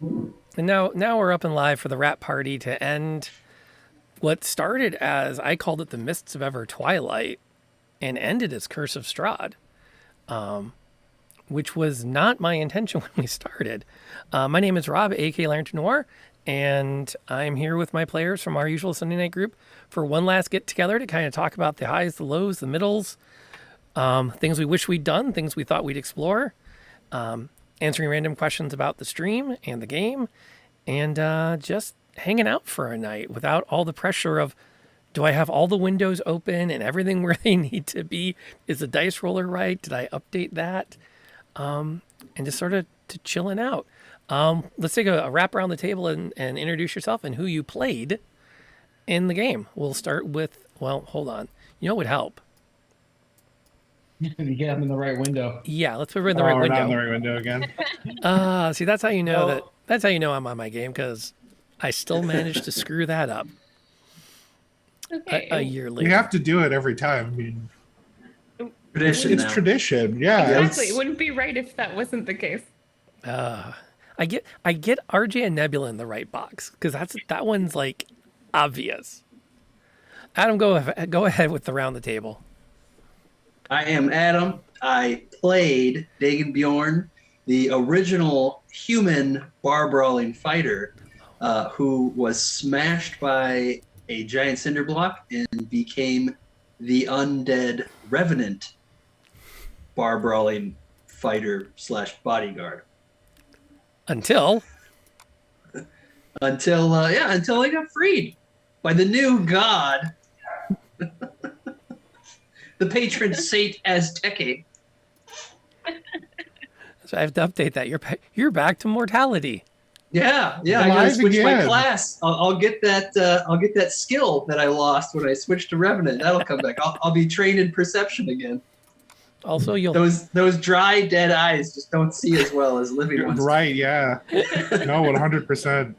And now we're up and live for the wrap party to end what started as, I called it the Mists of Ever Twilight and ended as Curse of Strahd, which was not my intention when we started. My name is Rob, aka Lantern Noir, and I'm here with my players from our usual Sunday night group for one last get together to kind of talk about the highs, the lows, the middles, things we wish we'd done, things we thought we'd explore, answering random questions about the stream and the game, and just hanging out for a night without all the pressure of, do I have all the windows open and everything where they need to be? Is the dice roller right? Did I update that? And just sort of to chilling out. Let's take a wrap around the table and introduce yourself and who you played in the game. We'll start with, well, hold on. You know what would help? You get them in the right window. Yeah, let's put it in the right we're window. not in the right window again. See, that's how you know that's how you know I'm on my game, because I still managed to screw that up. Okay. A year later. We have to do it every time. I mean, Tradition it's now. tradition. Yeah. Exactly. It wouldn't be right if that wasn't the case. I get RJ and Knebula in the right box, because that one's like obvious. Adam, go ahead with the round the table. I am Adam. I played Dagon Bjorn, the original human bar brawling fighter, who was smashed by a giant cinder block and became the undead revenant bar brawling fighter / bodyguard. Until Until I got freed by the new god, the patron saint Azteki. so I have to update that. You're back to mortality. Yeah. I gotta Alive switch my again. class. I'll get that. I'll get that skill that I lost when I switched to Revenant. That'll come back. I'll be trained in perception again. Also, you'll Those dry, dead eyes just don't see as well as living ones. Right. Yeah. No, 100%.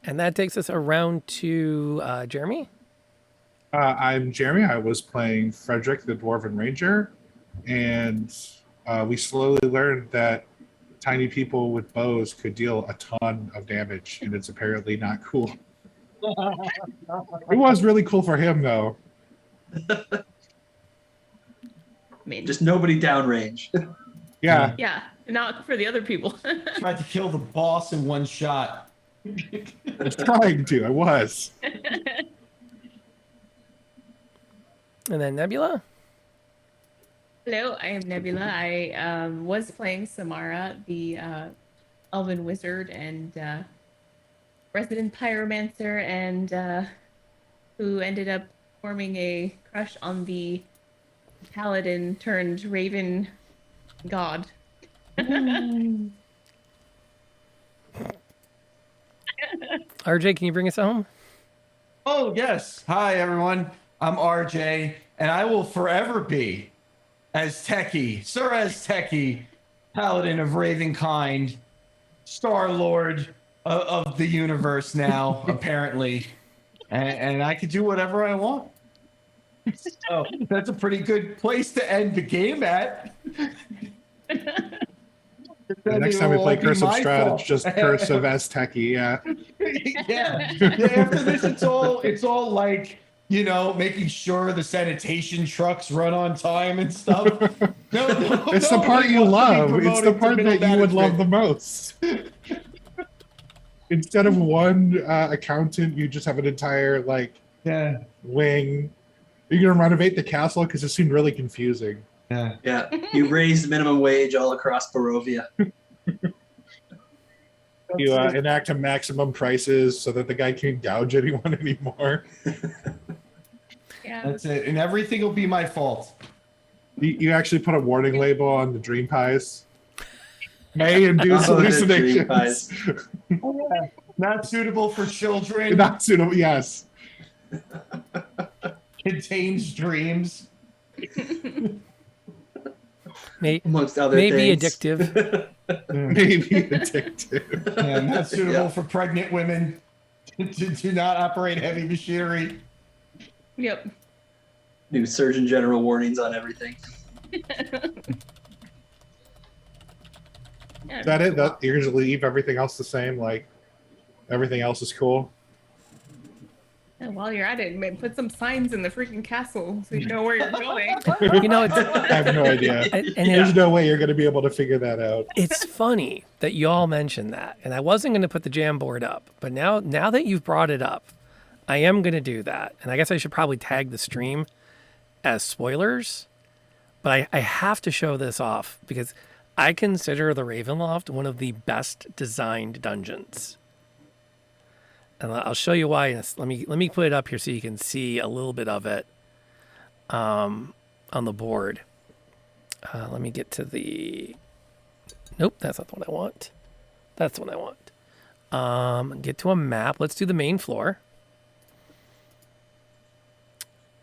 and that takes us around to Jeremy. I'm Jeremy. I was playing Frederick, the Dwarven Ranger, and we slowly learned that tiny people with bows could deal a ton of damage, and it's apparently not cool. It was really cool for him, though. I mean, Just nobody downrange. Yeah. yeah, not for the other people. Tried to kill the boss in one shot. I was trying to. I was. And then Knebula. Hello, I am Knebula. I was playing Samara, the elven wizard and resident pyromancer, and who ended up forming a crush on the paladin turned raven god. RJ, can you bring us home? Oh, yes. Hi, everyone. I'm RJ, and I will forever be Azteki, Sir Azteki, Paladin of Ravenkind, Star Lord of the universe now, apparently. And I can do whatever I want. So that's a pretty good place to end the game at. The next time we play Curse of Strahd, it's just Curse of Azteki. Yeah. Yeah. After this, it's all like, you know, making sure the sanitation trucks run on time and stuff. No, It's the part you love. It's the part that you would love the most. Instead of one accountant, you just have an entire wing. You're gonna renovate the castle because it seemed really confusing. Yeah. Yeah, you raised minimum wage all across Barovia. You enact a maximum prices so that the guy can't gouge anyone anymore. Yeah. That's it. And everything will be my fault. You actually put a warning label on the dream pies. May induce Oh, the dream hallucinations. pies. Not suitable for children. Not suitable. Yes. Contains dreams. Amongst other Maybe things. addictive. Maybe addictive. Yeah, not suitable Yeah. for pregnant women. Do not operate heavy machinery. Yep. New Surgeon General warnings on everything. Yeah. Is that it? That you're gonna leave everything else the same? Like everything else is cool. And while you're at it, man, put some signs in the freaking castle so you know where you're going. You know, it's I have no idea. and There's no way you're going to be able to figure that out. it's funny that you all mentioned that, and I wasn't going to put the jam board up, but now that you've brought it up, I am going to do that. And I guess I should probably tag the stream as spoilers, but I have to show this off because I consider the Ravenloft one of the best designed dungeons. And I'll show you why. Let me put it up here so you can see a little bit of it on the board. Let me get to the... Nope, that's not the one I want. That's the one I want. Get to a map. Let's do the main floor.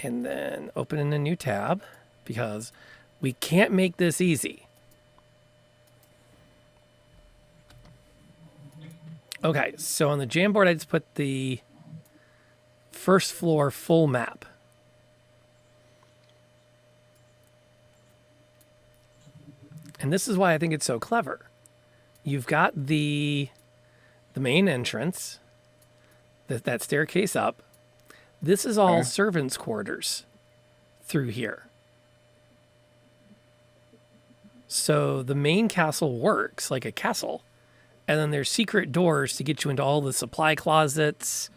And then open in a new tab because we can't make this easy. Okay, so on the Jamboard, I just put the first floor full map. And this is why I think it's so clever. You've got the main entrance, that staircase up. This is all servants' quarters through here. So the main castle works like a castle. And then there's secret doors to get you into all the supply closets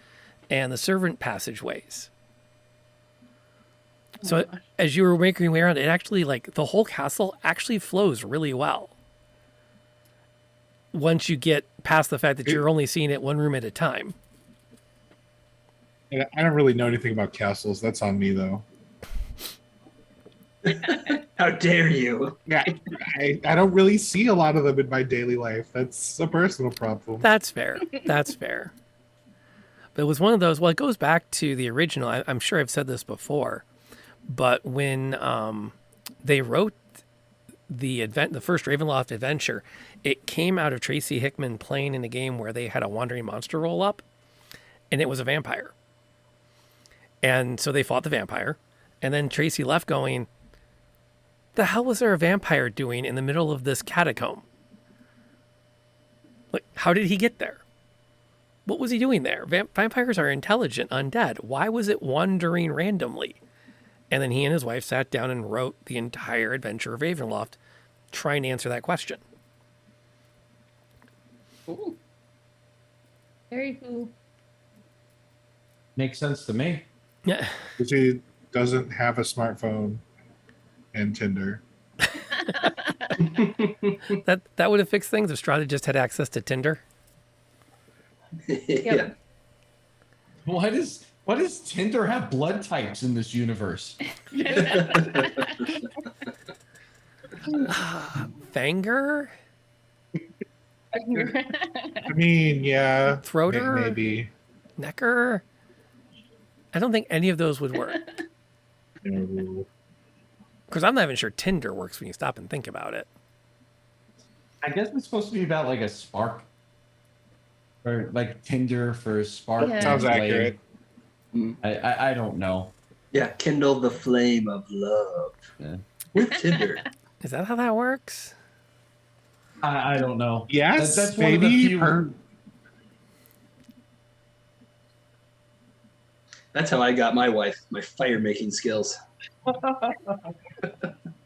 and the servant passageways. So as you were making your way around, it actually, like, the whole castle actually flows really well. Once you get past the fact that you're only seeing it one room at a time. I don't really know anything about castles. That's on me, though. How dare you? Yeah, I don't really see a lot of them in my daily life. That's a personal problem. That's fair. That's fair. But it was one of those, well, it goes back to the original. I'm sure I've said this before, but when they wrote the first Ravenloft adventure, it came out of Tracy Hickman playing in a game where they had a wandering monster roll up, and it was a vampire. And so they fought the vampire, and then Tracy left going, the hell was there a vampire doing in the middle of this catacomb? Like, how did he get there? What was he doing there? Vampires are intelligent undead. Why was it wandering randomly? And then he and his wife sat down and wrote the entire adventure of Ravenloft trying to answer that question. Cool. Very cool. Makes sense to me. Yeah. Because he doesn't have a smartphone and Tinder. That would have fixed things if Strahd had just had access to Tinder. Yeah. Why does Tinder have blood types in this universe? Fanger? I mean, yeah. Throater? Maybe. Necker? I don't think any of those would work. No. Because I'm not even sure Tinder works when you stop and think about it. I guess it's supposed to be about like a spark. Or like Tinder for spark. Yeah. Sounds flame. accurate. I don't know. Yeah, kindle the flame of love. Yeah. With Tinder. Is that how that works? I don't know. Yes, That's one of the maybe. few. That's how I got my wife, my fire making skills.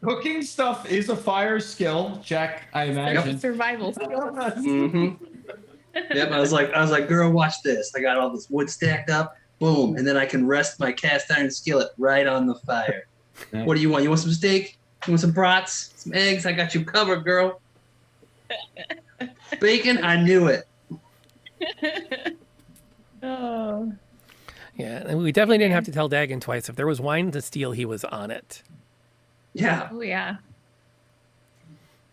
Cooking stuff is a fire skill. Check, I imagine. Survival skills. Mm-hmm. Yep, I was like, girl, watch this. I got all this wood stacked up. Boom, and then I can rest my cast iron skillet right on the fire. Yeah. What do you want? You want some steak? You want some brats? Some eggs? I got you covered, girl. Bacon? I knew it. Oh. Yeah, and we definitely didn't have to tell Dagon twice. If there was wine to steal, he was on it. Yeah. Oh yeah.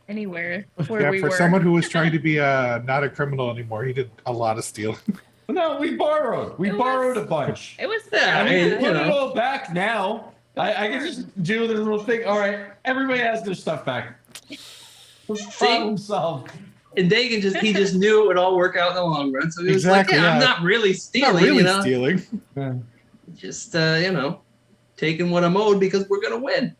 Anywhere where Yeah, we for were. someone who was trying to be not a criminal anymore, he did a lot of stealing. No, we borrowed. We It borrowed was- a bunch. It was Yeah, And I we mean, can you put it know. all back now. I can just do the little thing. All right, everybody has their stuff back. Problem solved. And Dagan he just knew it would all work out in the long run. So he was Exactly, like, yeah, I'm yeah. not really stealing, Not really you know. stealing. Just taking what I'm owed because we're gonna win.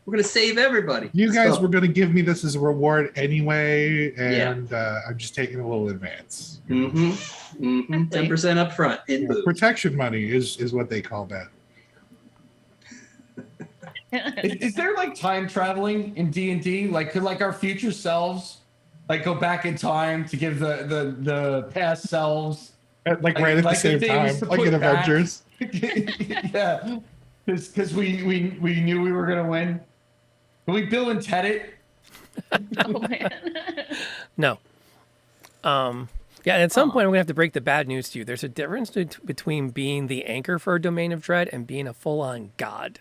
We're gonna save everybody. You guys So- were going to give me this as a reward anyway, and I'm just taking a little advance. 10% up front in boots. Protection money is what they call that. Is there like time traveling in D&D? Like could like our future selves like go back in time to give the past selves Like right at the same things time, to like put in back? Avengers. Yeah, because we knew we were gonna win. Can we Bill and Ted it? Oh man. No. Yeah, and at some point I'm gonna have to break the bad news to you. There's a difference between being the anchor for a domain of dread and being a full-on god.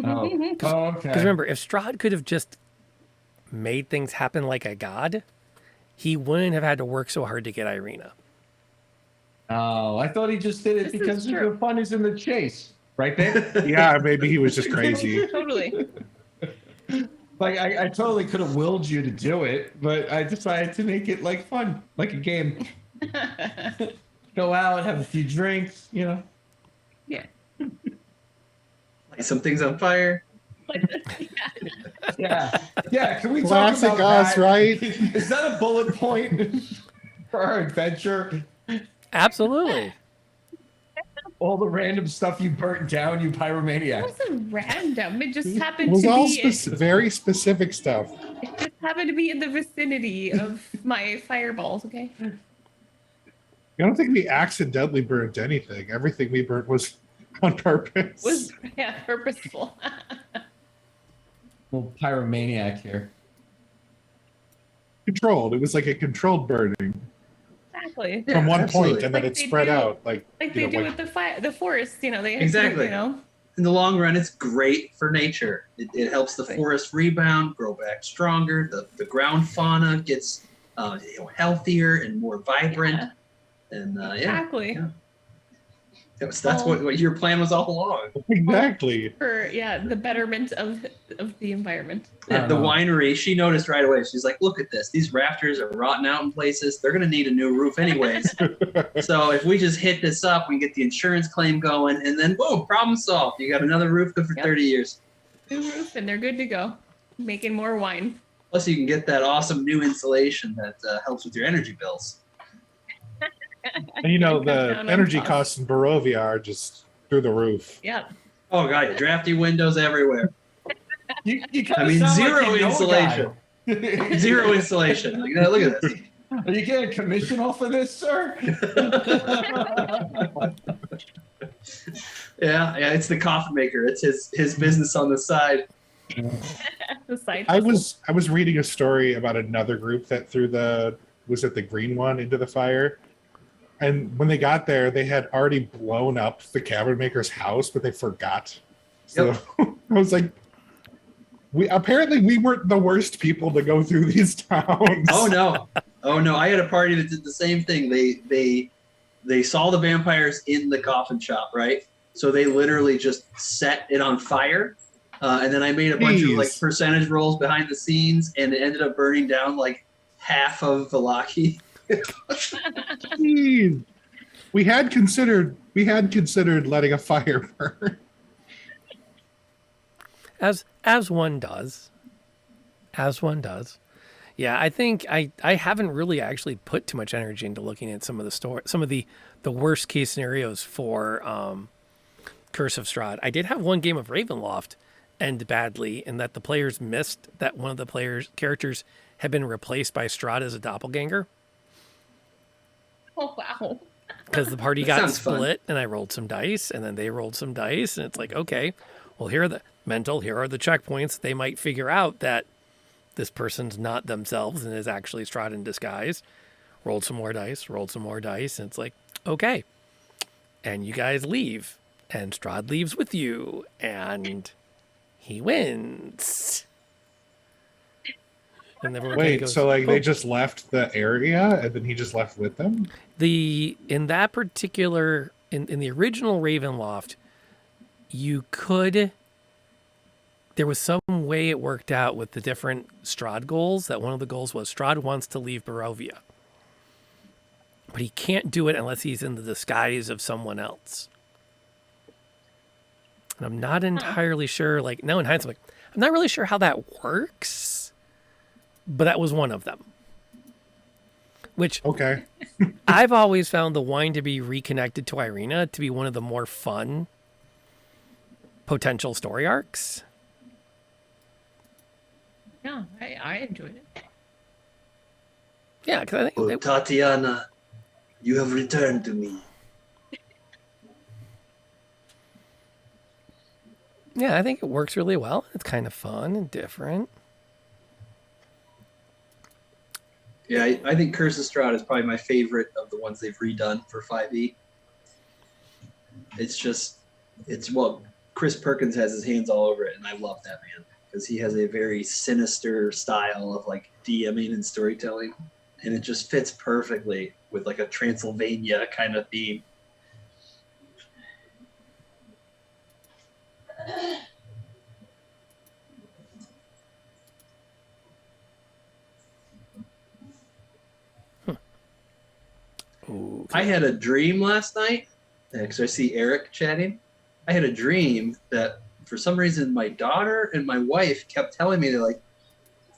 Oh, okay. Because remember, if Strahd could have just made things happen like a god, he wouldn't have had to work so hard to get Irina. Oh, I thought he just did it This is because true. the fun is in the chase, right, babe? Yeah, maybe he was just crazy. Totally. Like I totally could have willed you to do it, but I decided to make it like fun, like a game. Go out, have a few drinks, you know. Yeah. Light some things on fire. Yeah, yeah. Can we Classic talk about us, that? right? Is that a bullet point for our adventure? Absolutely. All the random stuff you burnt down, you It pyromaniac. wasn't random. It just It happened was to all be. very specific stuff. It just happened to be in the vicinity of my fireballs. Okay. I don't think we accidentally burnt anything. Everything we burnt was on purpose. Was purposeful. Well, pyromaniac here. Controlled. It was like a controlled burning Exactly. from one absolutely. point, and then Like it they spread do. out. Like Like you they know, do with the fire, the forest. You know, they Exactly. You know. In the long run, it's great for nature. It helps the forest rebound, grow back stronger. The ground fauna gets healthier and more vibrant. Yeah, And yeah, exactly. yeah. That's what your plan was all along. exactly. For the betterment of the environment. I don't The know. winery, she noticed right away. She's like, "Look at this. These rafters are rotting out in places. They're gonna need a new roof anyways. So if we just hit this up, we can get the insurance claim going, and then boom, problem solved. You got another roof good for Yep. 30 years. New roof, and they're good to go. Making more wine. Plus, you can get that awesome new insulation that helps with your energy bills. And you know, Cut the down on energy costs in Barovia are just through the roof. Yep. Oh god, yeah, drafty windows everywhere. You kinda I mean, sound zero like you know a insulation. guy. Zero insulation. Like, look at this. Are you getting a commission off of this, sir? Yeah, it's the coffin maker. It's his business on the side. The side. I was reading a story about another group that threw the green one into the fire. And when they got there, they had already blown up the cabin maker's house, but they forgot. So I was like, we weren't the worst people to go through these towns. Oh no. I had a party that did the same thing. They saw the vampires in the coffin shop, right? So they literally just set it on fire. And then I made a bunch of like Jeez. percentage rolls behind the scenes, and it ended up burning down like half of Valaki. Jeez. We had considered letting a fire burn. As one does. As one does. Yeah, I think I haven't really actually put too much energy into looking at some of the worst case scenarios for Curse of Strahd. I did have one game of Ravenloft end badly in that the players missed that one of the characters had been replaced by Strahd as a doppelganger. Oh wow. Because the party That got sounds fun. split and I rolled some dice and then they rolled some dice and it's like, okay, well, here are the checkpoints. They might figure out that this person's not themselves and is actually Strahd in disguise. Rolled some more dice, and it's like, okay. And you guys leave and Strahd leaves with you and he wins. And everyone kinda Wait, goes, so like they "Oh." just left the area and then he just left with them? In that particular in the original Ravenloft, there was some way it worked out with the different Strahd goals that one of the goals was Strahd wants to leave Barovia. But he can't do it unless he's in the disguise of someone else. And I'm not entirely sure, like now in hindsight, I'm not really sure how that works, but that was one of them. Which Okay. I've always found the wine to be reconnected to Irina to be one of the more fun potential story arcs. Yeah, I enjoyed it. Yeah, because I think Oh, Tatiana, you have returned to me. yeah, I think it works really well. It's kind of fun and different. Yeah, I think Curse of Strahd is probably my favorite of the ones they've redone for 5e. It's well, Chris Perkins has his hands all over it, and I love that man because he has a very sinister style of like DMing and storytelling, and it just fits perfectly with like a Transylvania kind of theme. Ooh, I had a dream last night, because I see Eric chatting. I had a dream that for some reason my daughter and my wife kept telling me, they're like,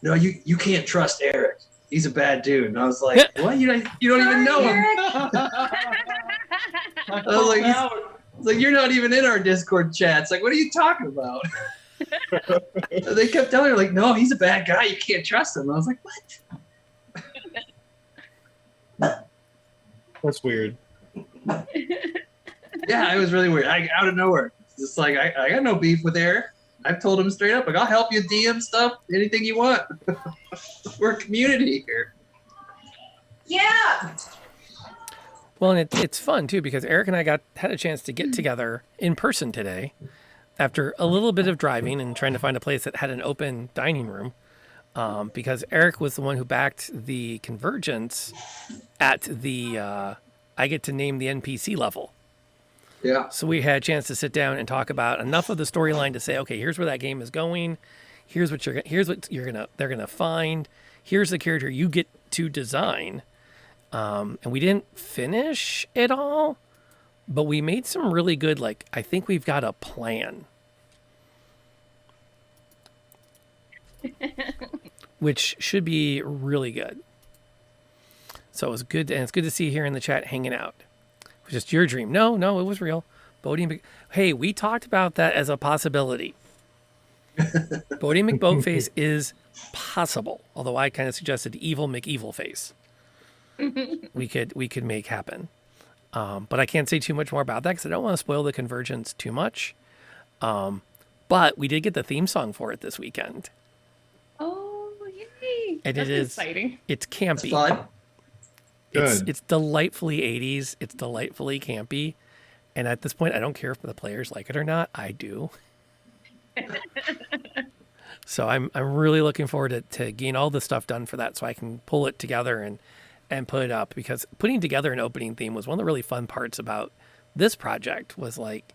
no, you can't trust Eric. He's a bad dude. And I was like, what? You don't even know him. I was like, you're not even in our Discord chats. Like, what are you talking about? They kept telling her, like, no, he's a bad guy. You can't trust him. I was like, what? That's weird. Yeah, it was really weird. Out of nowhere. Just like, I got no beef with Eric. I've told him straight up, like, I'll help you DM stuff, anything you want. We're a community here. Yeah. well, and it's fun too because Eric and I had a chance to get together in person today after a little bit of driving and trying to find a place that had an open dining room. Because Eric was the one who backed the Convergence at the I get to name the NPC level. Yeah. So we had a chance to sit down and talk about enough of the storyline to say, okay, here's where that game is going. Here's what they're gonna find. Here's the character you get to design. And we didn't finish it all, but we made some really good, like, I think we've got a plan. Which should be really good. So it was good, and it's good to see you here in the chat hanging out. It was just your dream. No, it was real. Hey, we talked about that as a possibility. Bodie McBoatface is possible, although I kind of suggested Evil McEvilface. we could make happen. But I can't say too much more about that because I don't want to spoil the Convergence too much. But we did get the theme song for it this weekend. Oh, yay! And That's it is exciting. It's campy. That's fun. It's delightfully 80s. It's delightfully campy. And at this point, I don't care if the players like it or not. I do. So I'm really looking forward to getting all the stuff done for that so I can pull it together and put it up, because putting together an opening theme was one of the really fun parts about this project, was like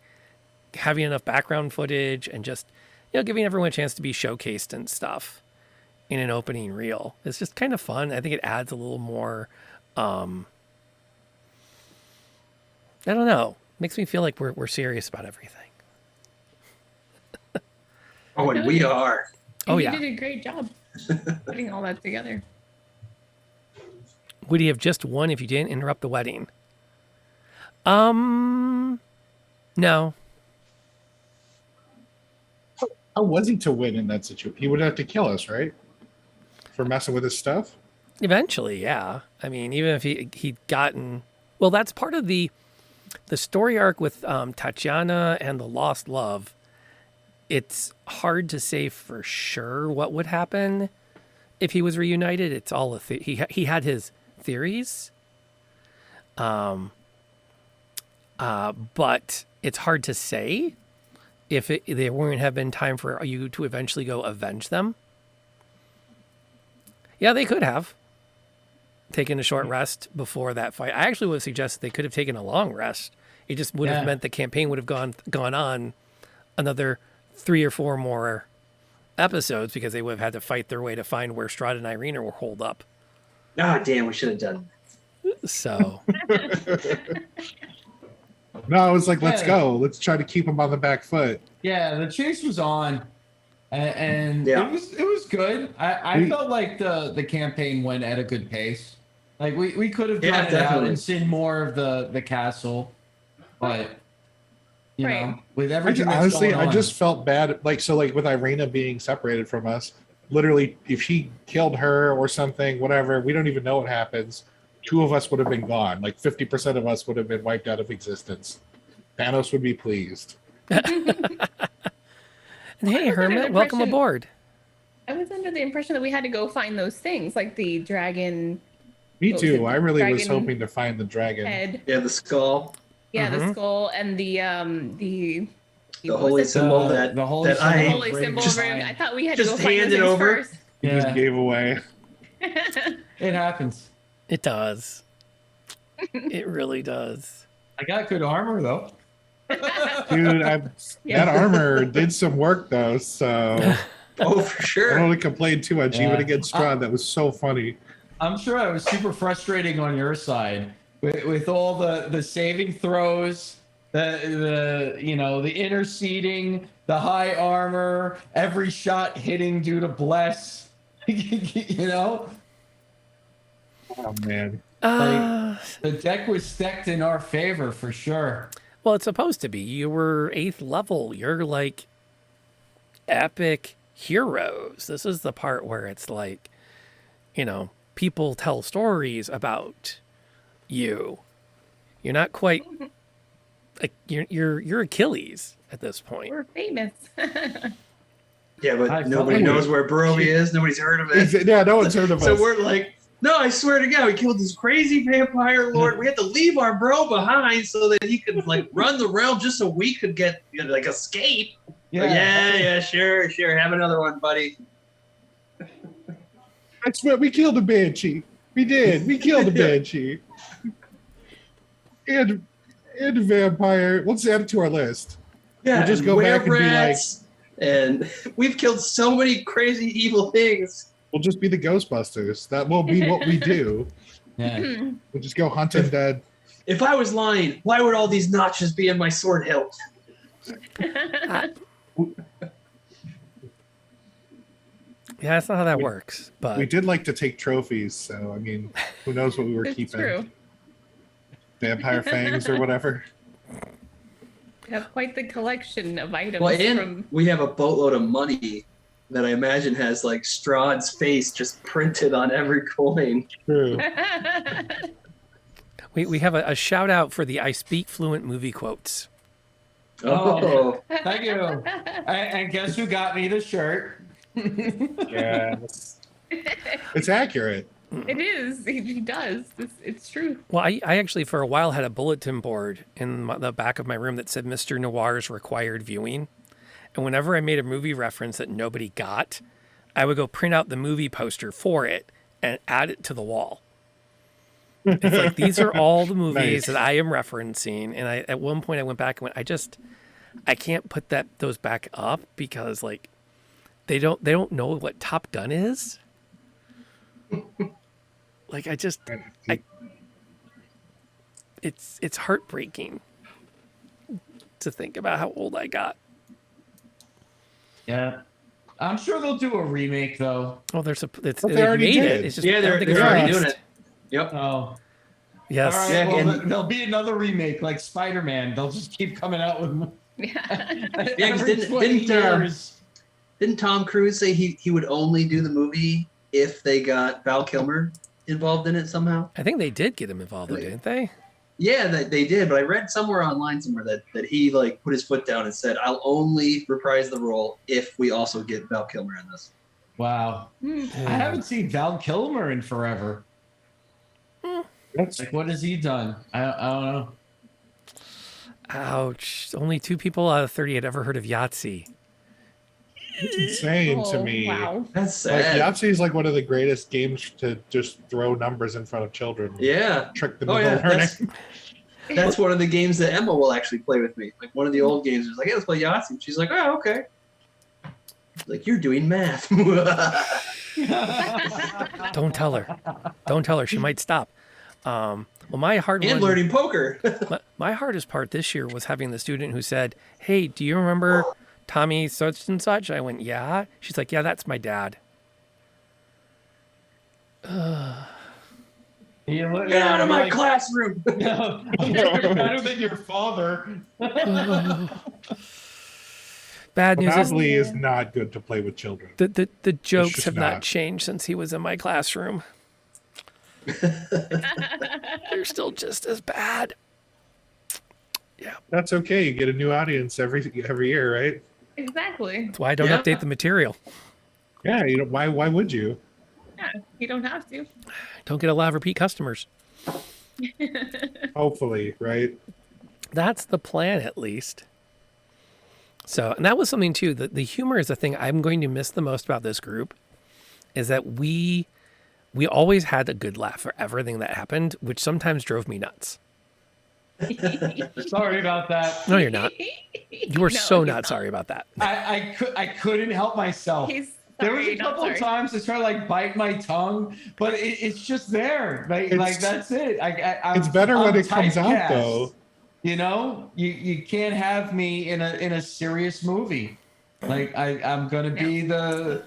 having enough background footage and just, giving everyone a chance to be showcased and stuff in an opening reel. It's just kind of fun. I think it adds a little more, I don't know, makes me feel like we're serious about everything. Oh, and we are. Oh, You yeah. did a great job putting all that together. Would he have just won if you didn't interrupt the wedding? No. How was he to win in that situation? He would have to kill us, right? For messing with his stuff? Eventually, yeah. I mean, even if he'd gotten... Well, that's part of the story arc with Tatiana and the Lost Love. It's hard to say for sure what would happen if he was reunited. It's all he had his theories, but it's hard to say if there wouldn't have been time for you to eventually go avenge them. Yeah, they could have taken a short rest before that fight. I actually would have suggested they could have taken a long rest. It just would have meant the campaign would have gone on another 3 or 4 more episodes, because they would have had to fight their way to find where Strahd and Irina were holed up. Ah, damn, we should have done that. So No, I was like, let's go. Let's try to keep him on the back foot. Yeah, the chase was on. and Yeah. it was good. I felt like the campaign went at a good pace. Like we could have drawn it out definitely. and seen more of the castle, but you Right. know, with everything that's Honestly, going on, I just felt bad. Like, so like with Irina being separated from us, literally, if she killed her or something, whatever, we don't even know what happens. 2 of us would have been gone. Like 50% of us would have been wiped out of existence. Thanos would be pleased. And hey, I was under the Hermit, welcome impression- aboard. I was under the impression that we had to go find those things, like the dragon Me What was too. it, I really was dragon hoping to find the dragon. head. Yeah, the skull, Yeah, Mhm. the skull and the the what holy was it? symbol The- that the holy that symbol. The I holy symbol. Just- of Raven. I thought we had to just go find hand those it things over. first. He just Yeah. gave away. It happens. It does. It really does. I got good armor though. Dude, Yeah. that armor did some work though, so Oh, for I don't sure. want to complain too much. Yeah. Even against Strahd, that was so funny. I'm sure I was super frustrating on your side with all the saving throws, the you know, the interceding, the high armor, every shot hitting due to bless. You know, Oh man. the deck was stacked in our favor for sure. Well, it's supposed to be. You were 8th level. You're like epic heroes. This is the part where it's like, you know, people tell stories about you. You're not quite like you're Achilles at this point. We're famous. Yeah, I but felt nobody like knows where Barovia is. Nobody's heard of it. Yeah, no one's heard of So us. we're like, no, I swear to God, we killed this crazy vampire lord. We had to leave our bro behind so that he could like run the realm just so we could get like escape. Yeah, sure. Have another one, buddy. I swear, we killed a banshee. We did. We killed a banshee. And a vampire. Let's add it to our list. Yeah, We'll just go back and be like- rats, and we've killed so many crazy evil things. We'll just be the Ghostbusters. That will be what we do. Yeah. We'll just go hunt undead. If I was lying, why would all these notches be in my sword hilt? Yeah, that's not how that works. But We did like to take trophies, so I mean, who knows what we were It's keeping? true. Vampire fangs or whatever. We have quite the collection of items Well, and from. we have a boatload of money that I imagine has like Strahd's face just printed on every coin. True. we have a shout out for the I speak fluent movie quotes. Oh, Thank you. And guess who got me the shirt? Yeah. It's accurate. It is. He does. It's true. Well, I actually for a while had a bulletin board in the back of my room that said Mr. Noir's required viewing. And whenever I made a movie reference that nobody got, I would go print out the movie poster for it and add it to the wall. It's like, these are all the movies Nice. that I am referencing. And I at one point I went back and went, I can't put those back up because like they don't know what Top Gun is. Like it's heartbreaking to think about how old I got. Yeah. I'm sure they'll do a remake though. Well, But they they've already made did. it. It's just yeah, I don't they're think it's already released. doing it. Yep. Oh. Yes. All right. Yeah, Well, and- there'll be another remake like Spider-Man. They'll just keep coming out with Yeah. Yeah, 'cause every 20 years. Didn't Tom Cruise say he would only do the movie if they got Val Kilmer involved in it somehow? I think they did get him involved, though, didn't they? Yeah, they did, but I read somewhere online somewhere that he like put his foot down and said, "I'll only reprise the role if we also get Val Kilmer in this." Wow. I haven't seen Val Kilmer in forever. That's Like, what has he done? I don't know. Ouch. Only 2 people out of 30 had ever heard of Yahtzee. insane to Oh, me. Wow. That's Like sad. Yahtzee is like one of the greatest games to just throw numbers in front of children. Yeah, Trick them Oh, into yeah, learning. that's one of the games that Emma will actually play with me. Like one of the old games, was like, "Yeah, let's play Yahtzee." And she's like, "Oh, okay." Like, you're doing math. Don't tell her. Don't tell her. She might stop. Well, my hard And one, learning poker. my hardest part this year was having the student who said, "Hey, do you remember Tommy such and such? I went, yeah. She's like, yeah, that's my dad. You look- Get out of you're my like, classroom. No, you're better than your father. Bad news is Monopoly is not good to play with children. the jokes just have not not. changed since he was in my classroom. They're still just as bad. That's okay. You get a new audience every year, right? Exactly. That's why I don't Yeah. update the material. Yeah. You know why? Why would you? Yeah, you don't have to. Don't get a lot of repeat customers. Hopefully, right? That's the plan, at least. So, and that was something too. The humor is the thing I'm going to miss the most about this group, is that we always had a good laugh for everything that happened, which sometimes drove me nuts. Sorry about that. No, you're not. You were No, so he's not sorry about that. I couldn't help myself. He's There was sorry, a not couple of sorry. times I tried to like bite my tongue, but it's just there. Like It's- that's it. It's better when I'm it comes out, typecast. though. You know, you can't have me in a serious movie. Like I'm gonna be the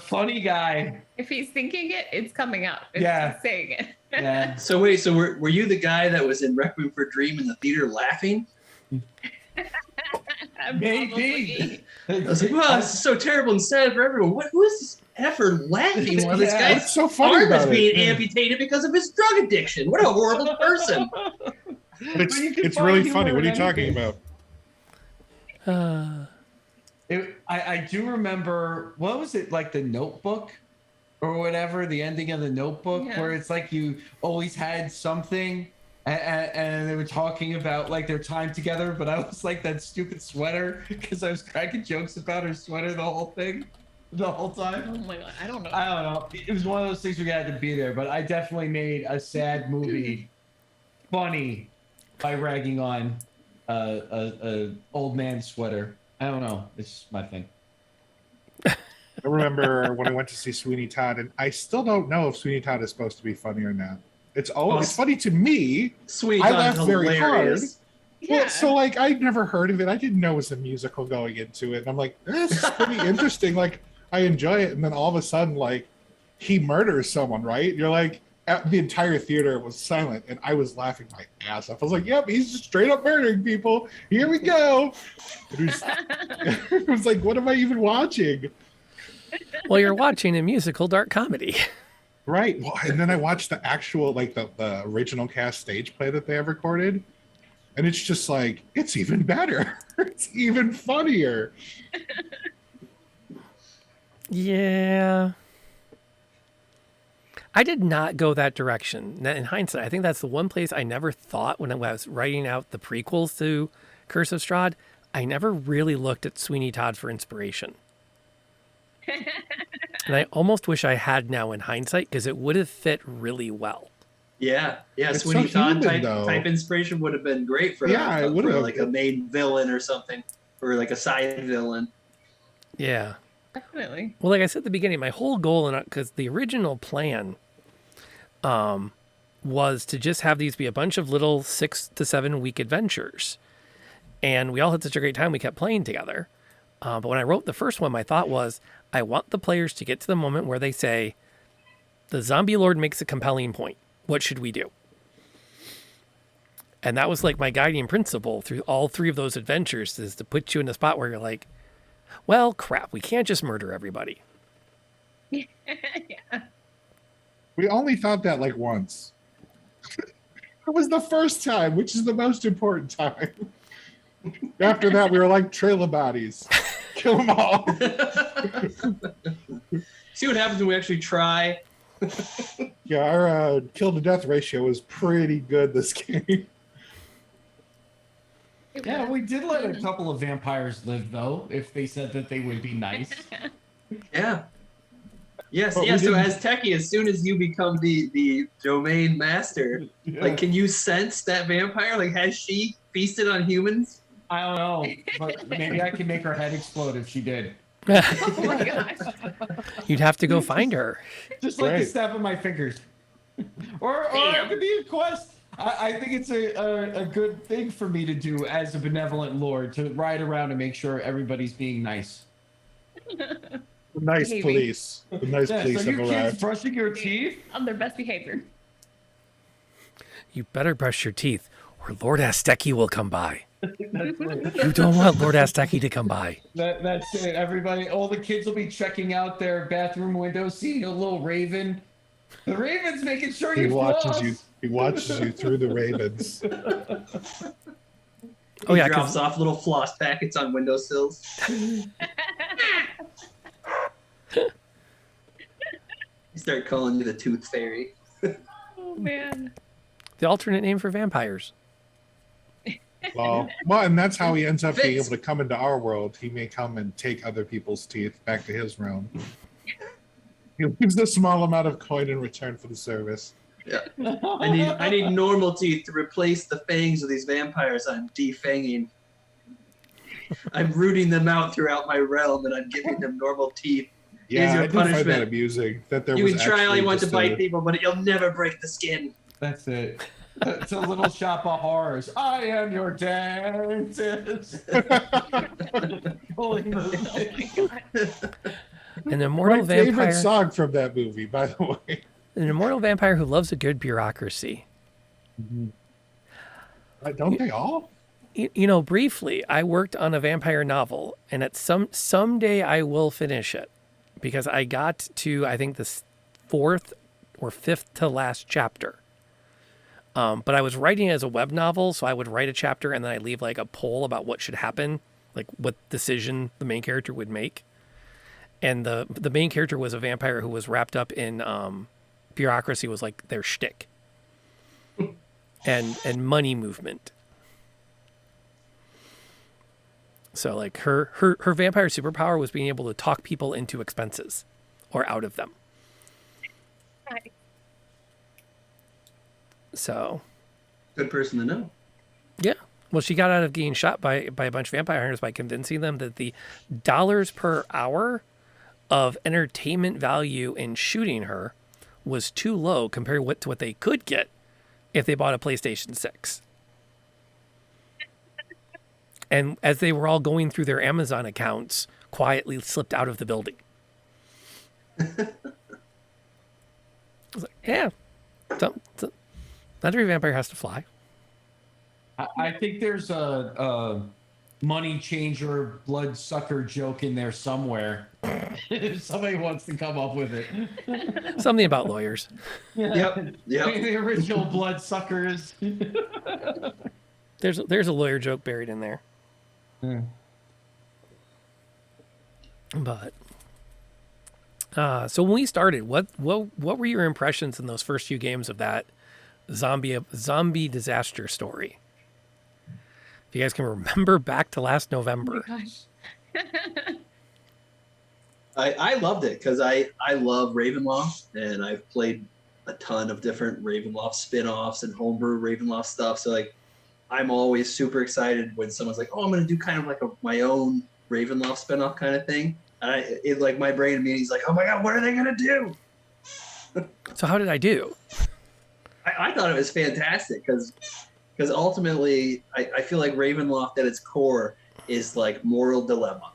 funny guy. If he's thinking it, it's coming out. It's Yeah. saying it. Yeah. So wait, so were you the guy that was in Requiem for a Dream in the theater laughing? Maybe. I was like, well, this is so terrible and sad for everyone. Who is this effort laughing while this Yeah. guy's What's so funny arm is about being it? amputated because of his drug addiction? What a horrible person. It's But you can it's find really humor funny. What are in you talking anything. about? I do remember, what was it, like The Notebook or whatever, the ending of The Notebook, Yeah. where it's like you always had something and they were talking about like their time together, but I was like that stupid sweater because I was cracking jokes about her sweater the whole time. Oh my god, I don't know. I don't know. It was one of those things where you had to be there, but I definitely made a sad movie funny by ragging on a old man sweater. I don't know. It's just my thing. I remember when I went to see Sweeney Todd, and I still don't know if Sweeney Todd is supposed to be funny or not. It's always Oh, funny to me. Sweet, I laughed very hilarious. Yeah. Well, so like I'd never heard of it. I didn't know it was a musical going into it, and I'm like, this is pretty interesting. Like I enjoy it, and then all of a sudden, like he murders someone, right? You're like, the entire theater was silent, and I was laughing my ass off. I was like, "Yep, he's just straight up murdering people. Here we go." It was like, what am I even watching? Well, you're watching a musical dark comedy. Right. Well, and then I watched the actual, like the original cast stage play that they have recorded, and it's just like it's even better. It's even funnier. Yeah. I did not go that direction. In hindsight, I think that's the one place I never thought when I was writing out the prequels to Curse of Strahd. I never really looked at Sweeney Todd for inspiration. And I almost wish I had now in hindsight because it would have fit really well. Yeah, It's Sweeney so Todd human, though. type inspiration would have been great for Yeah, it would for have. like a main villain or something, or like a side villain. Yeah. Definitely. Well, like I said at the beginning, my whole goal, because the original plan was to just have these be a bunch of little 6 to 7 week adventures. And we all had such a great time. We kept playing together. But when I wrote the first one, my thought was, I want the players to get to the moment where they say, the zombie lord makes a compelling point. What should we do? And that was like my guiding principle through all 3 of those adventures, is to put you in a spot where you're like, well, crap, we can't just murder everybody. Yeah. We only thought that like once. It was the first time, which is the most important time. After that, we were like, trail of bodies. Kill them all. See what happens when we actually try. Yeah, our kill to death ratio was pretty good this game. Yeah, we did let a couple of vampires live though, if they said that they would be nice. Yeah. Yes, But we yeah. So didn't- as Techie, as soon as you become the domain master, like, can you sense that vampire? Like, has she feasted on humans? I don't know, but maybe I can make her head explode if she did. Oh my gosh. You'd have to go find her. Just like the Right. snap of my fingers. Or it could be a quest. I think it's a good thing for me to do as a benevolent lord, to ride around and make sure everybody's being nice. The nice Behaving. police. The nice Yes, police are have you kids arrived. brushing your teeth? On their best behavior. You better brush your teeth, or Lord Asteki will come by. You don't want Lord Asteki to come by. That's it. Everybody, all the kids will be checking out their bathroom window, seeing a little raven. The raven's making sure He you watches floss. you. He watches you through the ravens. Oh yeah, He 'cause- drops off little floss packets on windowsills. They start calling you the Tooth Fairy. Oh man. the alternate name for vampires. Well, and that's how he ends up being Fits. able to come into our world. He may come and take other people's teeth back to his realm. He leaves a small amount of coin in return for the service. Yeah. I need normal teeth to replace the fangs of these vampires I'm defanging. I'm rooting them out throughout my realm, and I'm giving them normal teeth. Yeah, your I did find that punishment. amusing. That there You was can try all actually you want to just bite people, but you'll never break the skin. That's it. It's a little shop of horrors. I am your dentist. Pulling the An immortal My favorite vampire. song from that movie, by the way. An immortal vampire who loves a good bureaucracy. Don't they all? You know, briefly, I worked on a vampire novel, and at someday I will finish it because I got to, I think, the fourth or fifth to last chapter. But I was writing it as a web novel, so I would write a chapter and then I leave like a poll about what should happen, like what decision the main character would make. And the main character was a vampire who was wrapped up in bureaucracy, was like their shtick, and money movement. So like her vampire superpower was being able to talk people into expenses or out of them. Right. So Good person to know. yeah. Well, she got out of getting shot by a bunch of vampire hunters by convincing them that the dollars per hour of entertainment value in shooting her was too low compared to what they could get if they bought a PlayStation 6. And as they were all going through their Amazon accounts, quietly slipped out of the building. I was like, yeah, not every vampire has to fly. I think there's a money changer, blood sucker joke in there somewhere. If somebody wants to come up with it. Something about lawyers. Yep. The original blood suckers. There's a lawyer joke buried in there. Yeah. But so when we started, what were your impressions in those first few games of that zombie disaster story? If you guys can remember back to last November. Oh my gosh. I loved it because I love Ravenloft, and I've played a ton of different Ravenloft spin-offs and homebrew Ravenloft stuff. So like, I'm always super excited when someone's like, "Oh, I'm gonna do kind of like my own Ravenloft spin-off kind of thing." And it like my brain immediately is like, "Oh my god, what are they gonna do?" So how did I do? I thought it was fantastic because ultimately I feel like Ravenloft at its core is like moral dilemma,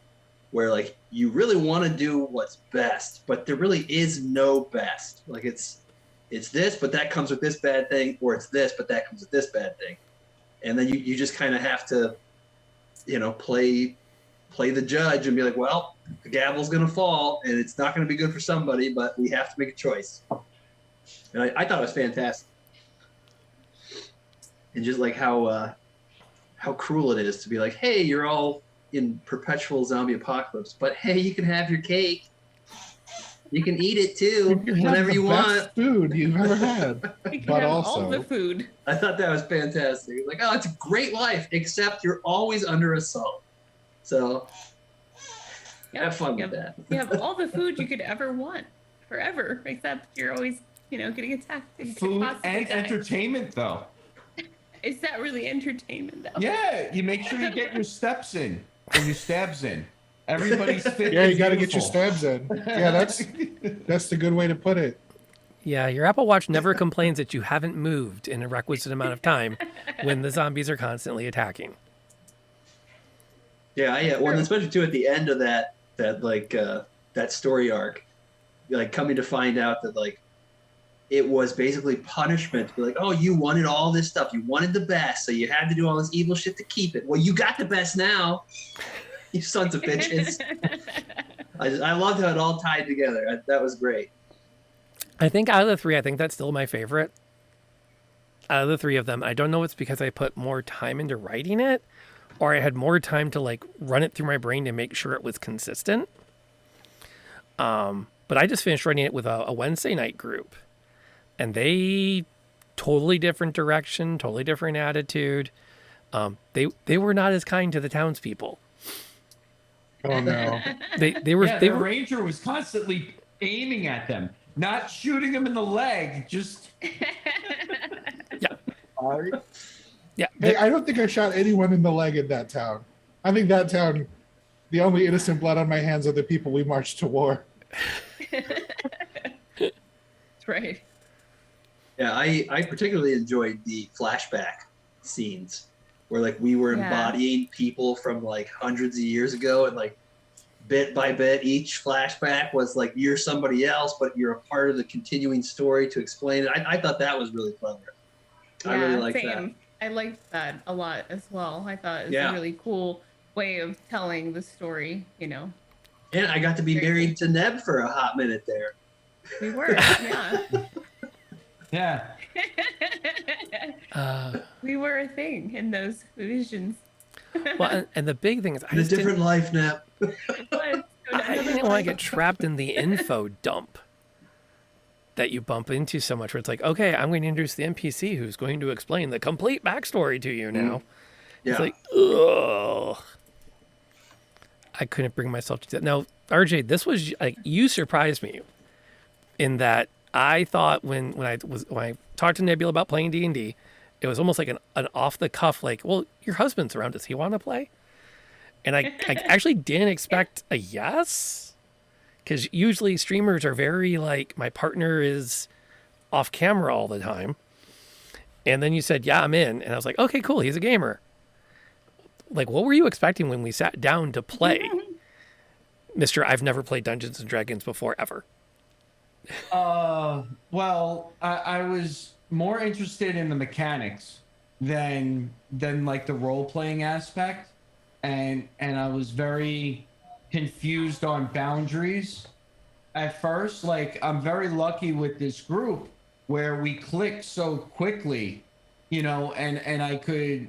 where like you really want to do what's best, but there really is no best. Like it's this, but that comes with this bad thing, or it's this, but that comes with this bad thing. And then you just kind of have to, play the judge and be like, well, the gavel's going to fall and it's not going to be good for somebody, but we have to make a choice. And I thought it was fantastic. And just like how cruel it is to be like, hey, you're all in perpetual zombie apocalypse, but hey, you can have your cake. You can eat it too, You have whenever the you best want. food you've ever had. You can But have also- all the food. I thought that was fantastic. Like, oh, it's a great life, except you're always under assault. So have fun you with that. You have all the food you could ever want forever, except you're always, getting attacked. And you could Food possibly and die. entertainment, though. Is that really entertainment, though? Yeah, you make sure you get your steps in or your stabs in. Everybody's fit. Yeah, and you got to get your beautiful. stabs in. Yeah, that's the good way to put it. Yeah, your Apple Watch never complains that you haven't moved in a requisite amount of time when the zombies are constantly attacking. Yeah, well, and especially too at the end of that story arc, like coming to find out that like it was basically punishment to be like, oh, you wanted all this stuff, you wanted the best, so you had to do all this evil shit to keep it. Well, you got the best now, you sons of bitches. I loved how it all tied together. That was great. I think out of the three, I think that's still my favorite. Out of the three of them, I don't know if it's because I put more time into writing it, or I had more time to like run it through my brain to make sure it was consistent. But I just finished writing it with a Wednesday night group, and they totally different direction, totally different attitude. They were not as kind to the townspeople. Oh no. They were. Yeah, they the were. ranger was constantly aiming at them, not shooting them in the leg, just. Yeah. Hey, I don't think I shot anyone in the leg in that town. I think that town, the only innocent blood on my hands are the people we marched to war. That's right. Yeah, I particularly enjoyed the flashback scenes where like we were Yeah. embodying people from like hundreds of years ago, and like bit by bit each flashback was like you're somebody else, but you're a part of the continuing story to explain it. I thought that was really clever. I really liked that. I liked that a lot as well. I thought it was Yeah. a really cool way of telling the story, you know. And I got to be Very married to Neb for a hot minute there. We were, yeah. Yeah. We were a thing in those visions. Well, and the big thing is, I In a just different didn't, life, Neb. I didn't want to get trapped in the info dump that you bump into so much, where it's like, okay, I'm going to introduce the NPC who's going to explain the complete backstory to you now. Yeah. It's like, ugh. I couldn't bring myself to that. Now, RJ, this was like, you surprised me in that I thought when I talked to Knebula about playing D&D, it was almost like an off the cuff, like, well, your husband's around. Does he want to play? And I actually didn't expect a yes, because usually streamers are very like, my partner is off camera all the time. And then you said, yeah, I'm in. And I was like, okay, cool. He's a gamer. Like, what were you expecting when we sat down to play? Mr. I've never played Dungeons and Dragons before, ever. Well, I was more interested in the mechanics than like the role playing aspect, and I was very confused on boundaries at first. Like, I'm very lucky with this group where we click so quickly, you know, and I could,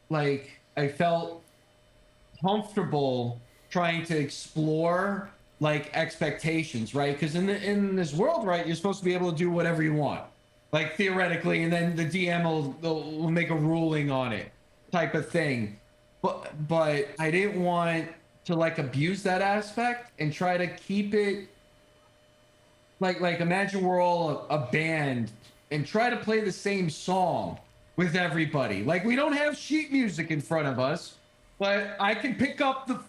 like, I felt comfortable trying to explore like expectations, right? Because in this world, right, you're supposed to be able to do whatever you want, like theoretically, and then the DM will make a ruling on it, type of thing. But I didn't want to like abuse that aspect and try to keep it like imagine we're all a band and try to play the same song with everybody. Like, we don't have sheet music in front of us, but I can pick up the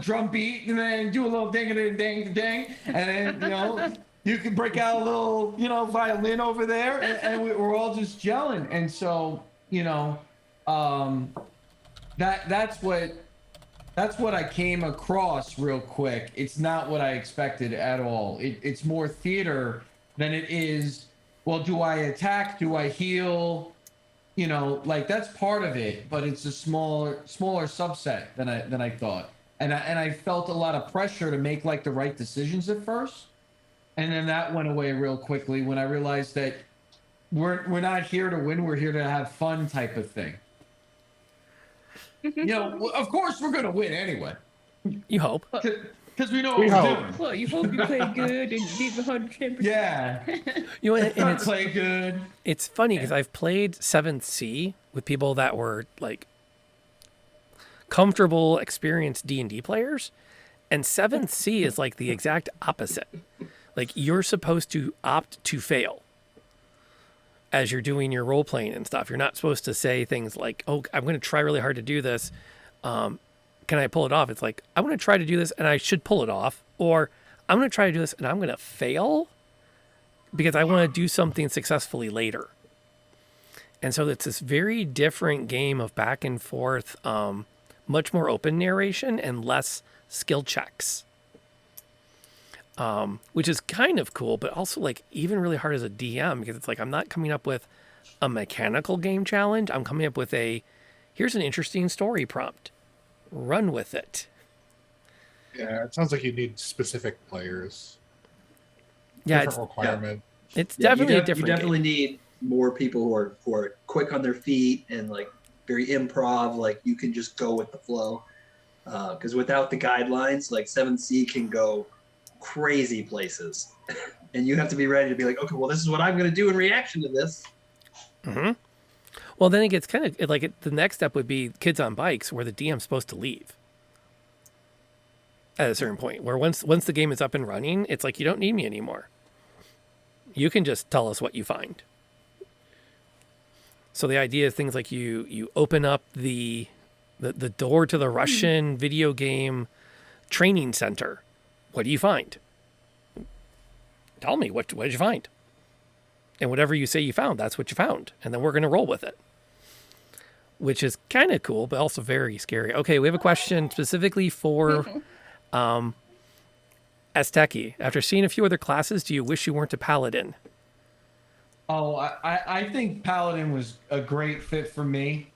drum beat and then do a little ding ding ding ding, and then you can break out a little violin over there, and we're all just gelling. And so that's what I came across real quick. It's not what I expected at all. It's more theater than it is, well, do I attack? Do I heal? Like, that's part of it, but it's a smaller subset than I thought. And I felt a lot of pressure to make like the right decisions at first. And then that went away real quickly when I realized that we're not here to win, we're here to have fun, type of thing. Of course we're gonna win anyway. You hope. Because we know We what we're hope. doing. Well, you hope you play good and leave 110%. Yeah. And it's Play good. It's funny because I've played 7th Sea with people that were like comfortable, experienced D&D players, and 7th Sea is like the exact opposite. Like, you're supposed to opt to fail as you're doing your role playing and stuff. You're not supposed to say things like, "Oh, I'm going to try really hard to do this. Can I pull it off?" It's like, I'm going to try to do this and I should pull it off, or I'm going to try to do this and I'm going to fail. because I want to do something successfully later. And so it's this very different game of back and forth, much more open narration and less skill checks, which is kind of cool, but also like even really hard as a DM because it's like I'm not coming up with a mechanical game challenge. I'm coming up with here's an interesting story prompt. Run with it. Yeah, it sounds like you need specific players. Yeah, Different requirement. it's Yeah, definitely a different You definitely game. need more people who are quick on their feet and like very improv. Like you can just go with the flow. Because without the guidelines, like 7C can go crazy places, and you have to be ready to be like, okay, well, this is what I'm going to do in reaction to this. Mm-hmm. Well, then it gets kind of like the next step would be kids on bikes, where the DM's supposed to leave at a certain point. Where once the game is up and running, it's like you don't need me anymore. You can just tell us what you find. So the idea is things like you open up the door to the Russian video game training center. What do you find? Tell me, what did you find? And whatever you say you found, that's what you found. And then we're going to roll with it. Which is kind of cool, but also very scary. Okay, we have a question specifically for Asteki. After seeing a few other classes, do you wish you weren't a paladin? Oh, I think Paladin was a great fit for me.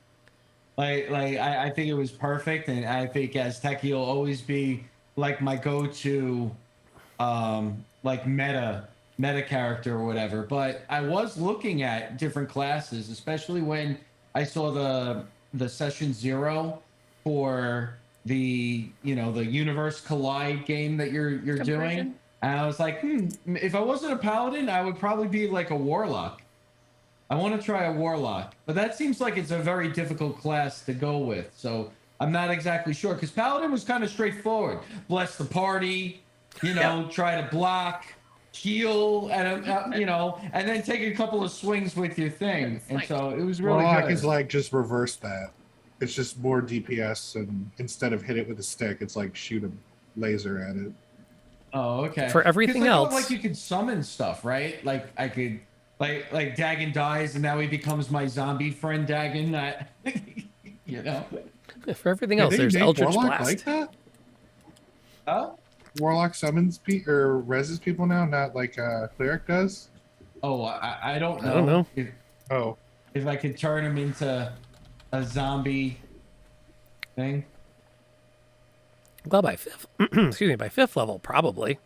I think it was perfect, and I think Azteki will always be like my go-to, like meta character or whatever. But I was looking at different classes, especially when I saw the session 0 for the the Universe Collide game that you're doing. And I was like, if I wasn't a paladin, I would probably be like a warlock. I want to try a warlock, but that seems like it's a very difficult class to go with. So I'm not exactly sure, because paladin was kind of straightforward. Bless the party, try to block, heal, and and then take a couple of swings with your thing. And so it was really Warlock good. is like just reverse that. It's just more DPS, and instead of hit it with a stick, it's like shoot a laser at it. Oh, okay. For everything 'Cause I thought, else, like you could summon stuff, right? Like I could, like Dagon dies, and now he becomes my zombie friend, Dagon. for everything Yeah, else, they there's make Eldritch Warlock Blast. like that? Huh? Warlock summons or reses people now, not like cleric does. Oh, I don't know. I don't know. Oh, If I could turn him into a zombie thing. Well, by fifth level, probably.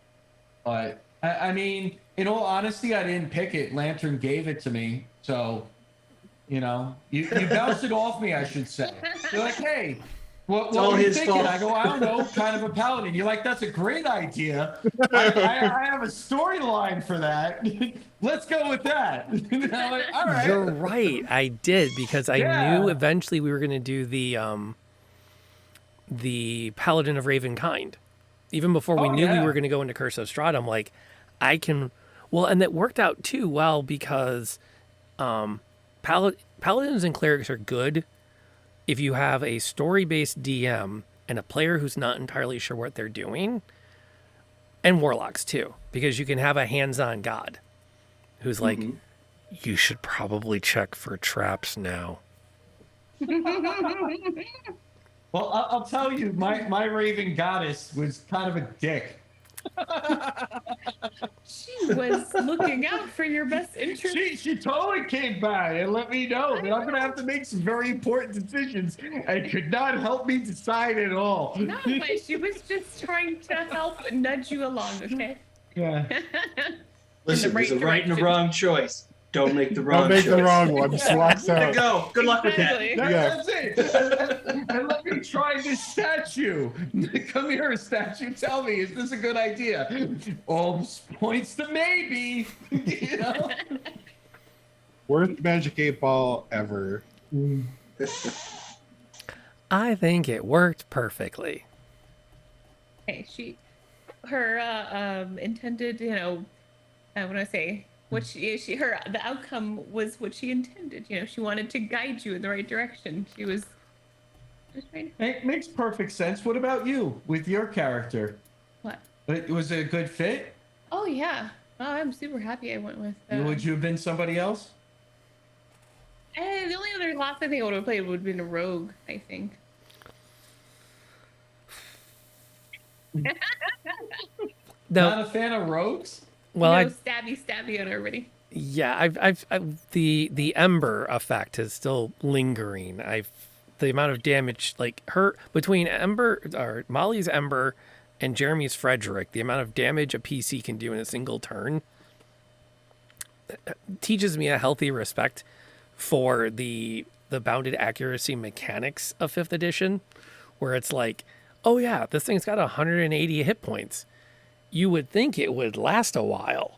But I mean, in all honesty, I didn't pick it. Lantern gave it to me, so you bounced it off me, I should say. You're like, hey, what all were you his thinking? fault. I go, I don't know, kind of a paladin. You're like, that's a great idea. I have a storyline for that. Let's go with that. I'm like, all right. You're right. I did, because I knew eventually we were going to do the Paladin of Raven kind. Even before we knew we were going to go into Curse of Strahd, I'm like, I can... Well, and that worked out too well, because Paladins and Clerics are good if you have a story-based DM and a player who's not entirely sure what they're doing. And Warlocks too, because you can have a hands-on god who's like, you should probably check for traps now. Well, I'll tell you, my Raven goddess was kind of a dick. She was looking out for your best interest. She totally came by and let me know that I'm gonna have to make some very important decisions, and could not help me decide at all. No, but she was just trying to help nudge you along, okay? Yeah. Listen, right there's a right and a direction. wrong choice. Don't make the wrong don't make choice. the wrong one. Just walks There you out. go. Good luck with that. Exactly. That's it. And let me try this statue. Come here, statue. Tell me, is this a good idea? All points to maybe. Worst Magic 8 Ball ever. I think it worked perfectly. Okay, her intended, what do I say? What the outcome was what she intended. She wanted to guide you in the right direction. She was just trying to... It makes perfect sense. What about you with your character? What? Was it a good fit? Oh yeah. Oh, I'm super happy I went with. Would you have been somebody else? The only other class I think I would have played would have been a rogue. I think. Not a fan of rogues? Well, no, stabby on everybody. yeah, the Ember effect is still lingering. The amount of damage, like her between Ember or Molly's Ember and Jeremy's Frederick, the amount of damage a PC can do in a single turn teaches me a healthy respect for the bounded accuracy mechanics of 5th edition, where it's like, oh yeah, this thing's got 180 hit points. You would think it would last a while.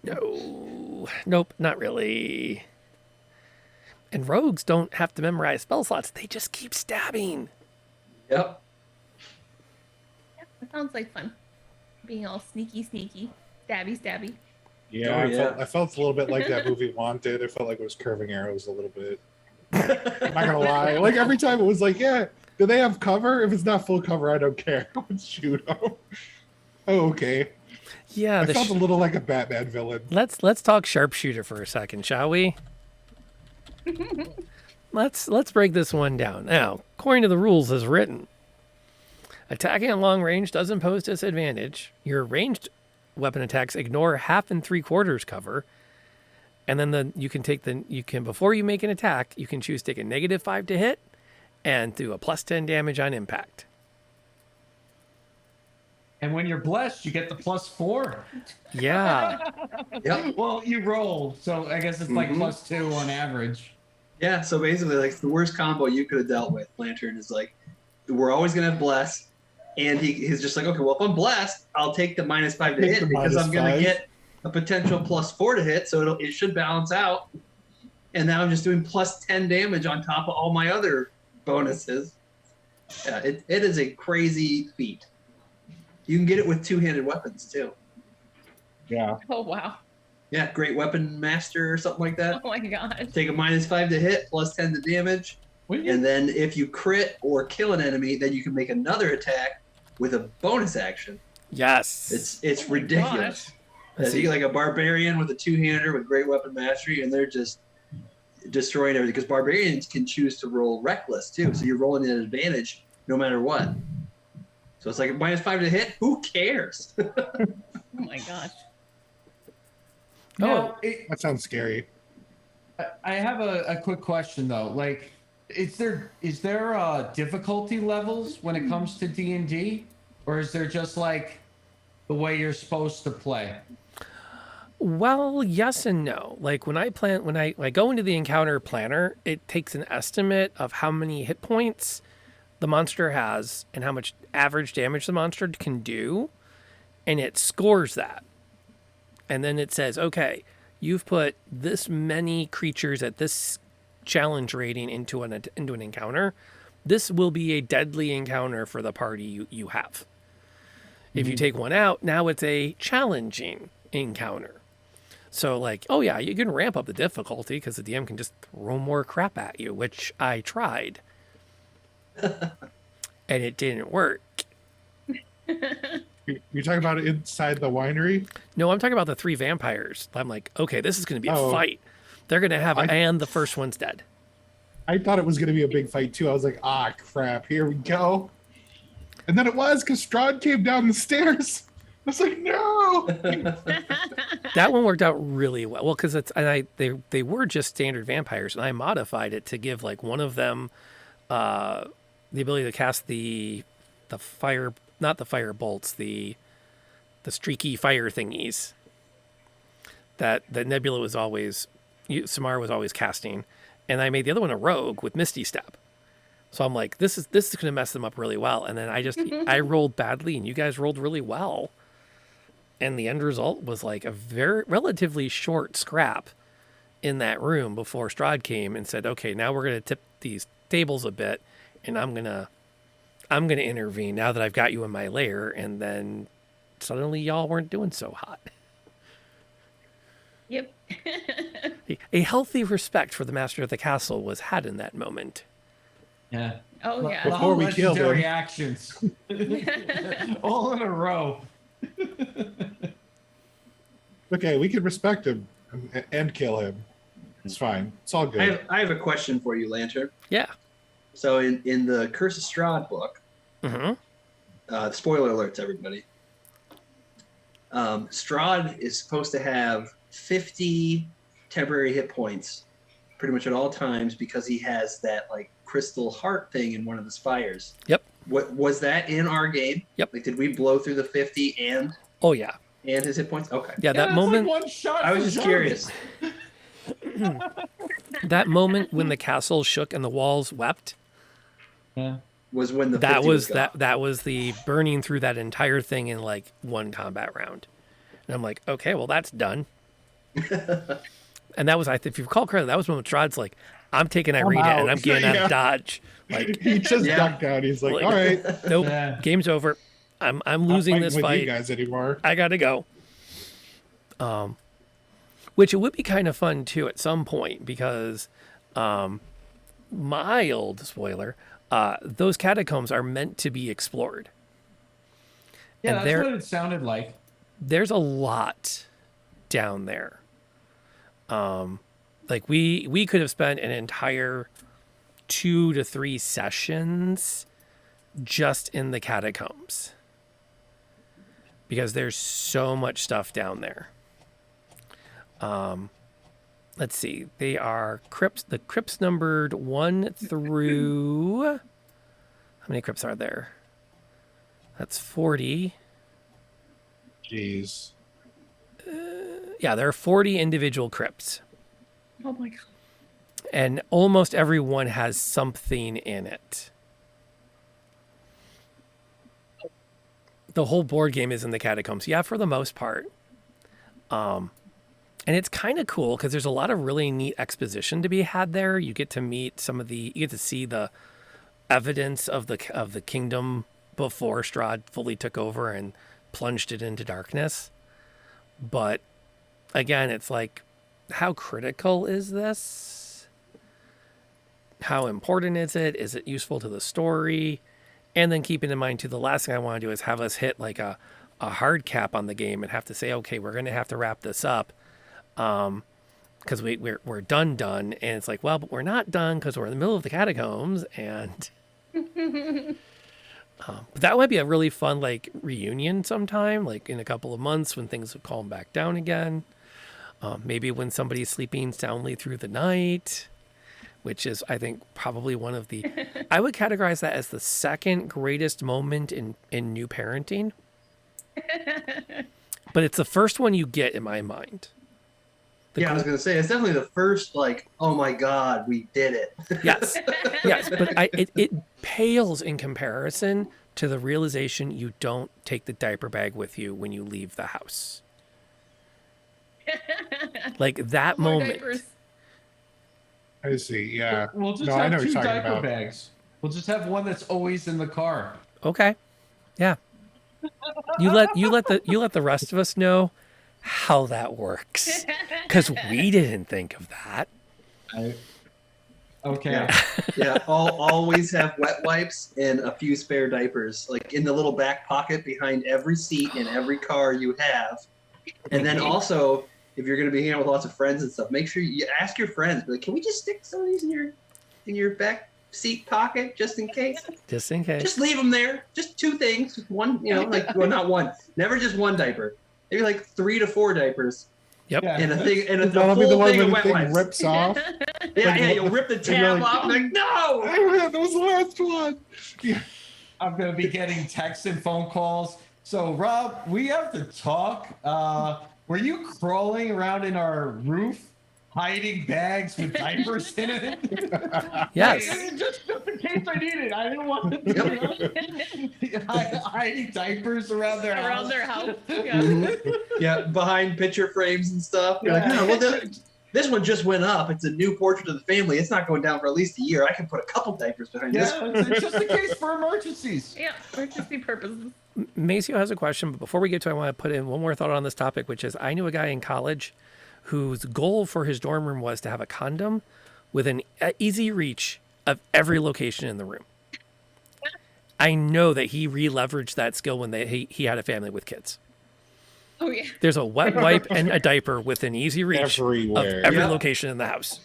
No, nope, not really. And rogues don't have to memorize spell slots. They just keep stabbing. Yep. Yeah, that sounds like fun. Being all sneaky, stabby. Yeah, Oh, I felt a little bit like that movie Wanted. I felt like it was curving arrows a little bit. I'm not gonna lie. Like every time it was like, yeah, do they have cover? If it's not full cover, I don't care. Shoot them. Oh, okay. Yeah, I felt a little like a Batman villain. let's talk sharpshooter for a second, shall we? Let's break this one down. Now, according to the rules as written, attacking at long range doesn't pose disadvantage. Your ranged weapon attacks ignore 1/2 and 3/4 cover. And then you can before you make an attack, you can choose to take a -5 to hit and do a +10 damage on impact. And when you're blessed, you get the +4. Yeah. Yep. Well, you roll, so I guess it's like +2 on average. Yeah, so basically, like the worst combo you could have dealt with, Lantern is like, we're always gonna have bless, and he's just like, okay, well, if I'm blessed, I'll take the -5 to Take hit the because I'm gonna -5. get a potential +4 to hit, so it should balance out. And now I'm just doing +10 damage on top of all my other bonuses. Yeah, it is a crazy feat. You can get it with two-handed weapons too. Yeah. Oh wow. Yeah, great weapon master or something like that. Oh my god. Take a -5 to hit, +10 to damage. And then if you crit or kill an enemy, then you can make another attack with a bonus action. Yes. It's ridiculous. Let's So you get like a barbarian with a two-hander with great weapon mastery, and they're just destroying everything. Because barbarians can choose to roll reckless too, so you're rolling at advantage no matter what. So it's like a -5 to hit. Who cares? Oh my gosh. Now, That sounds scary. I have a quick question though. Like, is there difficulty levels when it comes to D&D, or is there just like the way you're supposed to play? Well, yes and no. Like when I go into the encounter planner, it takes an estimate of how many hit points the monster has and how much average damage the monster can do, and it scores that. And then it says, okay, you've put this many creatures at this challenge rating into an encounter. This will be a deadly encounter for the party you have. If you take one out, now it's a challenging encounter. So like, oh yeah, you can ramp up the difficulty because the DM can just throw more crap at you, which I tried. And it didn't work. You're talking about it inside the winery? No, I'm talking about the 3 vampires. I'm like, okay, this is going to be a Oh. fight. They're going to have, and the first one's dead. I thought it was going to be a big fight too. I was like, ah, crap, here we go. And then it was because Strahd came down the stairs. I was like, no. That one worked out really well. Well, because they were just standard vampires, and I modified it to give like one of them the ability to cast the fire, not the fire bolts, the streaky fire thingies that Knebula was always, Samara was always casting, and I made the other one a rogue with Misty Step. So I'm like, this is going to mess them up really well. And then I rolled badly, and you guys rolled really well. And the end result was like a relatively short scrap in that room before Strahd came and said, okay, now we're going to tip these tables a bit, and I'm going to intervene now that I've got you in my lair. And then suddenly y'all weren't doing so hot. Yep. A healthy respect for the master of the castle was had in that moment. Yeah. Oh yeah. Before we killed legendary him. actions. All in a row. Okay, we can respect him and kill him. It's fine. It's all good. I have a question for you, Lantern. Yeah. So in the Curse of Strahd book, spoiler alerts, everybody. Strahd is supposed to have 50 temporary hit points pretty much at all times because he has that like crystal heart thing in one of the spires. Yep. What was that in our game? Yep. Like, did we blow through the 50 and Oh yeah. his hit points? Okay. Yeah, that that's moment. Like one shot I was for just Johnny. curious. That moment when the castle shook and the walls wept. Yeah. Was when the That 50 was gone. that was the burning through that entire thing in like one combat round. And I'm like, okay, well that's done. And that was, if you recall correctly, that was when Strahd's like, I'm taking Irina out. and I'm getting out Yeah. of dodge. Like, He just Yeah. ducked out. He's like, Like- all right, nope, Yeah. game's over. I'm not losing fighting this with fight. you guys anymore. I gotta go. Which it would be kind of fun too at some point because, mild spoiler, those catacombs are meant to be explored. Yeah, And that's there- what it sounded like. There's a lot down there. Like we could have spent an entire 2 to 3 sessions just in the catacombs because there's so much stuff down there. Let's see. They are crypts. The crypts numbered 1 through. How many crypts are there? That's 40. Jeez. Yeah, there are 40 individual crypts. Oh my god. And almost every one has something in it. The whole board game is in the catacombs. Yeah, for the most part. And it's kind of cool because there's a lot of really neat exposition to be had there. You get to meet you get to see the evidence of the kingdom before Strahd fully took over and plunged it into darkness. But again, it's like, how critical is this? How important is it? Is it useful to the story? And then keeping in mind too, the last thing I want to do is have us hit like a hard cap on the game and have to say, okay, we're going to have to wrap this up. Because we're done. And it's like, well, but we're not done because we're in the middle of the catacombs. And but that might be a really fun like reunion sometime, like in a couple of months when things calm back down again. Maybe when somebody's sleeping soundly through the night, which is, I think, probably one of the... I would categorize that as the second greatest moment in new parenting. But it's the first one you get in my mind. Yeah, I was going to say, it's definitely the first, like, oh my God, we did it. Yes. Yes, but it pales in comparison to the realization you don't take the diaper bag with you when you leave the house. Like that More moment. diapers. I see. Yeah. We'll just No, I know have what 2 you're talking diaper about. bags. We'll just have one that's always in the car. Okay. Yeah. You let the rest of us know how that works. Because we didn't think of that. Okay. Yeah, yeah. Always have wet wipes and a few spare diapers, like in the little back pocket behind every seat in every car you have. And then also, if you're going to be hanging out with lots of friends and stuff, make sure you ask your friends. Be like, can we just stick some of these in your back seat pocket just in case? Just in case. Just leave them there. Just 2 things. One, like, well, not one. Never just one diaper. Maybe like 3 to 4 diapers. Yep. Yeah. And a thing, and a That'll be the full one thing where of the wet thing wipes. rips off. Yeah, you'll rip the tab like, off. Like, no. That was the last one. Yeah. I'm going to be getting texts and phone calls. So, Rob, we have to talk. Were you crawling around in our roof, hiding bags with diapers in it? Yes. Just in case I need it. I didn't want to hiding diapers around their house. Around their house. Yeah. Mm-hmm. Yeah, behind picture frames and stuff. You're like, no, well, this one just went up. It's a new portrait of the family. It's not going down for at least a year. I can put a couple diapers behind this. Yeah, it's just in case for emergencies. Yeah, emergency purposes. Maceo has a question, but before we get to it, I want to put in one more thought on this topic, which is I knew a guy in college whose goal for his dorm room was to have a condom with an easy reach of every location in the room. I know that he re-leveraged that skill when he had a family with kids. Oh yeah. There's a wet wipe and a diaper within easy reach Everywhere. of every Yep. location in the house.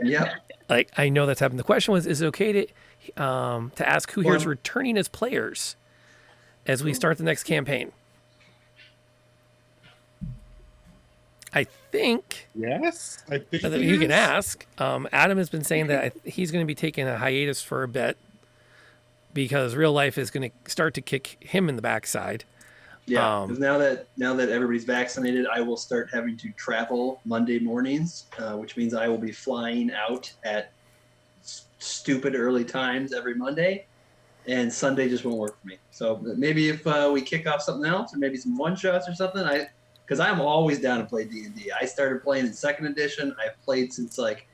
Yep. Like, I know that's happened. The question was, is it okay to ask who here is Well- returning as players as we start the next campaign? I think Yes, I think that it you can is. ask. Adam has been saying that he's going to be taking a hiatus for a bit because real life is going to start to kick him in the backside. Yeah, Um, 'cause now that everybody's vaccinated, I will start having to travel Monday mornings, which means I will be flying out at stupid early times every Monday, and Sunday just won't work for me. So maybe if we kick off something else, or maybe some one shots or something, because I'm always down to play D&D. I started playing in second edition. I've played since like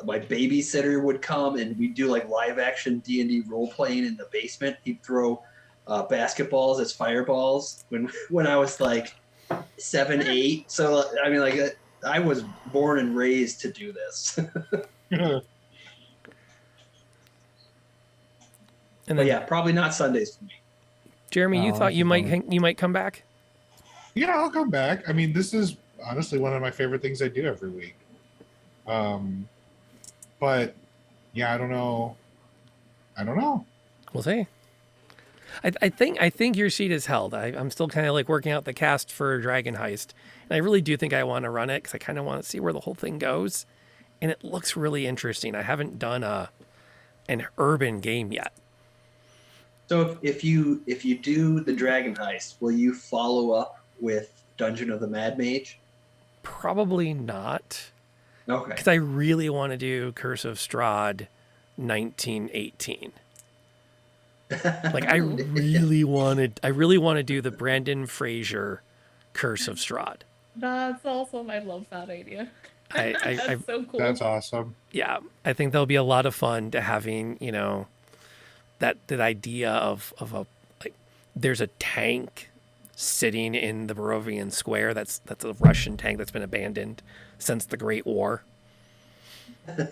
my babysitter would come and we'd do like live action D&D role playing in the basement. He'd throw basketballs as fireballs when I was like 7, 8. So I mean, like I was born and raised to do this. And But then, yeah, probably not Sundays for me. Jeremy, you Oh, thought you might disappointing. you might come back? Yeah, I'll come back. I mean, this is honestly one of my favorite things I do every week. But yeah, I don't know. We'll see. I think your seat is held. I'm still kind of like working out the cast for Dragon Heist, and I really do think I want to run it because I kind of want to see where the whole thing goes, and it looks really interesting. I haven't done an urban game yet. So if you do the Dragon Heist, will you follow up with Dungeon of the Mad Mage? Probably not, Okay. because I really want to do Curse of Strahd 1918. Like I really want to do the Brandon Fraser Curse of Strahd. That's awesome. I love that idea. I That's so cool. That's awesome. yeah, I think there'll be a lot of fun to having, that idea of a, like, there's a tank sitting in the Barovian Square that's a Russian tank that's been abandoned since the Great War.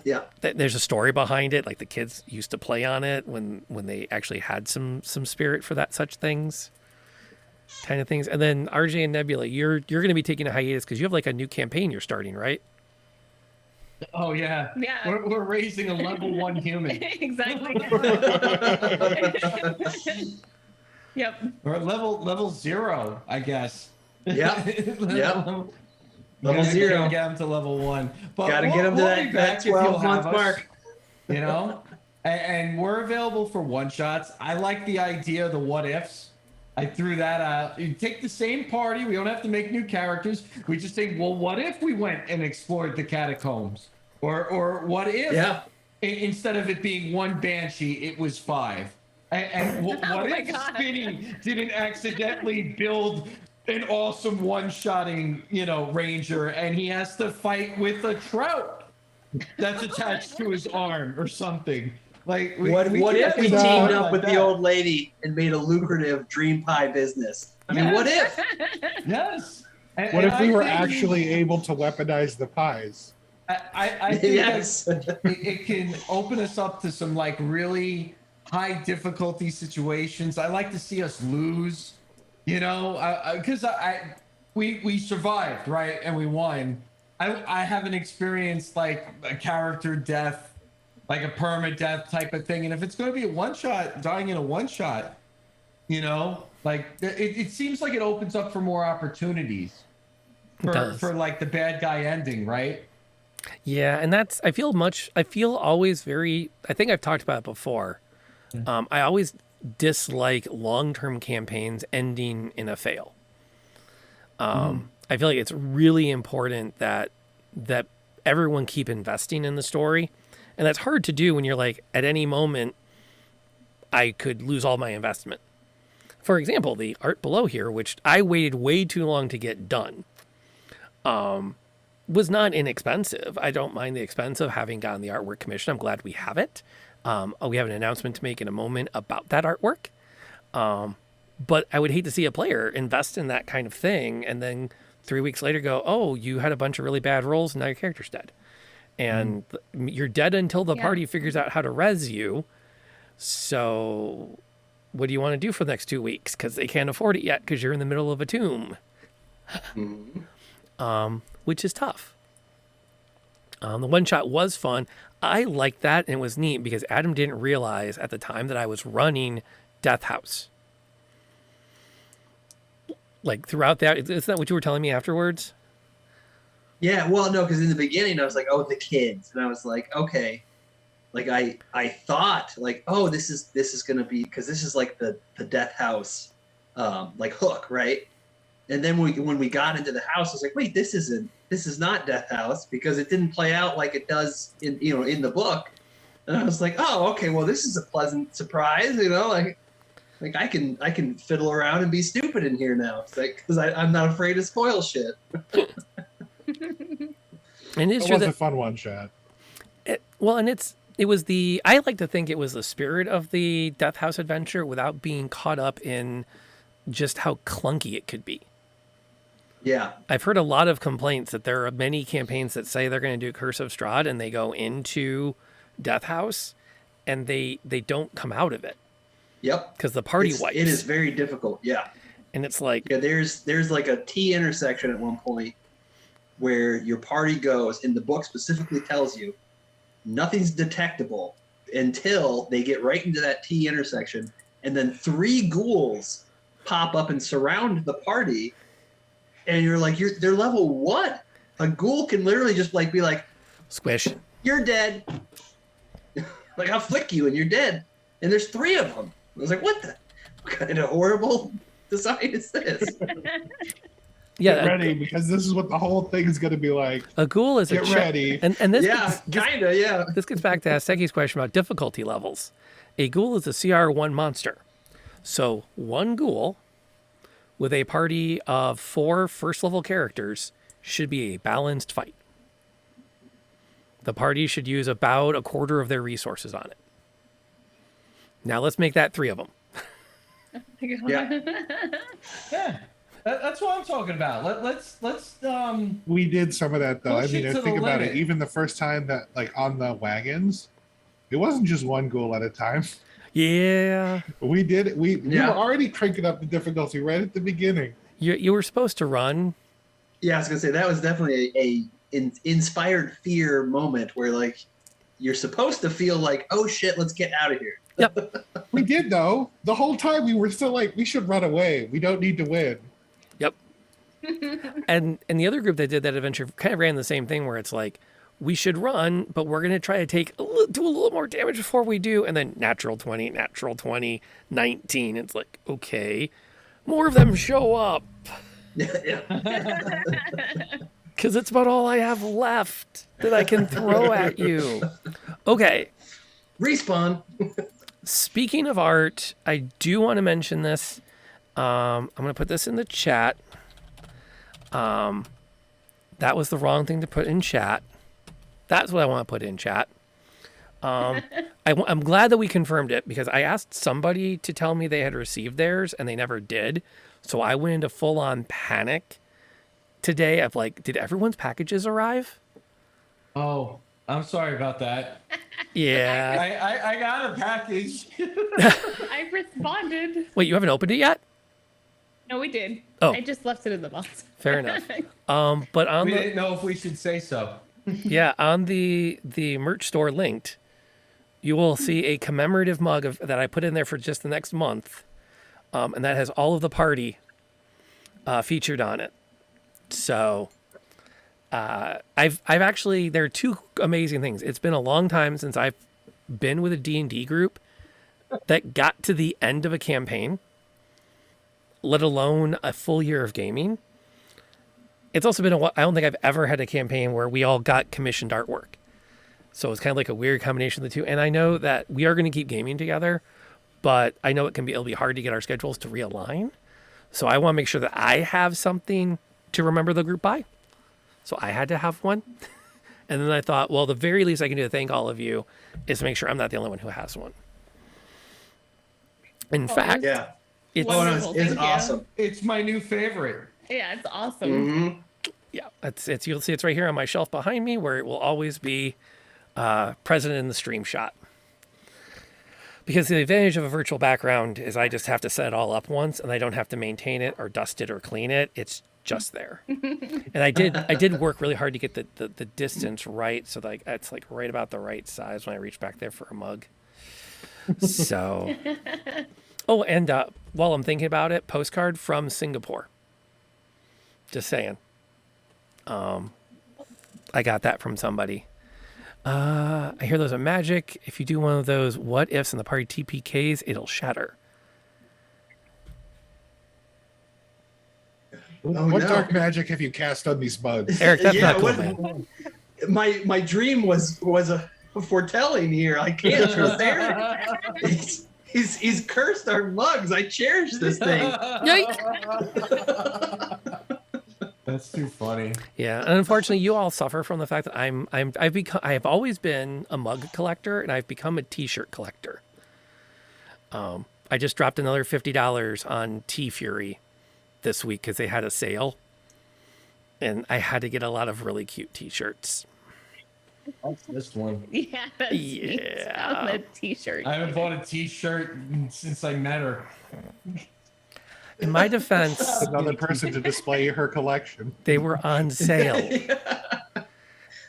Yeah. There's a story behind it, like the kids used to play on it when they actually had some spirit for that, such things, kind of things. And then RJ and Knebula, you're going to be taking a hiatus because you have like a new campaign you're starting, right? Oh yeah. Yeah. We're raising a level 1 human. Exactly. Yep. Or level 0, I guess. Yep. Yep. Level Gotta 0. Get him to level 1. But Gotta get him to we'll be that back if you'll 12-month have us, mark. You know? And we're available for one shots. I like the idea of the what ifs. I threw that out. You take the same party. We don't have to make new characters. We just say, well, what if we went and explored the catacombs? Or what if Yeah. instead of it being 1 banshee, it was 5? And what Oh my if God. Spinny didn't accidentally build an awesome one-shotting, ranger, and he has to fight with a trout that's attached to his arm or something? Like, What can if we have teamed something up like with the that. old lady and made a lucrative dream pie business? I mean, what if? Yes. And, What and if we I were think actually able to weaponize the pies? I think Yes. it can open us up to some like really high difficulty situations. I like to see us lose, because we survived, right, and we won. I haven't experienced like a character death, like a permadeath type of thing. And if it's going to be a one shot, dying in a one shot, like it seems like it opens up for more opportunities It does. for like the bad guy ending, right? Yeah, and that's I feel always very. I think I've talked about it before. I always dislike long-term campaigns ending in a fail. I feel like it's really important that everyone keep investing in the story, and that's hard to do when you're like, at any moment I could lose all my investment. For example, the art below here, which I waited way too long to get done, was not inexpensive. I don't mind the expense of having gotten the artwork commission. I'm glad we have it. We have an announcement to make in a moment about that artwork. But I would hate to see a player invest in that kind of thing and then 3 weeks later go, oh, you had a bunch of really bad rolls and now your character's dead. and you're dead until the Yeah. party figures out how to res you. So what do you want to do for the next 2 weeks? Because they can't afford it yet because you're in the middle of a tomb, which is tough. The one shot was fun. I liked that, and it was neat because Adam didn't realize at the time that I was running Death House. Like throughout that, isn't that what you were telling me afterwards? Yeah, well, no, because in the beginning I was like, oh, the kids, and I was like, okay, like I thought like, oh, this is gonna be, because this is like the Death House, like hook, right? And then when we got into the house, I was like, wait, this is not Death House, because it didn't play out like it does in the book. And I was like, oh, okay, well, this is a pleasant surprise, like I can fiddle around and be stupid in here now. It's like, because I'm not afraid to spoil shit. And it's It true was a that, fun one shot. I like to think it was the spirit of the Death House adventure without being caught up in just how clunky it could be. Yeah. I've heard a lot of complaints that there are many campaigns that say they're going to do Curse of Strahd and they go into Death House and they don't come out of it Yep. because the party wipes. It is very difficult. Yeah. And it's like, Yeah, there's like a T intersection at one point where your party goes, and the book specifically tells you nothing's detectable until they get right into that T intersection, and then 3 ghouls pop up and surround the party, and you're like, they're level what? A ghoul can literally just like be like, squish. you're dead. Like, I'll flick you and you're dead. And there's 3 of them. I was like, what kind of horrible design is this? Yeah, Get ready, because this is what the whole thing is going to be like. a ghoul is a Get ready. And this Yeah, kinda, yeah. This gets back to Asteki's question about difficulty levels. A ghoul is a CR1 monster. So 1 ghoul with a party of 4 first level characters should be a balanced fight. The party should use about a quarter of their resources on it. Now let's make that 3 of them. Yeah. Yeah, that's what I'm talking about. Let's We did some of that though. I Push mean, it to think the about limit. it. Even the first time that, like, on the wagons, it wasn't just 1 ghoul at a time. Yeah. We did. We Yeah. were already cranking up the difficulty right at the beginning. You were supposed to run. Yeah, I was gonna say that was definitely a inspired fear moment where like you're supposed to feel like, oh shit, let's get out of here. Yep. We did though. The whole time we were still like, we should run away. We don't need to win. Yep. And the other group that did that adventure kind of ran the same thing where it's like, we should run, but we're going to try to do a little more damage before we do. And then natural 20, 19. It's like, okay, more of them show up Yeah. because it's about all I have left that I can throw at you. Okay. Respawn. Speaking of art, I do want to mention this. I'm going to put this in the chat. That was the wrong thing to put in chat. That's what I want to put in chat. I'm glad that we confirmed it because I asked somebody to tell me they had received theirs and they never did. So I went into full-on panic today of like, did everyone's packages arrive? Oh, I'm sorry about that. Yeah. I got a package. I responded. Wait, you haven't opened it yet? No, we did. Oh. I just left it in the box. Fair enough. But on We the didn't know if we should say so. on the merch store linked, you will see a commemorative mug that I put in there for just the next month, and that has all of the party featured on it. So I've actually, there are 2 amazing things. It's been a long time since I've been with a D&D group that got to the end of a campaign, let alone a full year of gaming. It's also been a while. I don't think I've ever had a campaign where we all got commissioned artwork. So it's kind of like a weird combination of the 2. And I know that we are going to keep gaming together, but I know it'll be hard to get our schedules to realign. So I want to make sure that I have something to remember the group by. So I had to have one. And then I thought, well, the very least I can do to thank all of you is to make sure I'm not the only one who has one. In fact, Yeah. it's Oh, no, Wonderful, it's thank you. awesome. It's my new favorite. Yeah, it's awesome. Hmm. Yeah, it's you'll see it's right here on my shelf behind me, where it will always be present in the stream shot. Because the advantage of a virtual background is I just have to set it all up once, and I don't have to maintain it or dust it or clean it. It's just there. And I did work really hard to get the distance right, so like it's like right about the right size when I reach back there for a mug. So, oh, and while I'm thinking about it, postcard from Singapore. Just saying. I got that from somebody. I hear those are magic. If you do one of those what ifs in the party TPKs, it'll shatter. What no. dark magic have you cast on these bugs? Eric, that's Yeah, not cool, what- man. My dream was a foretelling here. I can't trust Eric. He's cursed our mugs. I cherish this thing. That's too funny. Yeah, and unfortunately, you all suffer from the fact that I have always been a mug collector, and I've become a T-shirt collector. I just dropped another $50 on T Fury this week because they had a sale, and I had to get a lot of really cute T-shirts. That's this one. Yeah, that's Yeah. on the t-shirt. I haven't bought a T-shirt since I met her. In my defense, Another person to display her collection. they were on sale,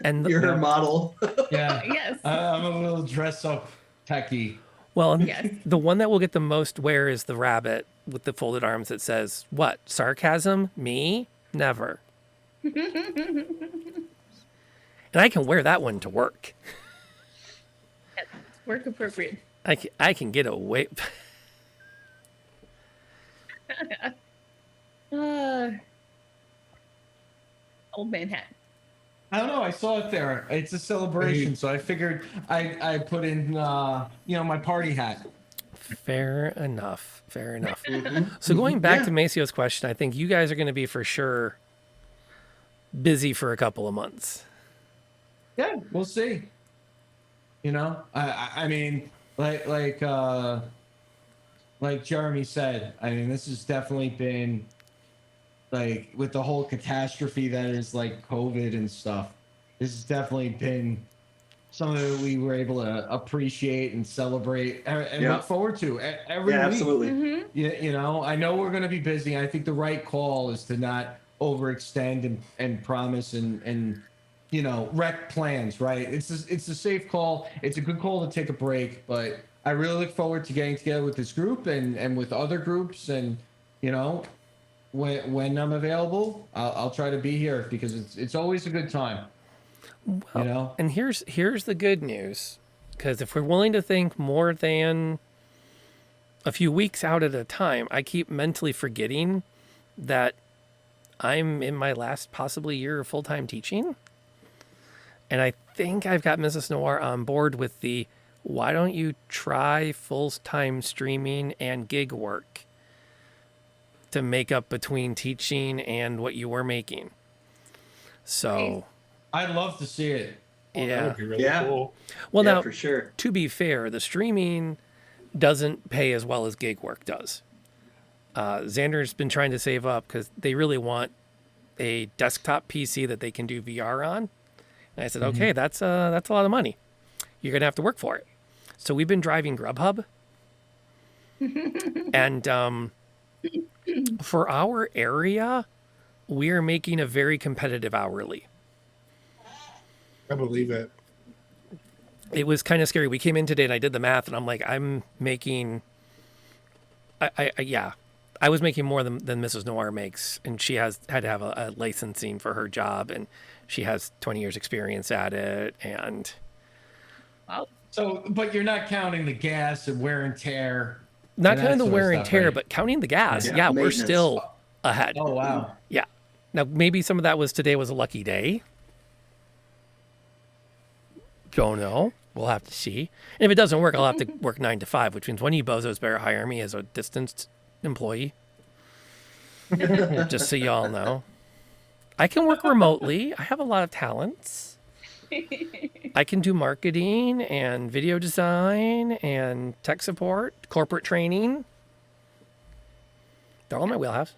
and You're her model. Yeah, Yes. I'm a little dress-up techie. well, and Yes. the one that will get the most wear is the rabbit with the folded arms that says, "What? Sarcasm? Me? Never." And I can wear that one to work. Work appropriate. I can get away. Old man hat. I don't know. I saw it there. It's a celebration, so I figured I put in my party hat. Fair enough. Fair enough. So going back to Macio's question, I think you guys are going to be for sure busy for a couple of months. Yeah, we'll see. I mean, like Jeremy said, I mean, this has definitely been like with the whole catastrophe that is like COVID and stuff. This has definitely been something that we were able to appreciate and celebrate and look forward to every week. Absolutely. I know we're going to be busy. I think the right call is to not overextend and promise and wreck plans, right? It's a safe call. It's a good call to take a break, but I really look forward to getting together with this group and with other groups, and when I'm available, I'll try to be here because it's always a good time. Well, and here's the good news, because if we're willing to think more than a few weeks out at a time, I keep mentally forgetting that I'm in my last possibly year of full-time teaching. And I think I've got Mrs. Noir on board with the, why don't you try full-time streaming and gig work to make up between teaching and what you were making. So, I'd love to see it. That yeah. would be really Yeah. cool. Well, Yeah, now, for sure. to be fair, the streaming doesn't pay as well as gig work does. Xander's been trying to save up because they really want a desktop PC that they can do VR on. And I said, okay, that's a lot of money. You're going to have to work for it. So we've been driving Grubhub. And for our area, we are making a very competitive hourly. I believe it. It was kind of scary. We came in today and I did the math and I'm like, I'm making, I was making more than Mrs. Noir makes. And she had to have a licensing for her job, and she has 20 years experience at it. And So, but you're not counting the gas and wear and tear. not and counting that the sort of wear and stuff, tear, right? but counting the gas. Yeah, Yeah, we're maintenance. still ahead. Oh, wow. Yeah. Now, maybe some of that was today was a lucky day. Don't know. We'll have to see. And if it doesn't work, I'll have to work 9 to 5, which means one of you bozos better hire me as a distanced employee. Just so y'all know. I can work remotely. I have a lot of talents. I can do marketing and video design and tech support, corporate training. They're all in my wheelhouse.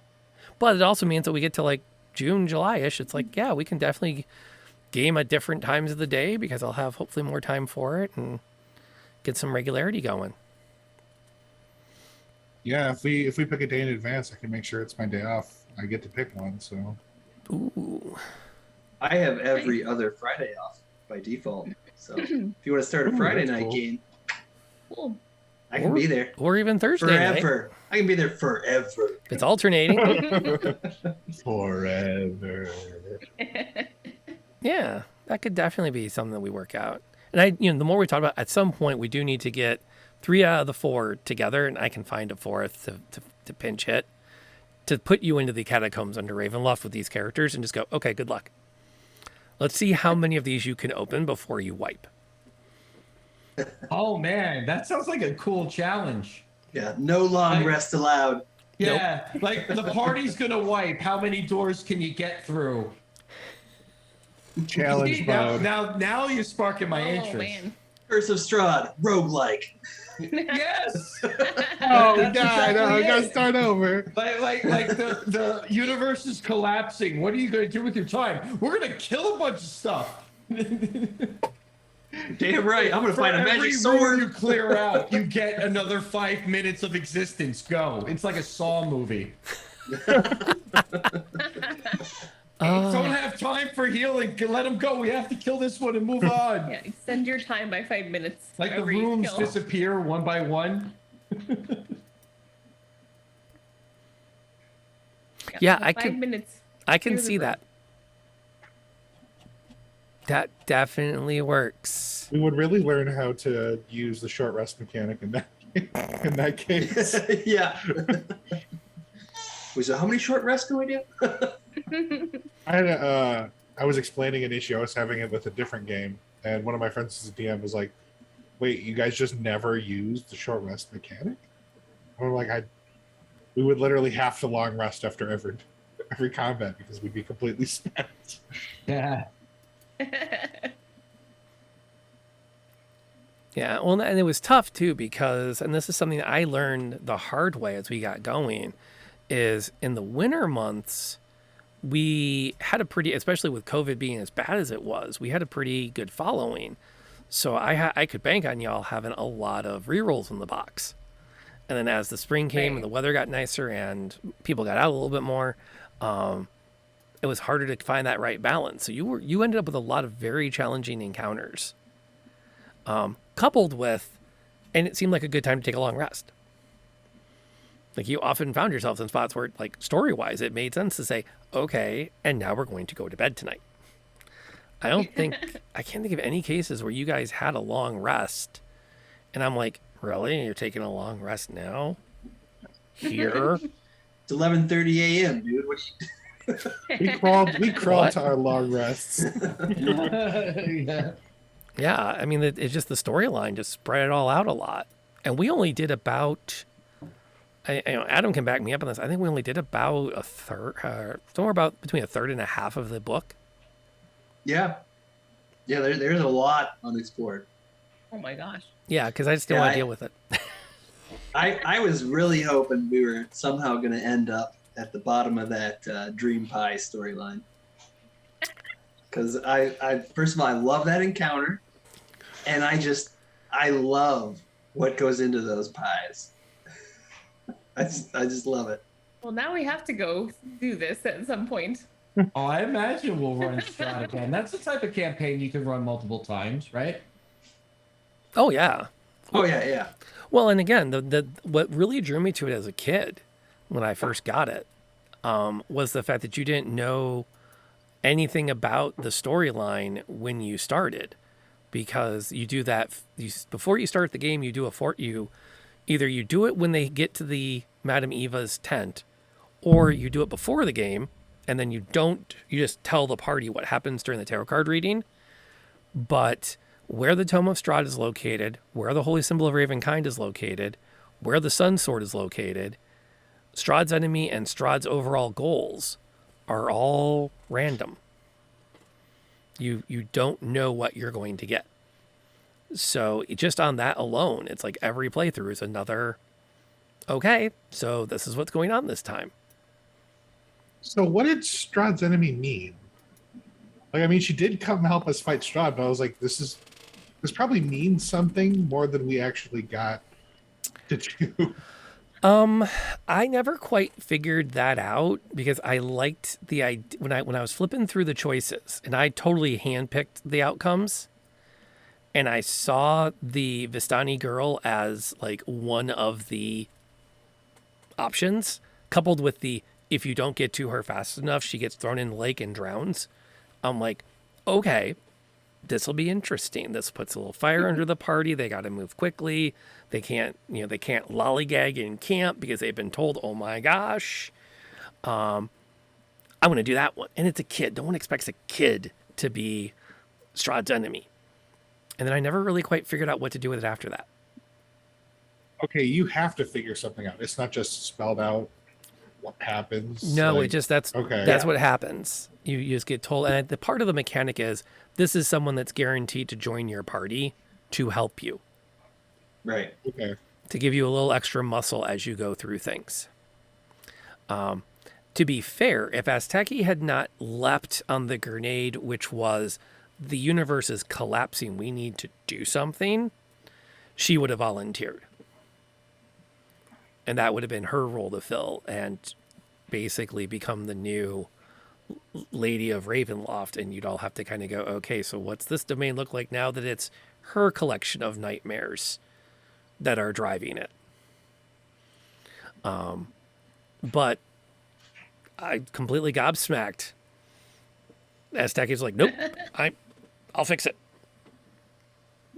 But it also means that we get to like June, July-ish, it's like, yeah, we can definitely game at different times of the day because I'll have hopefully more time for it and get some regularity going. Yeah, if we pick a day in advance, I can make sure it's my day off. I get to pick one, so. Ooh. I have every other Friday off by default. So if you want to start a Friday that's night cool. game, Cool. I can be there Or even Thursday night. forever. I can be there forever. It's alternating. Forever. Yeah, that could definitely be something that we work out. And the more we talk about, at some point we do need to get 3 out of the 4 together, and I can find a 4th to pinch hit to put you into the catacombs under Ravenloft with these characters and just go, okay, good luck. Let's see how many of these you can open before you wipe. Oh man, that sounds like a cool challenge. Yeah, no long rest allowed. Yeah, like the party's gonna wipe. How many doors can you get through? Challenge See, mode. now you're sparking my Oh interest. man. Curse of Strahd, roguelike. Yes. Oh That's god, exactly I gotta it. start over. Like the universe is collapsing. What are you gonna do with your time? We're gonna kill a bunch of stuff. Damn right, I'm gonna find a For magic every sword. room you clear out, you get another 5 minutes of existence. Go. It's like a Saw movie. Don't have time for healing. Let them go. We have to kill this one and move on. Yeah, extend your time by 5 minutes. Like the every rooms kill. disappear one by one. Yeah, I 5 could- minutes. I can Here's the see room. that. That definitely works. We would really learn how to use the short rest mechanic in that case. Yeah. Wait, so how many short rests can we do? I was explaining an issue I was having it with a different game, and one of my friends as a DM was like, "Wait, you guys just never used the short rest mechanic?" And I'm like, we would literally have to long rest after every combat because we'd be completely spent. Yeah. Yeah, well, and it was tough too because, and this is something that I learned the hard way as we got going, is in the winter months, we had a pretty, especially with COVID being as bad as it was, we had a pretty good following. So I could bank on y'all having a lot of rerolls in the box. And then as the spring came and the weather got nicer and people got out a little bit more, it was harder to find that right balance. So you ended up with a lot of very challenging encounters, coupled with, and it seemed like a good time to take a long rest. Like you often found yourself in spots where, like story-wise, it made sense to say, okay, and now we're going to go to bed tonight. I can't think of any cases where you guys had a long rest, and I'm like, really? You're taking a long rest now? Here? It's 11:30 a.m., dude. What We crawled What? to our long rests. Yeah. Yeah, I mean, it's just the storyline just spread it all out a lot. And we only did about, Adam can back me up on this. I think we only did about a third, somewhere about between a third and a half of the book. Yeah. Yeah, there's a lot unexplored. Oh my gosh. Yeah, because I just didn't Yeah, want to deal with it. I was really hoping we were somehow going to end up at the bottom of that Dream Pie storyline. Because I first of all, I love that encounter. And I love what goes into those pies. I just love it. Well, now we have to go do this at some point. Oh, I imagine we'll run Strahd again. That's the type of campaign you can run multiple times, right? Oh, yeah. Oh yeah. Well, and again, the what really drew me to it as a kid when I first got it was the fact that you didn't know anything about the storyline when you started, because you do that before you start the game. You do either you do it when they get to the Madame Eva's tent, or you do it before the game, and then you just tell the party what happens during the tarot card reading. But where the Tome of Strahd is located, where the Holy Symbol of Ravenkind is located, where the Sun Sword is located, Strahd's enemy and Strahd's overall goals are all random. You don't know what you're going to get. So just on that alone, it's like every playthrough is another, okay, so this is what's going on this time. So what did Strahd's enemy mean? Like, I mean, she did come help us fight Strahd, but I was like, this probably means something more than we actually got to do. I never quite figured that out because I liked the idea when I was flipping through the choices and I totally handpicked the outcomes, and I saw the Vistani girl as like one of the options, coupled with the if you don't get to her fast enough, she gets thrown in the lake and drowns. I'm like, okay, this will be interesting. This puts a little fire under the party. They got to move quickly. They can't lollygag in camp because they've been told, oh my gosh. I'm going to do that one. And it's a kid. No one expects a kid to be Strahd's enemy. And then I never really quite figured out what to do with it after that. Okay, you have to figure something out. It's not just spelled out what happens. No, like, that's what happens. You just get told. And the part of the mechanic is this is someone that's guaranteed to join your party to help you. Right. Okay. To give you a little extra muscle as you go through things. To be fair, if Asteki had not leapt on the grenade, which was the universe is collapsing, we need to do something, she would have volunteered. And that would have been her role to fill and basically become the new lady of Ravenloft. And you'd all have to kind of go, okay, so what's this domain look like now that it's her collection of nightmares that are driving it? But I completely gobsmacked. Asteki's like, nope, I'll fix it.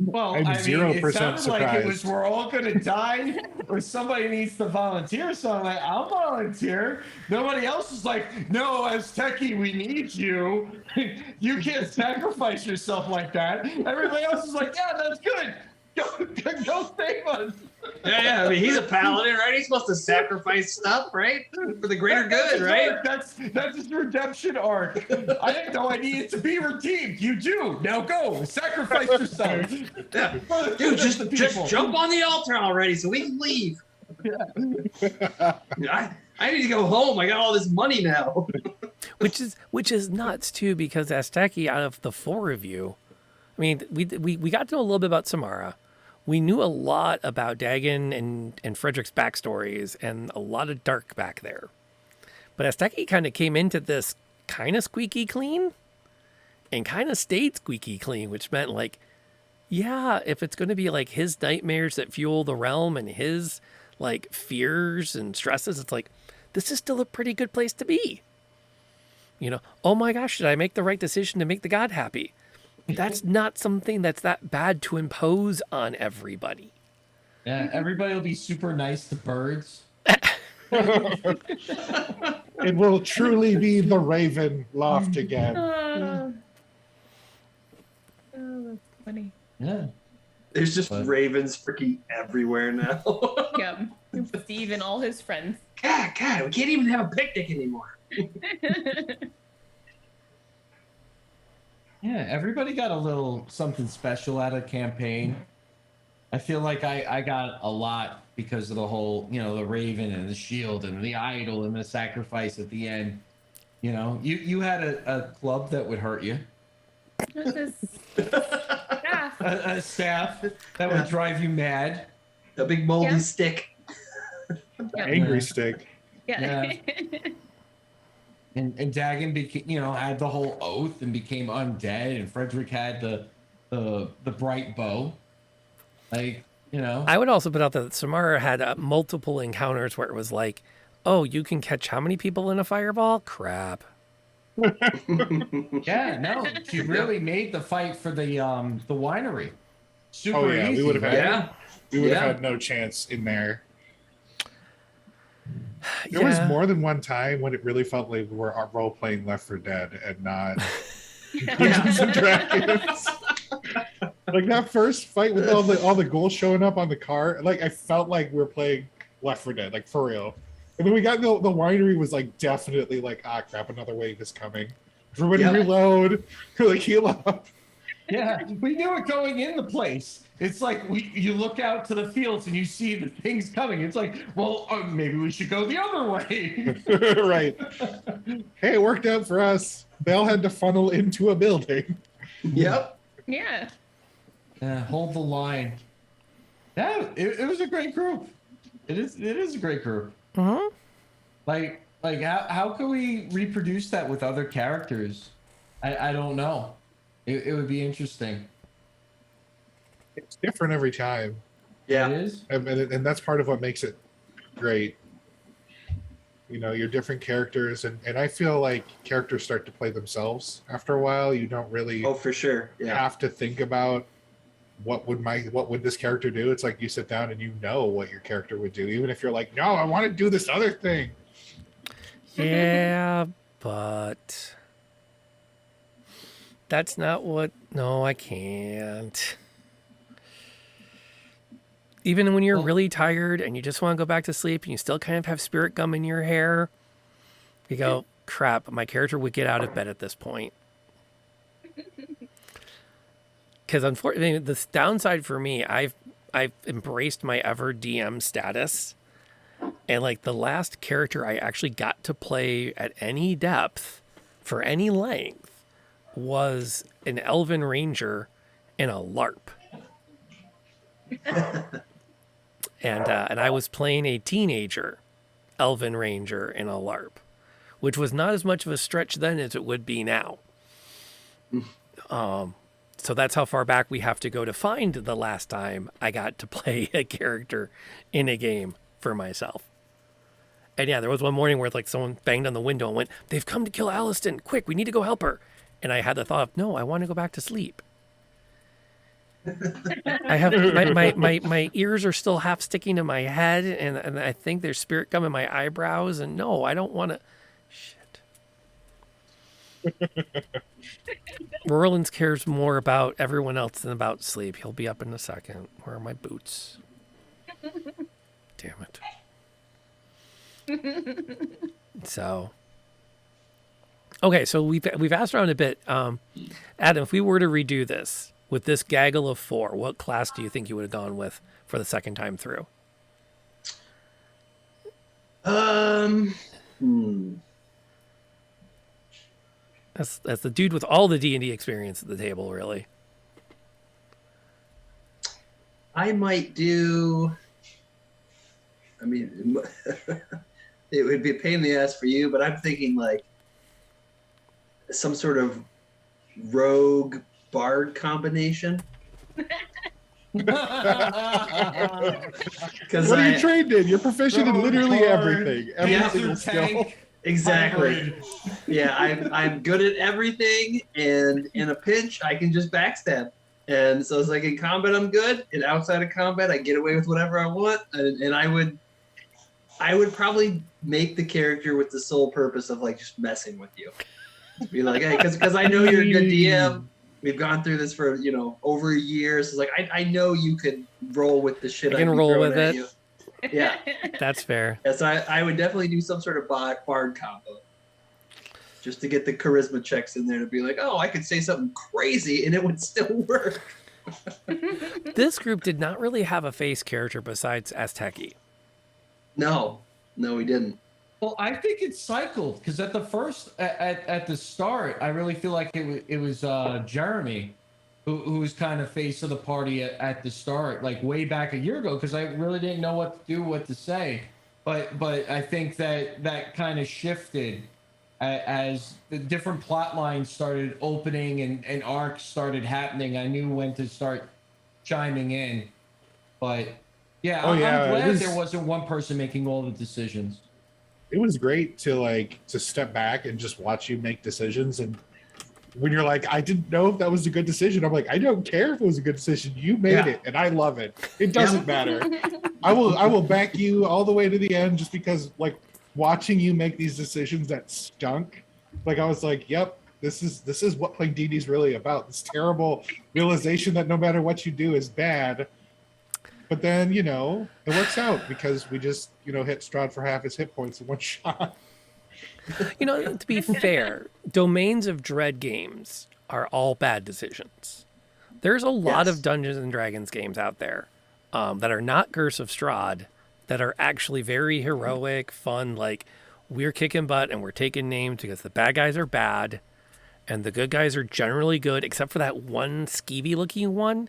Well, I'm I mean, 0% it sounded like it was surprised. we're all going to die or somebody needs to volunteer. So I'm like, I'll volunteer. Nobody else is like, no, Asteki, we need you. You can't sacrifice yourself like that. Everybody else is like, yeah, that's good. Go save us. Yeah, I mean, he's a paladin, right? He's supposed to sacrifice stuff, right? For the greater good, right? That's his redemption arc. I didn't know I needed to be redeemed. You do. Now go. Sacrifice yourself. Yeah. Dude, just jump on the altar already so we can leave. Yeah. I need to go home. I got all this money now. which is nuts too, because Asteki, out of the four of you, I mean, we got to know a little bit about Samara. We knew a lot about Dagon and Frederick's backstories and a lot of dark back there. But Asteki kind of came into this kind of squeaky clean and kind of stayed squeaky clean, which meant like, yeah, if it's going to be like his nightmares that fuel the realm and his like fears and stresses, it's like, this is still a pretty good place to be. You know, oh my gosh, did I make the right decision to make the god happy? That's not something that's that bad to impose on everybody. Yeah, everybody will be super nice to birds. It will truly be the Ravenloft again. Oh, that's funny. Yeah. There's just ravens freaking everywhere now. Yeah. Steve and all his friends. God, we can't even have a picnic anymore. Yeah, everybody got a little something special out of campaign. I feel like I got a lot because of the whole, the raven and the shield and the idol and the sacrifice at the end. You had a club that would hurt you. Staff. A staff that would drive you mad. A big moldy Yeah. stick. Angry stick. Yeah. And Dagon became, had the whole oath and became undead, and Frederick had the bright bow. Like, I would also put out that Samara had multiple encounters where it was like, oh, you can catch how many people in a fireball? Crap. Yeah, no, she really made the fight for the winery super Oh yeah, easy. we would have had right? we would have had no chance in there. There was Yeah. more than one time when it really felt like we were role playing Left 4 Dead and not Dungeons and Dragons. Like that first fight with all the ghouls showing up on the car, like I felt like we were playing Left 4 Dead, like for real. And then we got the winery was like definitely like, ah crap, another wave is coming. Everybody reload, like heal up. Yeah, we knew it going in the place. It's like you look out to the fields and you see the things coming. It's like, well, maybe we should go the other way. Right. Hey, it worked out for us. They all had to funnel into a building. Yep. Yeah. Yeah, hold the line. Yeah, it was a great group. It is a great group. Mm-hmm. Like how can we reproduce that with other characters? I don't know. It would be interesting. It's different every time. Yeah. It is. And that's part of what makes it great. You know, your different characters, and I feel like characters start to play themselves after a while. You don't really Oh, for sure. Yeah. have to think about what would this character do. It's like you sit down and you know what your character would do, even if you're like, no, I want to do this other thing. Yeah, but that's not what. No, I can't. Even when you're really tired and you just want to go back to sleep and you still kind of have spirit gum in your hair, you go, crap, my character would get out of bed at this point. Because unfortunately, the downside for me, I've embraced my ever DM status. And like the last character I actually got to play at any depth for any length was an elven ranger in a LARP. And I was playing a teenager elven ranger in a LARP, which was not as much of a stretch then as it would be now. So that's how far back we have to go to find the last time I got to play a character in a game for myself. And yeah, there was one morning where like someone banged on the window and went, "They've come to kill Aliston. Quick, we need to go help her." And I had the thought of, no, I want to go back to sleep. I have my ears are still half sticking to my head, and I think there's spirit gum in my eyebrows, and no, I don't want to. Shit. Roland cares more about everyone else than about sleep. He'll be up in a second. Where are my boots? Damn it. So, okay, so we've asked around a bit. Adam, if we were to redo this with this gaggle of 4, what class do you think you would have gone with for the second time through? That's the dude with all the D&D experience at the table, really. I might do. I mean, it would be a pain in the ass for you, but I'm thinking like some sort of rogue bard combination. What are you trained in? You're proficient in literally everything. Every single skill. Exactly. Yeah, I'm good at everything, and in a pinch, I can just backstab. And so it's like in combat, I'm good, and outside of combat, I get away with whatever I want. And I would probably make the character with the sole purpose of like just messing with you. Be like, hey, because I know you're a good DM. We've gone through this for over a year. So it's like I know you could roll with the shit. I can roll with it. You. Yeah, that's fair. Yes, I would definitely do some sort of bard combo, just to get the charisma checks in there to be like, oh, I could say something crazy and it would still work. This group did not really have a face character besides Asteki. No, we didn't. Well, I think it cycled because at the start, I really feel like it was Jeremy who was kind of face of the party at the start, like way back a year ago, because I really didn't know what to do, what to say. But I think that kind of shifted as the different plot lines started opening and arcs started happening. I knew when to start chiming in. But yeah, I'm glad there wasn't one person making all the decisions. It was great to step back and just watch you make decisions. And when you're like, I didn't know if that was a good decision, I'm like, I don't care if it was a good decision. You made it, and I love it. It doesn't matter. I will back you all the way to the end, just because like watching you make these decisions that stunk. Like I was like, yep, this is what playing D&D is really about. This terrible realization that no matter what you do is bad. But then, it works out because we just, hit Strahd for half his hit points in one shot. To be fair, Domains of Dread games are all bad decisions. There's a lot Yes. of Dungeons and Dragons games out there that are not Curse of Strahd that are actually very heroic, fun. Like we're kicking butt and we're taking names because the bad guys are bad and the good guys are generally good, except for that one skeevy looking one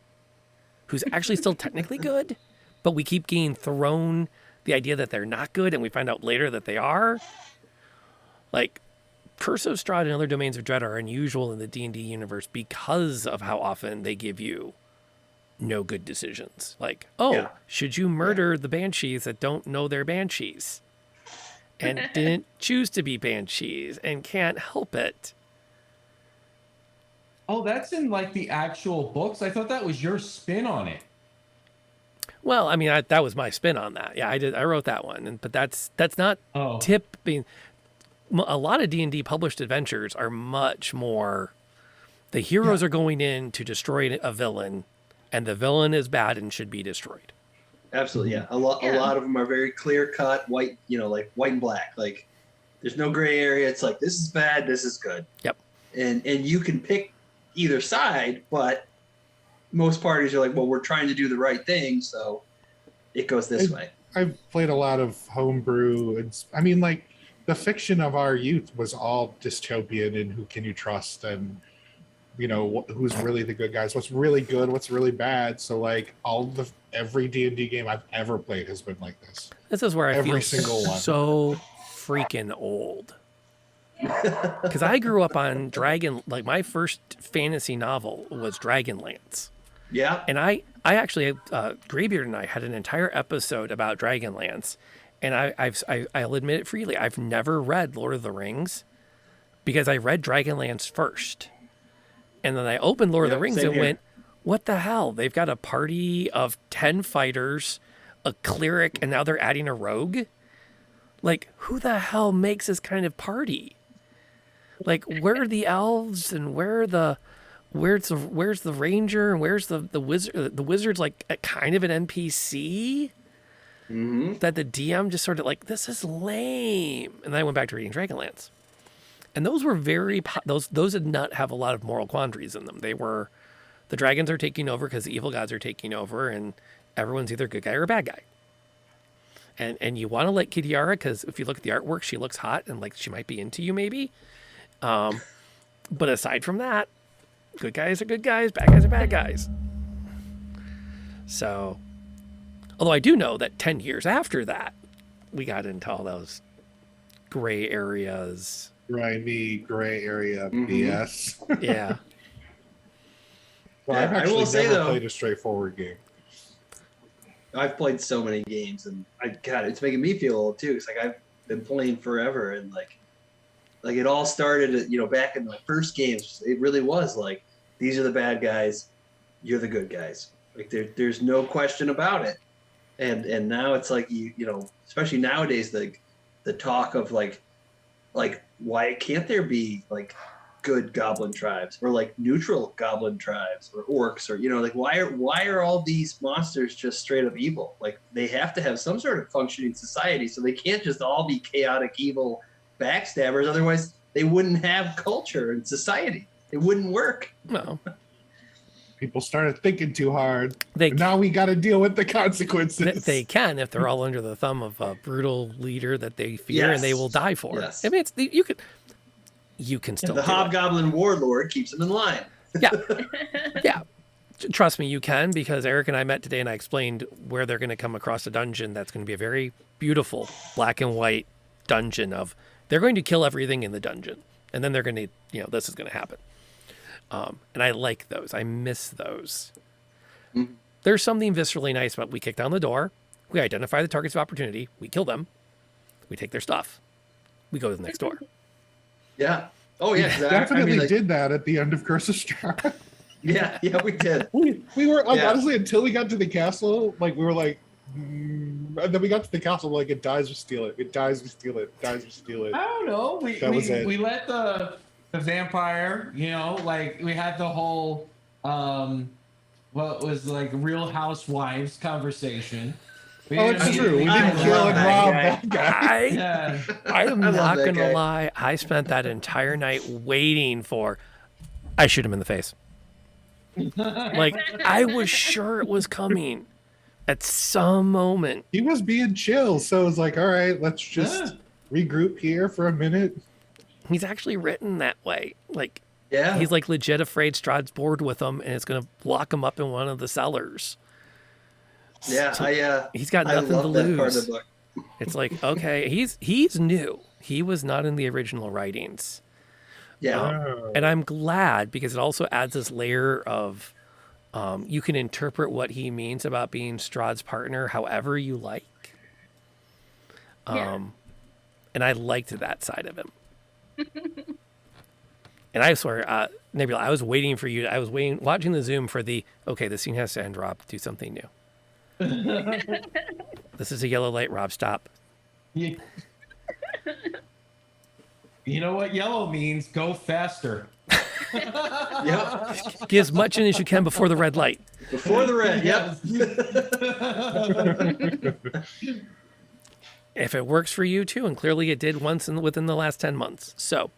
who's actually still technically good, but we keep getting thrown the idea that they're not good and we find out later that they are. Like Curse of Strahd and other Domains of Dread are unusual in the D&D universe because of how often they give you no good decisions. Like, should you murder the banshees that don't know they're banshees and didn't choose to be banshees and can't help it? Oh, that's in like the actual books. I thought that was your spin on it. Well, I mean, that was my spin on that. Yeah, I wrote that one, but that's not being. A lot of D&D published adventures are much more. The heroes are going in to destroy a villain, and the villain is bad and should be destroyed. Absolutely, yeah. A lot of them are very clear cut, white, like white and black. Like there's no gray area. It's like this is bad, this is good. Yep. And you can pick either side, but most parties are like, well, we're trying to do the right thing, so it goes this way. I've played a lot of homebrew. I mean, like the fiction of our youth was all dystopian and who can you trust and who's really the good guys, what's really good, what's really bad. So like every D&D game I've ever played has been like this. This is where I Every feel single one. so freaking old. Because I grew up on like my first fantasy novel was Dragonlance. Yeah. And I actually, Graybeard and I had an entire episode about Dragonlance. And I'll admit it freely, I've never read Lord of the Rings because I read Dragonlance first. And then I opened Lord of the Rings and went, what the hell? They've got a party of 10 fighters, a cleric, and now they're adding a rogue? Like, who the hell makes this kind of party? Like, where are the elves and where's the ranger and where's the wizard? The wizard's like a kind of an NPC that the DM just sort of like, this is lame. And then I went back to reading Dragonlance. And those were those did not have a lot of moral quandaries in them. They were, the dragons are taking over because the evil gods are taking over and everyone's either a good guy or a bad guy. And you want to like Kitiara because if you look at the artwork, she looks hot and like she might be into you maybe. But aside from that, good guys are good guys, bad guys are bad guys. So, although I do know that 10 years after that, we got into all those gray areas. Grimy, gray area BS. Yeah. Well, I've I actually will say, never though, played a straightforward game. I've played so many games, and it's making me feel old too. It's like I've been playing forever, and like it all started, back in my first games. It really was like these are the bad guys, you're the good guys. Like there's no question about it. And now it's like especially nowadays, the talk of like why can't there be like good goblin tribes or like neutral goblin tribes or orcs or like why are all these monsters just straight up evil? Like they have to have some sort of functioning society, so they can't just all be chaotic evil backstabbers, otherwise they wouldn't have culture and society. It wouldn't work. No. People started thinking too hard. They now we got to deal with the consequences. They can if they're all under the thumb of a brutal leader that they fear and they will die for. Yes. I mean, you can still the do hobgoblin warlord keeps them in line. Yeah. Yeah. Trust me, you can, because Eric and I met today and I explained where they're going to come across a dungeon that's going to be a very beautiful black and white dungeon of they're going to kill everything in the dungeon. And then they're going to, this is going to happen. And I like those. I miss those. Mm-hmm. There's something viscerally nice about we kick down the door, we identify the targets of opportunity, we kill them, we take their stuff, we go to the next door. Yeah. Oh yeah. Definitely did that at the end of Curse of Strahd. Yeah, we did. We were like, honestly, until we got to the castle, like we were like, and then we got to the castle, like it dies, we steal it. It dies, we steal it. It dies, we steal it. I don't know. We let the vampire, like we had the whole what was like Real Housewives conversation. That's true. We didn't kill and rob that guy. I am not going to lie. I spent that entire night waiting for. I shoot him in the face. Like, I was sure it was coming at some moment. He was being chill, so it's like, all right, let's just regroup here for a minute. He's actually written that way. Like, Yeah. he's like legit afraid Strahd's bored with him and it's going to lock him up in one of the cellars. Yeah, So he's got I nothing to love that part of lose. the book. It's like, okay, he's new. He was not in the original writings. Yeah. Oh. And I'm glad because it also adds this layer of you can interpret what he means about being Strahd's partner however you like. And I liked that side of him. And I swear, Nebula, I was waiting for you. I was watching the Zoom for the, okay, the scene has to end, Rob. Do something new. This is a yellow light, Rob. Stop. You know what yellow means? Go faster. Yep. Get as much in as you can before the red light. Before the red. Yep. If it works for you too, and clearly it did once within the last 10 months. So,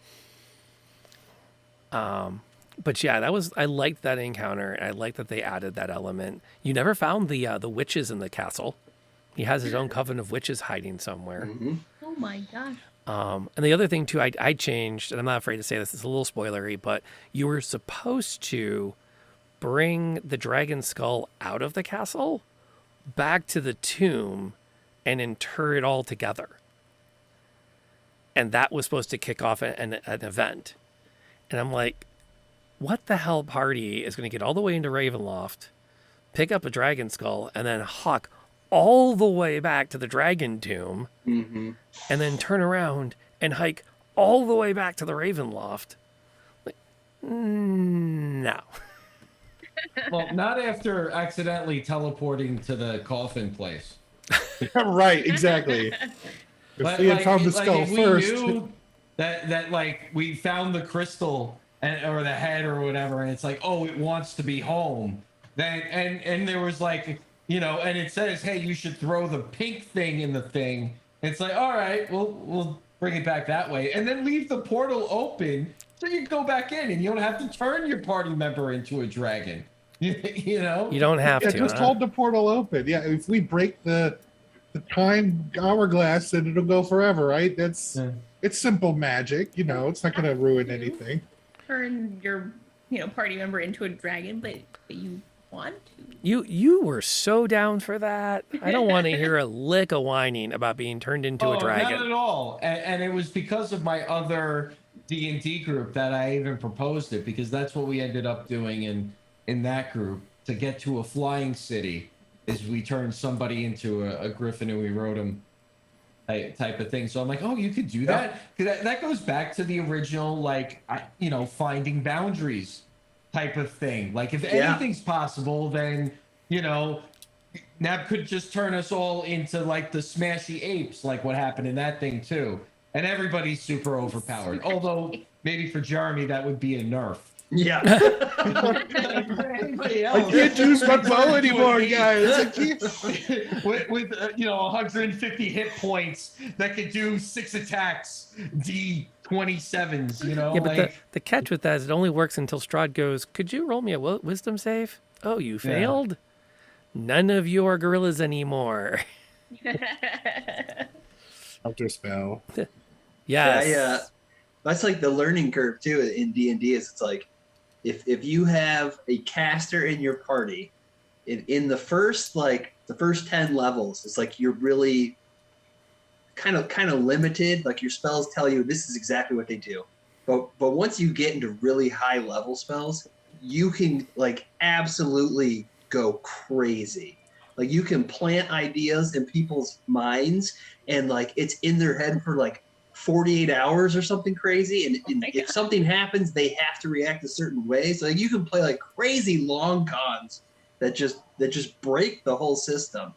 but yeah, I liked that encounter. I liked that they added that element. You never found the witches in the castle. He has his own coven of witches hiding somewhere. Mm-hmm. Oh my gosh. And the other thing too, I changed, and I'm not afraid to say this, it's a little spoilery, but you were supposed to bring the dragon skull out of the castle, back to the tomb, and inter it all together. And that was supposed to kick off an event. And I'm like, what the hell party is going to get all the way into Ravenloft, pick up a dragon skull, and then hawk all the way back to the dragon tomb, Mm-hmm. and then turn around and hike all the way back to the Ravenloft? Like, no. Well, not after accidentally teleporting to the coffin place. Right, exactly. If we had found the skull if we first. knew that like we found the crystal or the head or whatever, and it's like, oh, it wants to be home. Then and there was like, you know, and it says, hey, you should throw the pink thing in the thing. It's like, all right, we'll bring it back that way, and then leave the portal open so you can go back in, and you don't have to turn your party member into a dragon. You know, You don't have Yeah, to. just huh? hold the portal open. Yeah, if we break the time hourglass, then it'll go forever, right? It's simple magic, you know. It's not going to ruin anything. Turn your, party member into a dragon, but you want to. You were so down for that. I don't want to hear a lick of whining about being turned into a Not dragon. at all. And it was because of my other D&D group that I even proposed it, because that's what we ended up doing in that group to get to a flying city. Is we turned somebody into a griffin and we rode him type of thing. So I'm like, oh, you could do that? 'Cause that goes back to the original, like, finding boundaries type of thing. Like, if anything's possible, then, Nab could just turn us all into, like, the smashy apes, like what happened in that thing, too. And everybody's super overpowered. Although, maybe for Jeremy, that would be a nerf. Yeah. I can't use my bow anymore, guys. I can't. with 150 hit points that could do 6 attacks, D27s, Yeah, but the catch with that is it only works until Strahd goes, could you roll me a wisdom save? Oh, you failed? None of you are gorillas anymore. Counter spell. Yes. Yeah, that's like the learning curve too in D&D. Is it's like if you have a caster in your party, in the first 10 levels, it's like you're really kind of limited. Like your spells tell you this is exactly what they do, but once you get into really high level spells, you can like absolutely go crazy. Like you can plant ideas in people's minds, and like it's in their head for like 48 hours or something crazy, and if something happens, they have to react a certain way. So like, you can play like crazy long cons that just break the whole system.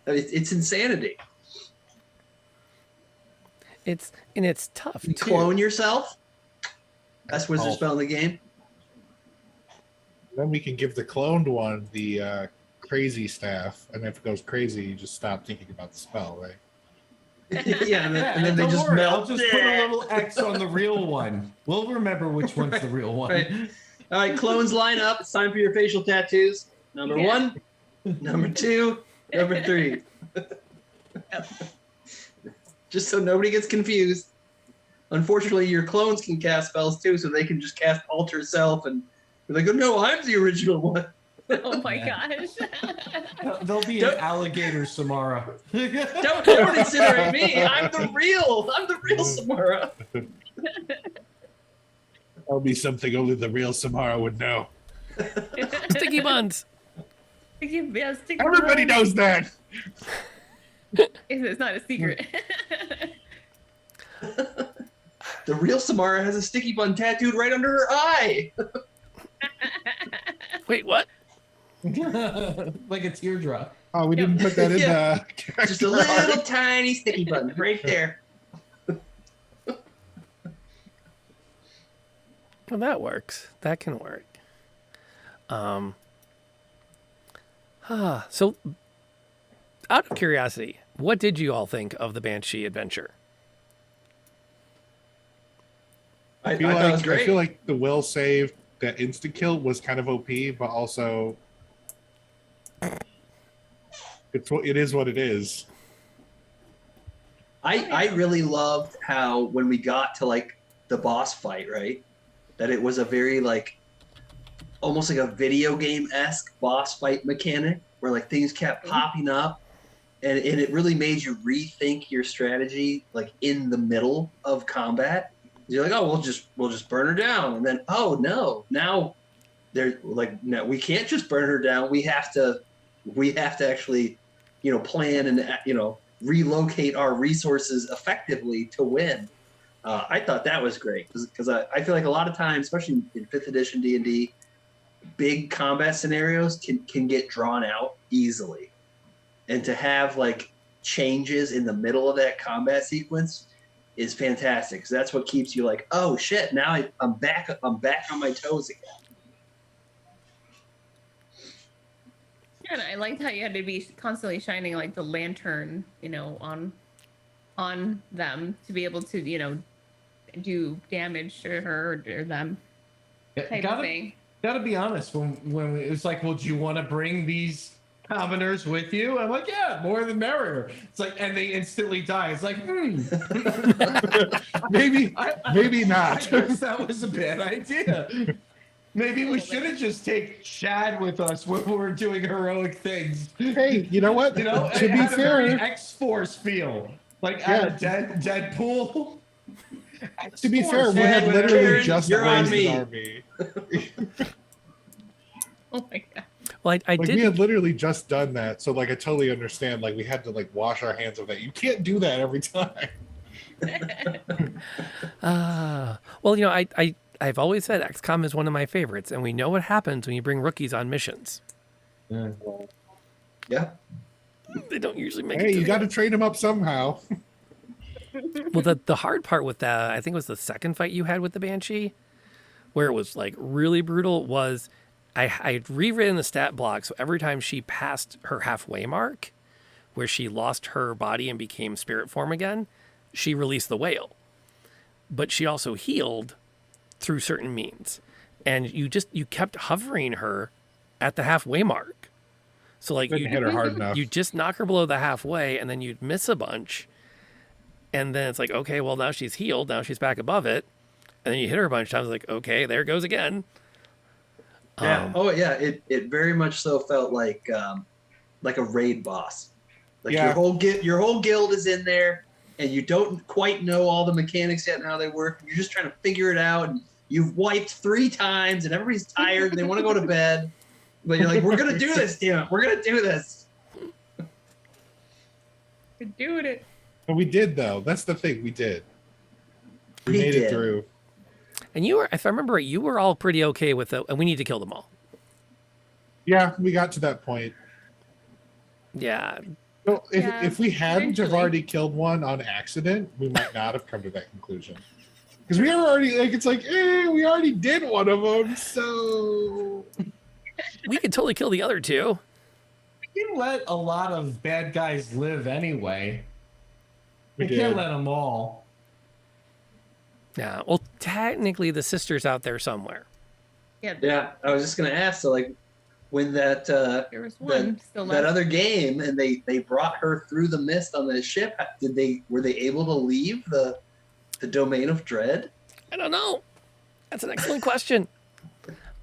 It's insanity. It's tough. You too. clone yourself. Best wizard spell in the game. Then we can give the cloned one the crazy staff, and if it goes crazy, you just stop thinking about the spell, right? Yeah, and then they don't just worry, melt. I'll just put a little X on the real one. We'll remember which one's the real one. Right. All right, clones line up. It's time for your facial tattoos. Number 1, number 2, number 3. Just so nobody gets confused. Unfortunately, your clones can cast spells too, so they can just cast Alter Self and be like, oh no, I'm the original one. Oh my gosh. There'll be an alligator Samara. Don't incinerate me. I'm the real Samara. That'll be something only the real Samara would know. Sticky buns. Everybody knows that. It's not a secret. The real Samara has a sticky bun tattooed right under her eye. Wait, what? Like a teardrop. Oh, we didn't put that in the Just a little tiny sticky bun right there. Well, that works. That can work. So, out of curiosity, what did you all think of the Banshee adventure? I feel thought it was I great. feel like the will save, that insta kill was kind of OP, but also it is what it is. I really loved how when we got to like the boss fight, right? That it was a very like almost like a video game-esque boss fight mechanic where like things kept popping up and it really made you rethink your strategy like in the middle of combat. You're like, oh, we'll just burn her down, and then oh no, now they're like, no, we can't just burn her down. We have to actually, plan and relocate our resources effectively to win. I thought that was great because I feel like a lot of times, especially in 5th edition D&D, big combat scenarios can get drawn out easily, and to have like changes in the middle of that combat sequence is fantastic because that's what keeps you like, oh shit, now I'm back on my toes again. And I liked how you had to be constantly shining like the lantern, on them to be able to, do damage to her or them type of thing. Gotta be honest, when it was like, well, do you want to bring these commoners with you? I'm like, yeah, more the merrier. It's like, and they instantly die. It's like, maybe not. I guess that was a bad idea. Maybe we should have just take Shad with us when we're doing heroic things. Hey, you know what? To be fair, X-Force feel like out of Deadpool. To be fair, we had literally just you're on raised me. an army. Oh my god. Well, I Like did. we had literally just done that, so like I totally understand. Like we had to like wash our hands of that. You can't do that every time. Well, I've always said XCOM is one of my favorites, and we know what happens when you bring rookies on missions. Yeah. They don't usually make it. Hey, you got to train them up somehow. Well, the hard part with that, I think it was the second fight you had with the Banshee, where it was like really brutal, was I had rewritten the stat block, so every time she passed her halfway mark, where she lost her body and became spirit form again, she released the whale. But she also healed through certain means. And you kept hovering her at the halfway mark. So like Didn't hit her hard enough. you just knock her below the halfway and then you'd miss a bunch. And then it's like, okay, well now she's healed, now she's back above it. And then you hit her a bunch of times, like, okay, there it goes again. Yeah. It very much so felt like a raid boss. Like Yeah. your whole guild is in there, and you don't quite know all the mechanics yet and how they work. You're just trying to figure it out, and you've wiped 3 times, and everybody's tired, and they want to go to bed. But you're like, we're gonna do this, damn it, we're gonna do this. We're doing it. But we did though. That's the thing. We did. We made it through. And you were, if I remember right, you were all pretty okay with it, and we need to kill them all. Yeah, we got to that point. Yeah. So Yeah, if we hadn't have eventually. already killed one on accident, we might not have come to that conclusion. Because we were already like, it's like, we already did one of them, so We could totally kill the other two. We can let a lot of bad guys live anyway. we We can't did. let them all. Yeah. Well, technically, the sister's out there somewhere. Yeah, Yeah, I was just gonna ask. So like, when that there was one still that left. other game, and they brought her through the mist on the ship, were they able to leave the domain of dread? I don't know. That's an excellent question.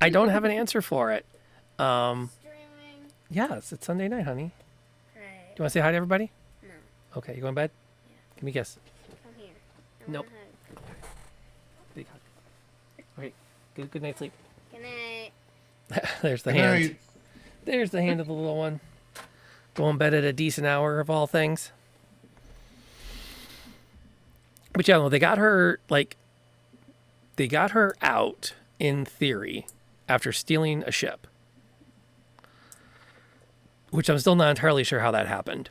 I don't have an answer for it. Streaming. Yes, it's Sunday night, honey. Do Right. you want to say hi to everybody? No. Okay, you going to bed? Yeah. Give me a kiss. Come here. I Nope. want a hug. Big hug. Okay, good night sleep. Good night. There's the Good hand. night. There's the hand of the little one. Going to bed at a decent hour of all things. But yeah, no, they got her out in theory after stealing a ship. Which I'm still not entirely sure how that happened.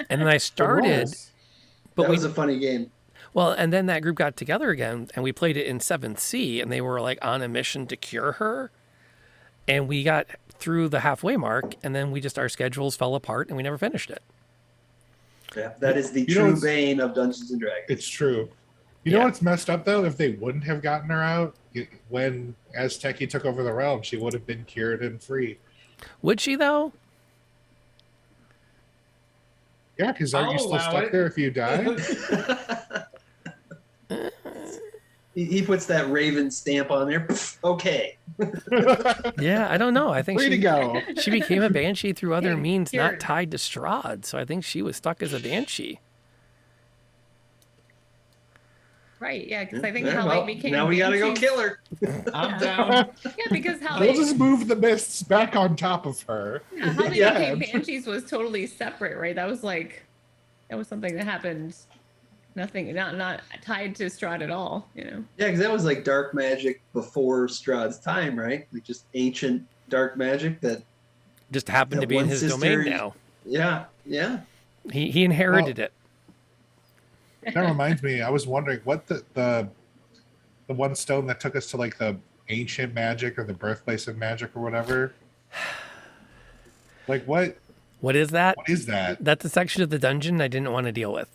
And then I started, but That was a funny game. well, and then that group got together again and we played it in 7th Sea and they were like on a mission to cure her. And we got through the halfway mark and then our schedules fell apart and we never finished it. Yeah, that is the You know, true it's- bane of Dungeons and Dragons. It's true. You Yeah. know what's messed up though? If they wouldn't have gotten her out when Azteki took over the realm, she would have been cured and free. Would she though? Yeah, because aren't you I'll still allow stuck it. there if you die? He puts that Raven stamp on there. Pff, okay. Yeah, I don't know. I think Free to go. she became a banshee through other Yeah, means not cured. tied to Strahd. So I think she was stuck as a banshee. Right, yeah, because I think Yeah, how well, they became. now we gotta go banshees- kill her. I'm down. Yeah, because how We'll they, just move the mists back on top of her. yeah, how they Yeah. became banshees was totally separate, right? That was something that happened. Nothing, not tied to Strahd at all. You know. Yeah, because that was like dark magic before Strahd's time, right? Like just ancient dark magic that. Just happened to That be in one his sister- domain now. Yeah. He inherited it. That reminds me, I was wondering what the one stone that took us to like the ancient magic or the birthplace of magic or whatever. Like what What is that? is that? That's a section of the dungeon I didn't want to deal with.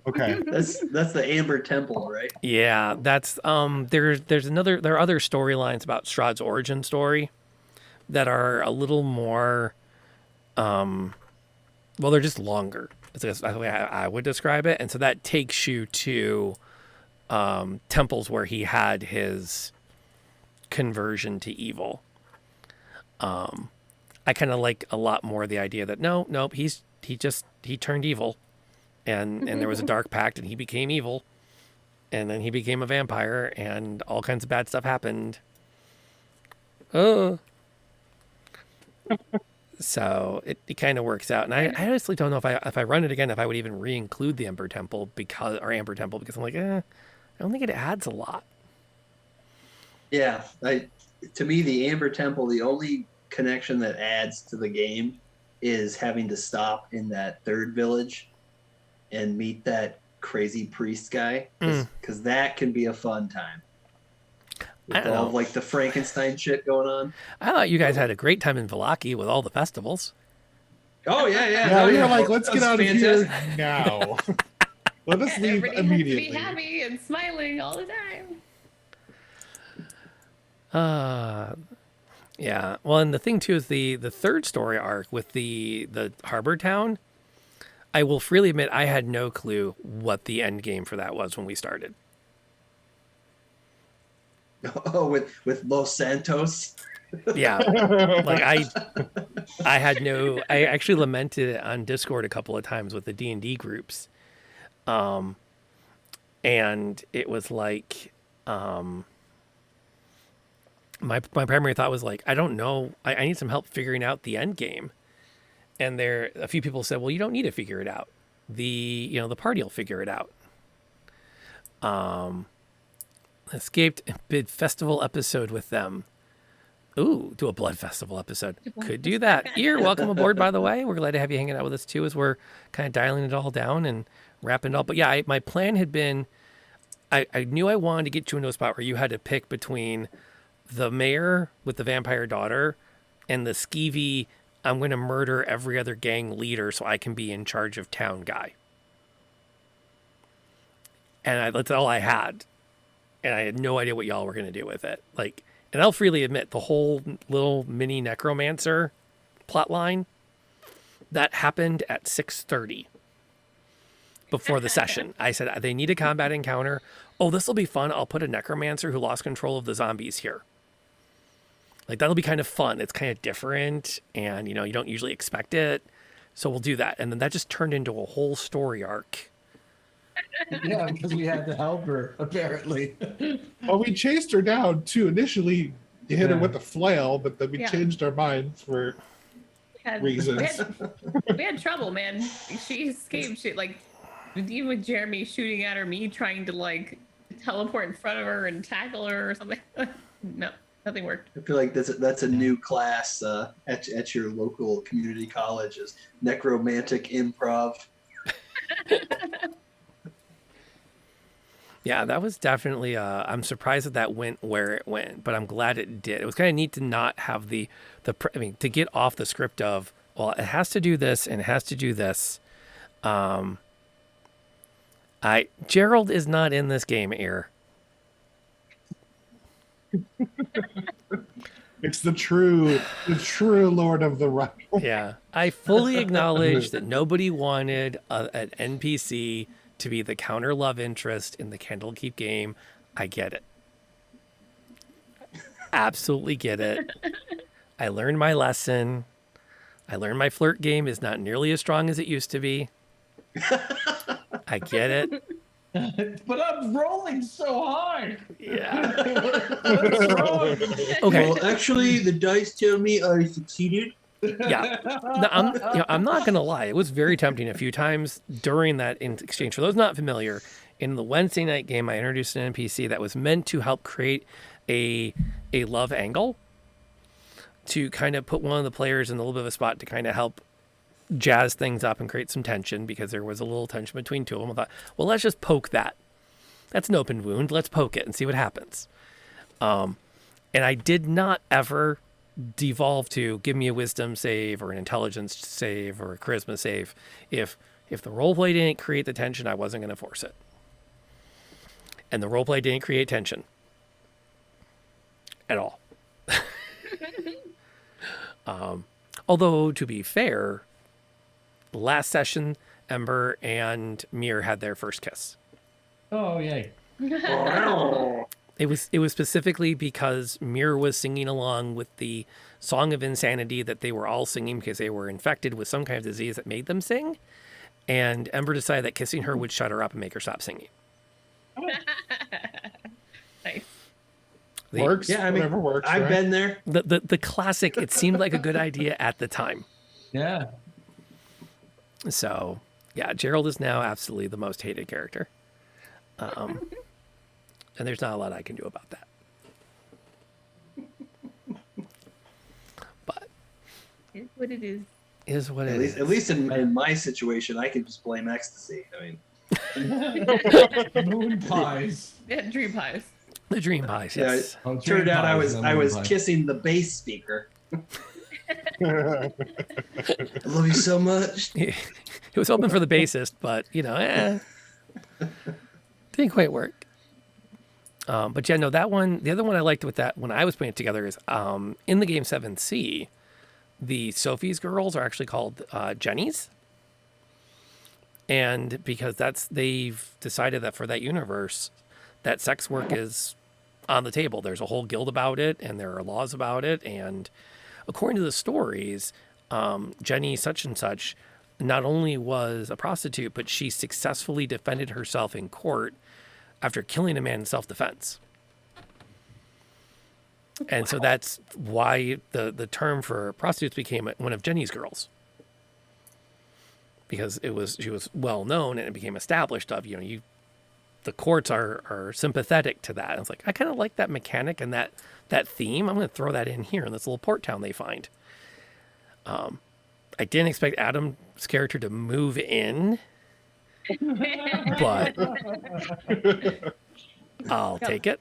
Okay. That's the Amber Temple, right? Yeah, that's there are other storylines about Strahd's origin story that are a little more well, they're just longer. That's the way I would describe it. And so that takes you to temples where he had his conversion to evil. I kind of like a lot more the idea that nope, he turned evil, and there was a dark pact, and he became evil, and then he became a vampire, and all kinds of bad stuff happened. Oh. So it kind of works out, and I honestly don't know if I run it again if I would even re-include the Amber Temple because I'm like, I don't think it adds a lot. Yeah. To me, the Amber Temple, the only connection that adds to the game is having to stop in that third village and meet that crazy priest guy, because that can be a fun time. I With don't all know. of, like the Frankenstein shit going on. I thought you guys had a great time in Vallaki with all the festivals. Oh yeah. Yeah, we were like, let's That get was out of here fantastic. now. Let us leave Everybody immediately. has to be happy and smiling all the time. Yeah. Well, and the thing too is the third story arc with the harbor town. I will freely admit I had no clue what the end game for that was when we started. Oh, with Los Santos. Yeah. Like I had no. I actually lamented it on Discord a couple of times with the D&D groups, and it was like, my primary thought was like, I don't know. I need some help figuring out the end game. And a few people said, well, you don't need to figure it out. The party will figure it out. Escaped a bid festival episode with them. Ooh, do a blood festival episode. Could do that. You're welcome aboard, by the way. We're glad to have you hanging out with us too, as we're kind of dialing it all down and wrapping it all. But yeah, my plan had been, I knew I wanted to get you into a spot where you had to pick between the mayor with the vampire daughter and the skeevy, I'm going to murder every other gang leader so I can be in charge of town guy. And that's all I had. and I had no idea what y'all were going to do with it. Like, and I'll freely admit the whole little mini necromancer plot line that happened at 6:30 before the session. I said they need a combat encounter. Oh, this will be fun. I'll put a necromancer who lost control of the zombies here. Like, that'll be kind of fun. It's kind of different, and you don't usually expect it. So we'll do that. And then that just turned into a whole story arc. Yeah, because we had to help her, apparently. Well, we chased her down too. Initially, you hit her Yeah. with a flail, but then we Yeah. changed our minds for reasons. We had trouble, man. She escaped. She like even with Jeremy shooting at her, me trying to like teleport in front of her and tackle her or something. No, nothing worked. I feel like that's a new class at your local community college is Necromantic Improv. Yeah, that was definitely. I'm surprised that went where it went, but I'm glad it did. It was kind of neat to not have to get off the script of, well, it has to do this and it has to do this. Gerald is not in this game here. It's the true Lord of the Realm. Yeah, I fully acknowledge that nobody wanted an NPC to be the counter love interest in the Candlekeep game. I get it. Absolutely get it. I learned my lesson. I learned my flirt game is not nearly as strong as it used to be. I get it. But I'm rolling so hard. Yeah. What's wrong? Okay. Well, actually, the dice tell me I succeeded. Yeah. No, I'm not gonna lie. It was very tempting a few times during that exchange. For those not familiar, in the Wednesday night game, I introduced an NPC that was meant to help create a love angle, to kind of put one of the players in a little bit of a spot to kind of help jazz things up and create some tension, because there was a little tension between two of them. I thought, well, let's just poke that. That's an open wound. Let's poke it and see what happens. And I did not ever devolve to give me a wisdom save or an intelligence save or a charisma save. If the roleplay didn't create the tension, I wasn't going to force it. And the roleplay didn't create tension at all. Although, to be fair, last session, Ember and Mir had their first kiss. Oh, yay. It was specifically because Mir was singing along with the Song of Insanity that they were all singing because they were infected with some kind of disease that made them sing. And Ember decided that kissing her would shut her up and make her stop singing. Nice. Works. Yeah, I mean, whatever works. I've right? been there. The classic, it seemed like a good idea at the time. Yeah. So, yeah, Gerald is now absolutely the most hated character. And there's not a lot I can do about that. But It's what it is. is what At it least, is. at least in my situation, I can just blame ecstasy. I mean, Moon pies. Yeah, dream pies. The dream pies, Yeah, yes. Oh, turned dream out I pies, was not I moon was pies. kissing the bass speaker. I love you so much. It was open for the bassist, but didn't quite work. But yeah, no, that one, the other one I liked with that when I was putting it together is in the game 7C, the Sophie's girls are actually called Jennies. And because they've decided that for that universe, that sex work is on the table. There's a whole guild about it, and there are laws about it. And according to the stories, Jenny such and such not only was a prostitute, but she successfully defended herself in court after killing a man in self-defense. And so that's why the term for prostitutes became one of Jenny's girls. Because she was well known and it became established of, the courts are sympathetic to that. And it's like, I kind of like that mechanic and that theme. I'm going to throw that in here in this little port town they find. I didn't expect Adam's character to move in, but I'll take it.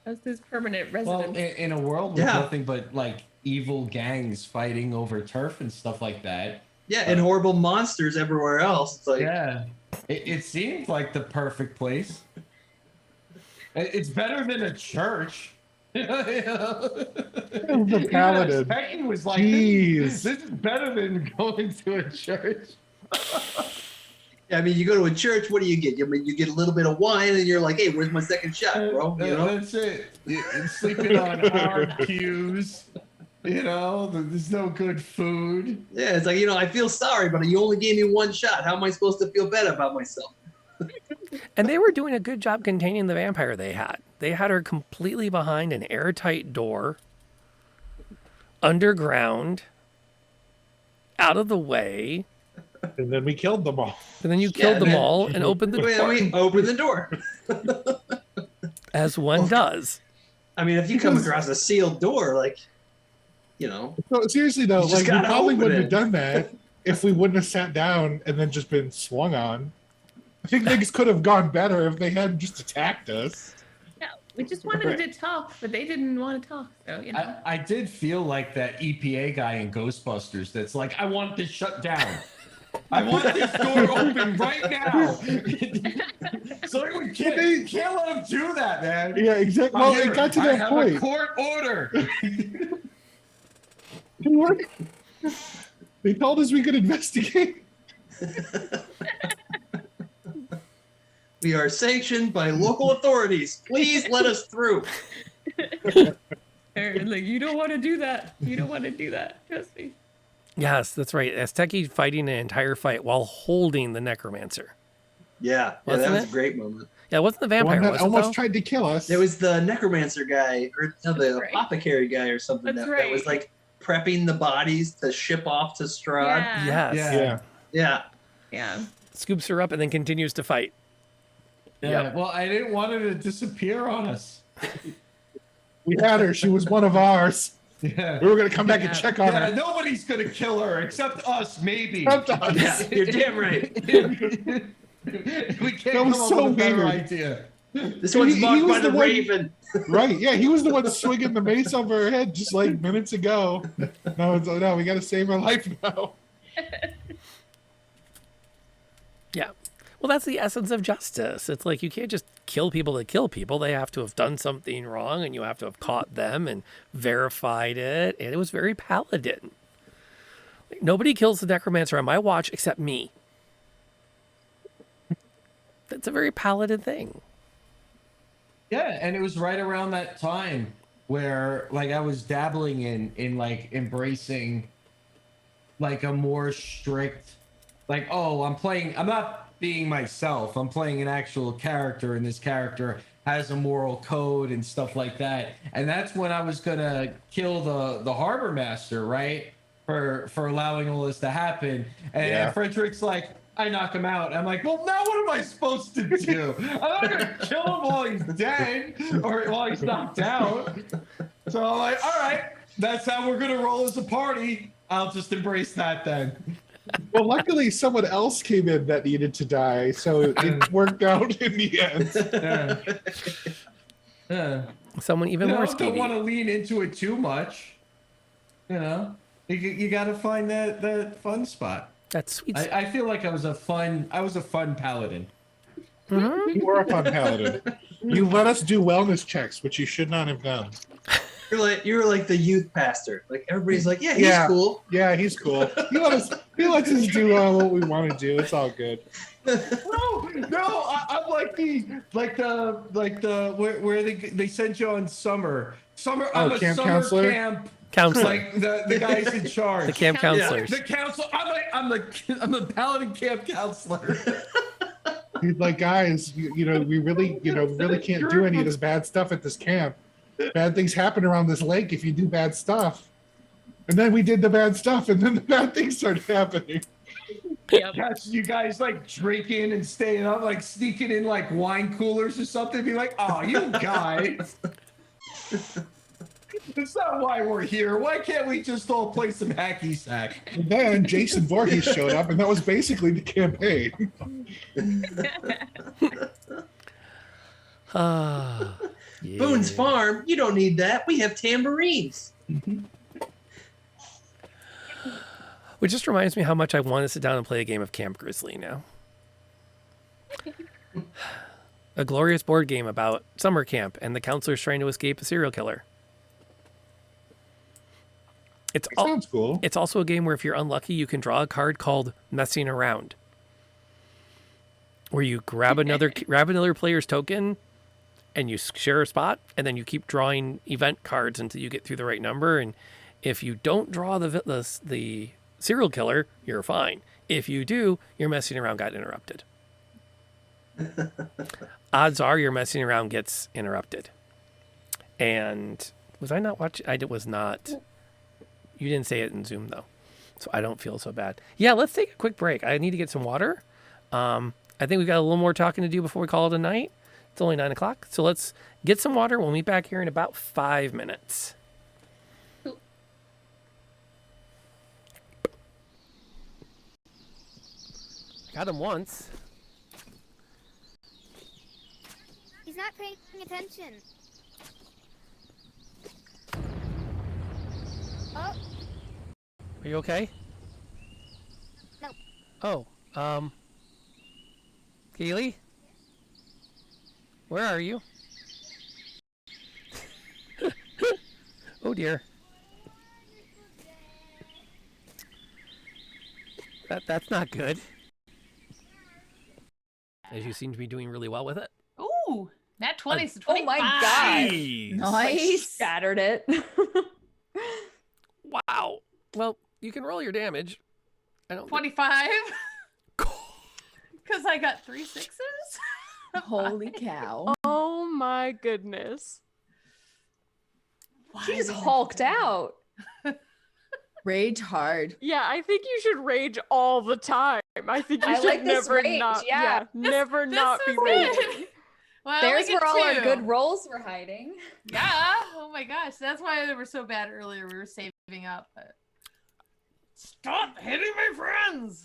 That's his permanent Well, residence. in a world with Yeah. nothing but like evil gangs fighting over turf and stuff like that. Yeah, and horrible monsters everywhere else. It's like, Yeah. It seems like the perfect place. It's better than a church. You know? The Even paladin. Tekken was like, Jeez. this is better than going to a church. I mean, you go to a church, what do you get? You get a little bit of wine, and you're like, "Hey, where's my second shot, bro?" You know? That's it. You're sleeping on hard pews. You know, there's no good food. Yeah, it's like, I feel sorry, but you only gave me one shot. How am I supposed to feel better about myself? And they were doing a good job containing the vampire they had. They had her completely behind an airtight door, underground, out of the way. And then we killed them all. And then you killed them all and opened the door. We opened the door. As one does. I mean, if you come across a sealed door, like, No, seriously though, You just like we gotta probably open wouldn't it. have done that if we wouldn't have sat down and then just been swung on. I think things could have gone better if they hadn't just attacked us. No, we just wanted to talk, but they didn't want to talk. So I did feel like that EPA guy in Ghostbusters that's like, I want this shut down. I want this door open right now. So we can't let him do that, man. Yeah, exactly. Well, Here, it got to I that have point. a court order. They told us we could investigate. we are sanctioned by local authorities. Please let us through. they're like, you don't want to do that. You don't want to do that. Trust me. Yes, that's right. Asteki fighting an entire fight while holding the necromancer. Yeah, Wasn't that was it? a great moment. Yeah, it wasn't the The vampire, one that was it, almost though? tried to kill us. It was the necromancer guy, or no, the Right. apothecary guy, or something That's that was right. like prepping the bodies to ship off to Strahd. Yeah. Yes. Yeah. Yeah. Yeah. Scoops her up and then continues to fight. Yeah. Yep. Well, I didn't want her to disappear on us. We had her. She was one of ours. Yeah. We were going to come back and Yeah. check on Yeah, her. nobody's gonna kill her except us, maybe. Except us. Yeah, you're damn right. We can't That come was up so with a better weird. idea. This one's He marked was by the the one- Raven. Right? Yeah, he was the one swinging the mace over her head just like minutes ago. No, we got to save her life now. Yeah. Well, that's the essence of justice. It's like you can't just kill people to kill people. They have to have done something wrong, and you have to have caught them and verified it. And it was very Paladin. Like, nobody kills the necromancer on my watch except me. That's a very Paladin thing. Yeah, and it was right around that time where like I was dabbling in like embracing like a more strict like, oh, I'm not being myself. I'm playing an actual character, and this character has a moral code and stuff like that. And that's when I was gonna kill the harbor master, right? For allowing all this to happen. And Yeah. Frederick's like, I knock him out. I'm like, well, now what am I supposed to do? I'm not gonna kill him while he's dead or while he's knocked out. So I'm like, all right, that's how we're gonna roll as a party. I'll just embrace that then. Well, luckily, someone else came in that needed to die, so it worked out in the end. Yeah. Yeah. Someone even more Don't skeevy. want to lean into it too much. You know, you got to find that fun spot. That's sweet. I feel like I was a fun paladin. You were a fun paladin. You let us do wellness checks, which you should not have done. You were like the youth pastor. Like everybody's like, yeah, he's Yeah. cool. Yeah, he's cool. He lets us do what we want to do. It's all good. No, I'm like the where they send you on summer. I'm a camp summer counselor? camp. Counselor. Like the guys in charge. The camp counselors. The counselor. I'm the paladin camp counselor. He's like, guys, we really can't do any of this bad stuff at this camp. Bad things happen around this lake if you do bad stuff. And then we did the bad stuff, and then the bad things started happening. Yep. Catch you guys like drinking and staying up, like sneaking in like wine coolers or something. Be like, oh, you guys. That's not why we're here. Why can't we just all play some hacky sack? And then Jason Voorhees showed up, and that was basically the campaign. Ah, yeah. Boone's Farm, you don't need that. We have tambourines. Which just reminds me how much I want to sit down and play a game of Camp Grizzly now. A glorious board game about summer camp and the counselors trying to escape a serial killer. That sounds cool. It's also a game where if you're unlucky, you can draw a card called Messing Around, where you grab another player's token and you share a spot, and then you keep drawing event cards until you get through the right number. And if you don't draw the serial killer, you're fine. If you do, your messing around got interrupted. Odds are your messing around gets interrupted. And was I not watching? I was not. You didn't say it in Zoom, though, so I don't feel so bad. Yeah, let's take a quick break. I need to get some water. I think we've got a little more talking to do before we call it a night. It's only 9 o'clock, so let's get some water. We'll meet back here in about 5 minutes. Cool. Got him once. He's not paying attention. Oh, Are you okay? no. Oh, Kaylee? Where are you? Oh dear. That's not good. As you seem to be doing really well with it. Ooh, nat 20 to 25. Oh my god. Jeez. Nice. Shattered it. Wow. Well, you can roll your damage. I don't. 25. Because I got 3 sixes. Holy cow. Oh my goodness. She just hulked out. Rage hard. Yeah, I think you should rage all the time. I think you I should like this never rage, not yeah. never This not be is raging. it. Well, I There's only get where all our 2. good rolls were hiding. Yeah. Oh my gosh. That's why they were so bad earlier. We were saving up. But... Stop hitting my friends.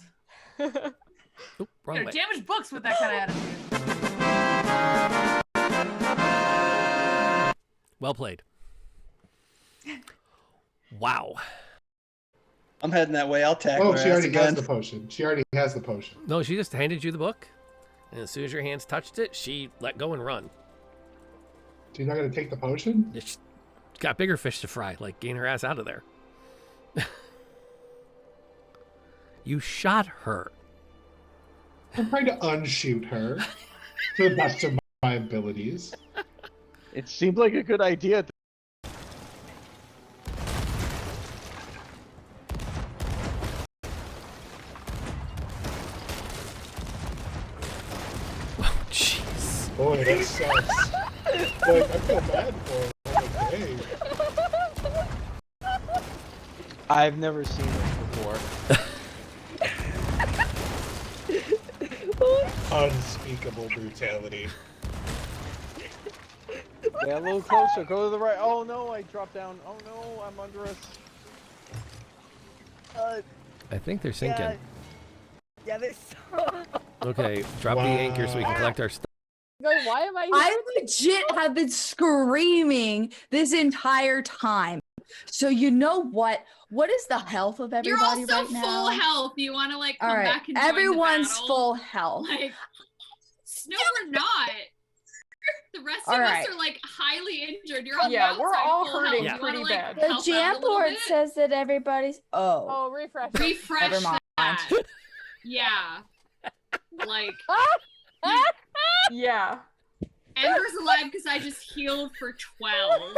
Oop, wrong You know, way. damage books with that kind of attitude. Well played. Wow. I'm heading that way. I'll tackle Oh, her she ass already has again. the potion. She already has the potion. No, she just handed you the book, and as soon as your hands touched it, she let go and run. She's not going to take the potion? She's got bigger fish to fry, like getting her ass out of there. You shot her. I'm trying to unshoot her to the best of my abilities. It seemed like a good idea. Oh, jeez. Boy, that sucks. Like, I feel bad for her. Like, hey. I've never seen this before. Unspeakable brutality. Yeah, a little closer. Go to the right. Oh no, I dropped down. Oh no, I'm under us. I think they're sinking. Yeah, this. Okay, drop the anchor so we can collect our stuff. Like, why am I here? I legit have been screaming this entire time. So you know what? What is the health of You're everybody also right now? full health. You want to like come All right, back and join everyone's the battle? full health. Like, no, we're not. The rest All of right. us are like highly injured. You're on Yeah, the we're outside all full hurting health. You wanna, pretty like, bad. The help out jam a little board bit? says that everybody's. Oh, Oh, refresh. Refresh never mind. that. Yeah. Like, Yeah. Ember's alive because I just healed for 12.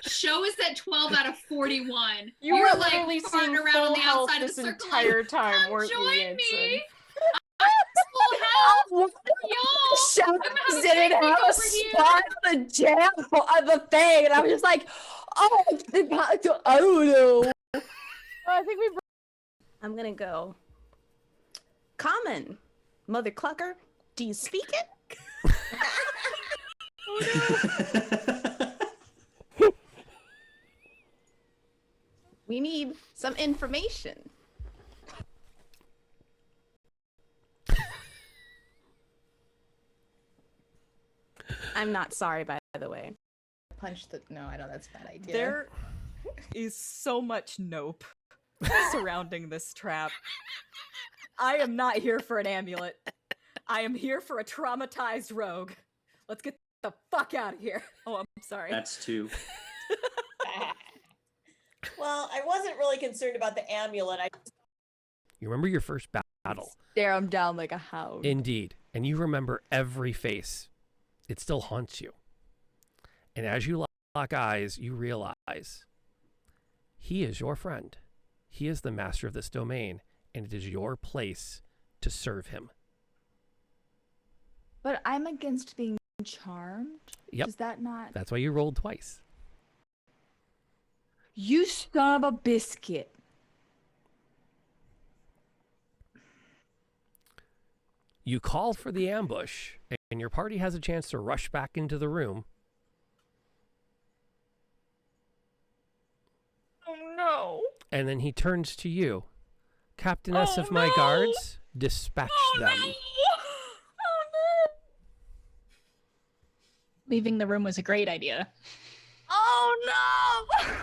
Show is at 12 out of 41. You You're were like literally farting seeing around full on the health outside of this the circle. entire Like, time, come weren't you, join Anson? me. I'm full health. Y'all. Shadows a didn't picnic have a over here. spot on the jam of the thing, and I was just like, oh, I don't know. I think we. I'm gonna go. Common, mother clucker. Do you speak it? We need some information. I'm not sorry, by the way. Punch the. No, I know that's a bad idea. There is so much nope surrounding this trap. I am not here for an amulet. I am here for a traumatized rogue. Let's get the fuck out of here. Oh, I'm sorry. That's 2. Well, I wasn't really concerned about the amulet. You remember your first battle. Stare him down like a hound. Indeed. And you remember every face. It still haunts you. And as you lock eyes, you realize he is your friend. He is the master of this domain, and it is your place to serve him. But I'm against being charmed. Yep. Is that not? That's why you rolled twice. You son of a biscuit. You call for the ambush, and your party has a chance to rush back into the room. Oh no. And then he turns to you. Captainess of my guards, dispatch them. Oh no. Leaving the room was a great idea. Oh no!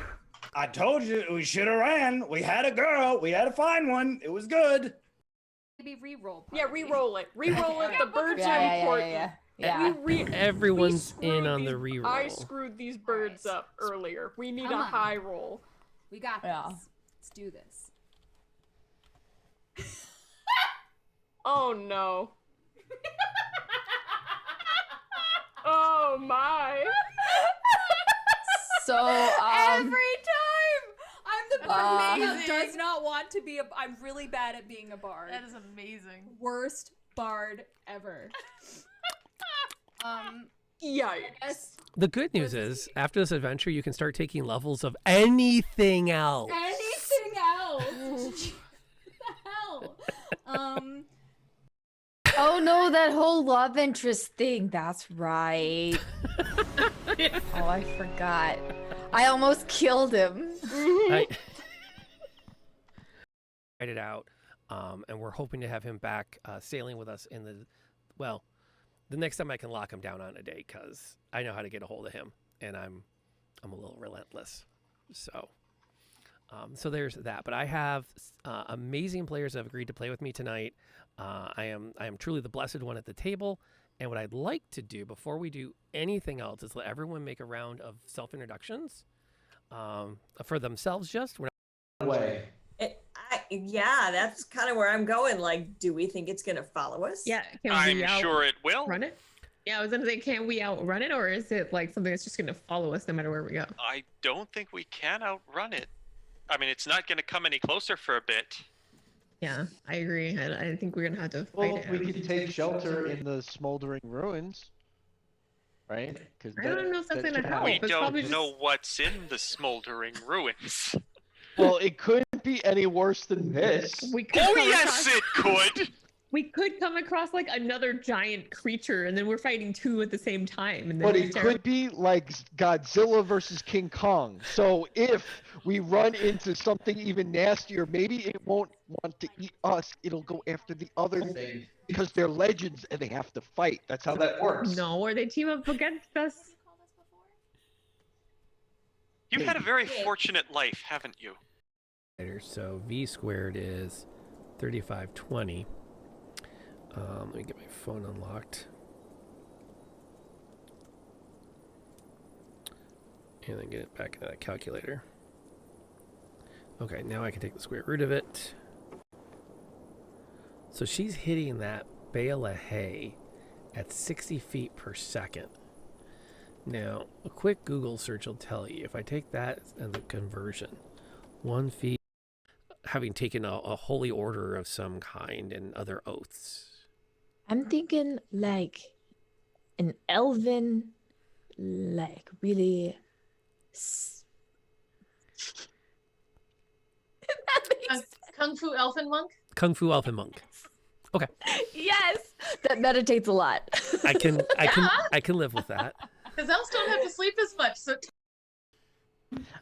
I told you we should have ran. We had a girl. We had to find one. It was good. Maybe re-roll. Yeah, re-roll it. Re-roll it. The birds Yeah, are yeah, important. Yeah. Everyone's We in screwed on the these- reroll. I screwed these birds up earlier. We need Come a on. high roll. We got this. Yeah. Let's do this. Oh no. Oh my. So Every time! I'm the bard who amazing. does not want to be a. I'm really bad at being a bard. That is amazing. Worst bard ever. Yikes. The good news is, after this adventure, you can start taking levels of anything else. Anything else? What the hell? Oh no, that whole love interest thing. That's right. Oh, I forgot. I almost killed him. I write it out, and we're hoping to have him back sailing with us in the next time I can lock him down on a day, because I know how to get a hold of him, and I'm a little relentless. So there's that. But I have amazing players that have agreed to play with me tonight. I am truly the blessed one at the table. And what I'd like to do before we do anything else is let everyone make a round of self-introductions for themselves. Just Way. Yeah, that's kind of where I'm going. Like, do we think it's going to follow us? Yeah. Can I'm we sure it will. Run it? Yeah, I was gonna say, can we outrun it, or is it like something that's just gonna follow us no matter where we go? I don't think we can outrun it. I mean, it's not going to come any closer for a bit. Yeah, I agree. I think we're gonna have to fight Well, it. we could take shelter in the smoldering ruins, right? Because I don't know if that's gonna help. We It's don't probably know what's in the smoldering ruins. Well, it couldn't be any worse than this. We could Oh come yes, across- it could. We could come across like another giant creature, and then we're fighting two at the same time. And then But it's it terrible. could be like Godzilla versus King Kong. So if we run into something even nastier, maybe it won't want to eat us. It'll go after the other thing because they're legends and they have to fight. That's how that works. No, or they team up against us. You've had a very fortunate life, haven't you? So v squared is 3520. Let me get my phone unlocked. And then get it back into that calculator. Okay, now I can take the square root of it. So she's hitting that bale of hay at 60 feet per second. Now, a quick Google search will tell you, if I take that and the conversion, 1 feet, having taken a holy order of some kind and other oaths. I'm thinking like an elven, like really. Kung Fu Elfin Monk? Kung Fu Elfin Monk. Okay. Yes, that meditates a lot. I can live with that. Because elves don't have to sleep as much, so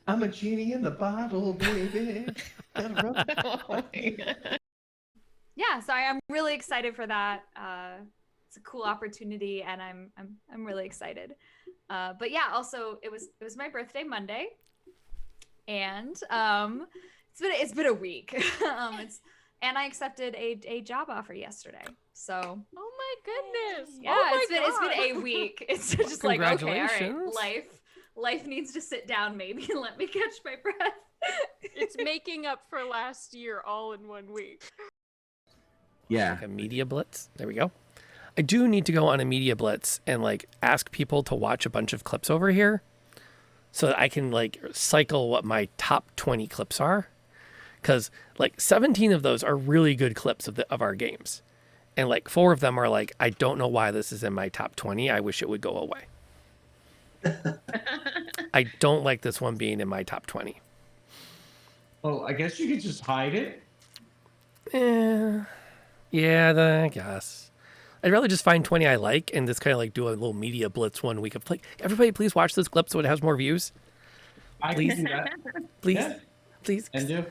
I'm a genie in the bottle, baby. Yeah, so I am really excited for that. It's a cool opportunity, and I'm really excited. But yeah, also it was my birthday Monday, and it's been a week. and I accepted a job offer yesterday. So Oh my goodness. yeah, Oh my it's been God. a week. It's just like, okay, all right, Congratulations. life needs to sit down maybe and let me catch my breath. It's making up for last year all in 1 week. Yeah. Like a media blitz. There we go. I do need to go on a media blitz and like ask people to watch a bunch of clips over here so that I can like cycle what my top 20 clips are. Because like 17 of those are really good clips of our games. And like 4 of them are like, I don't know why this is in my top 20. I wish it would go away. I don't like this one being in my top 20. Well, I guess you could just hide it. Yeah, I guess. I'd rather just find 20 I like and just kind of like do a little media blitz 1 week of like, everybody please watch this clip so it has more views. I Please. can do that. Please. Yeah. Please. And do.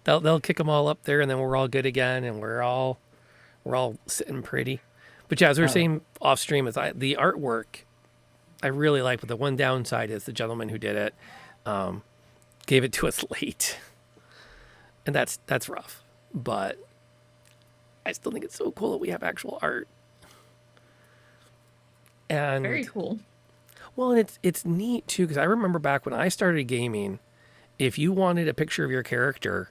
They'll kick them all up there and then we're all good again and we're all sitting pretty. But yeah, as we were saying off stream, is the artwork I really like, but the one downside is the gentleman who did it gave it to us late. And that's rough. But I still think it's so cool that we have actual art. And Very cool. Well, and it's neat too, because I remember back when I started gaming, if you wanted a picture of your character,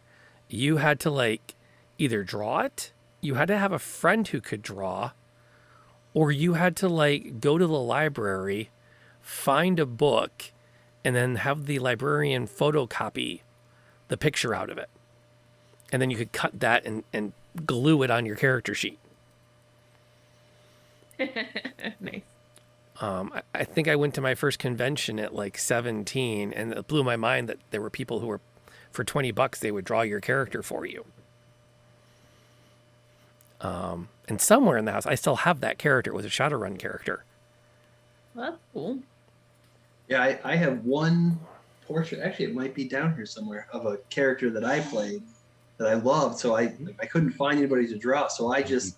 you had to like either draw it, you had to have a friend who could draw, or you had to like go to the library, find a book, and then have the librarian photocopy the picture out of it. And then you could cut that and glue it on your character sheet. Nice. I think I went to my first convention at like 17, and it blew my mind that there were people who were, for $20, they would draw your character for you. And somewhere in the house, I still have that character. It was a Shadowrun character. Well, that's cool. Yeah, I have one portrait. Actually, it might be down here somewhere of a character that I played that I loved. So I couldn't find anybody to draw. So I just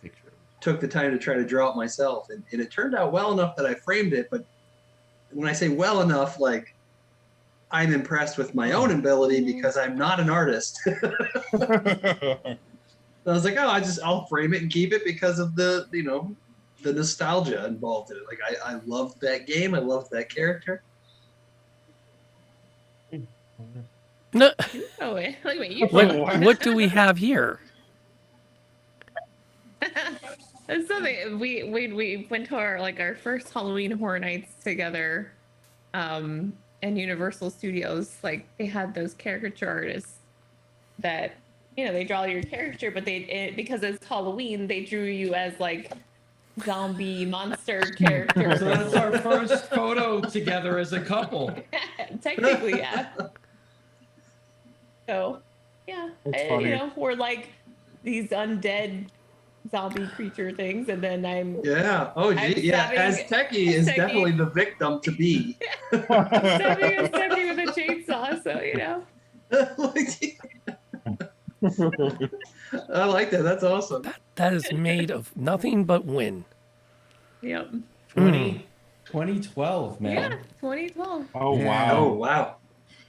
took the time to try to draw it myself. And it turned out well enough that I framed it. But when I say well enough, like I'm impressed with my own ability because I'm not an artist. I was like, oh, I'll frame it and keep it because of the nostalgia involved in it. Like I loved that game. I loved that character. No. Oh, wait, you What do we have here? That's something we went to our first Halloween Horror Nights together, and Universal Studios, like they had those caricature artists that they draw your character, but because it's Halloween, they drew you as like zombie monster characters. So that's our first photo together as a couple. Technically, yeah. So, yeah, we're like these undead zombie creature things, and then yeah. Oh, gee, yeah. Azteki is definitely the victim to be. stabbing Azteki with a chainsaw, so I like that. That's awesome. That is made of nothing but win. Yep. 2012, man. Yeah, 2012. Oh Yeah. wow! Oh wow!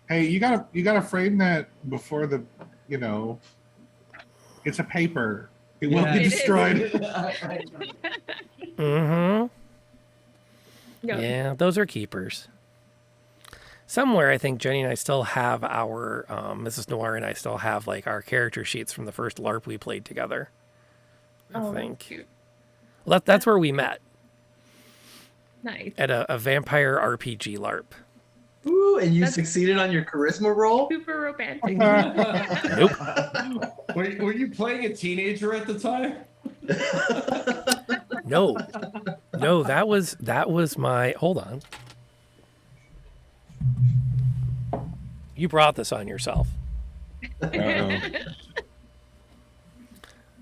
Hey, you gotta frame that before the it's a paper. It will be destroyed. Mm-hmm. Yep. Yeah, those are keepers. Somewhere, I think Jenny and I still have our Mrs. Noir and I still have like our character sheets from the first LARP we played together. I think. Cute. Well, that's where we met. Nice. At a vampire RPG LARP. Ooh, and you succeeded on your charisma roll? Super romantic. Nope. Were you playing a teenager at the time? No, that was my. Hold on. You brought this on yourself.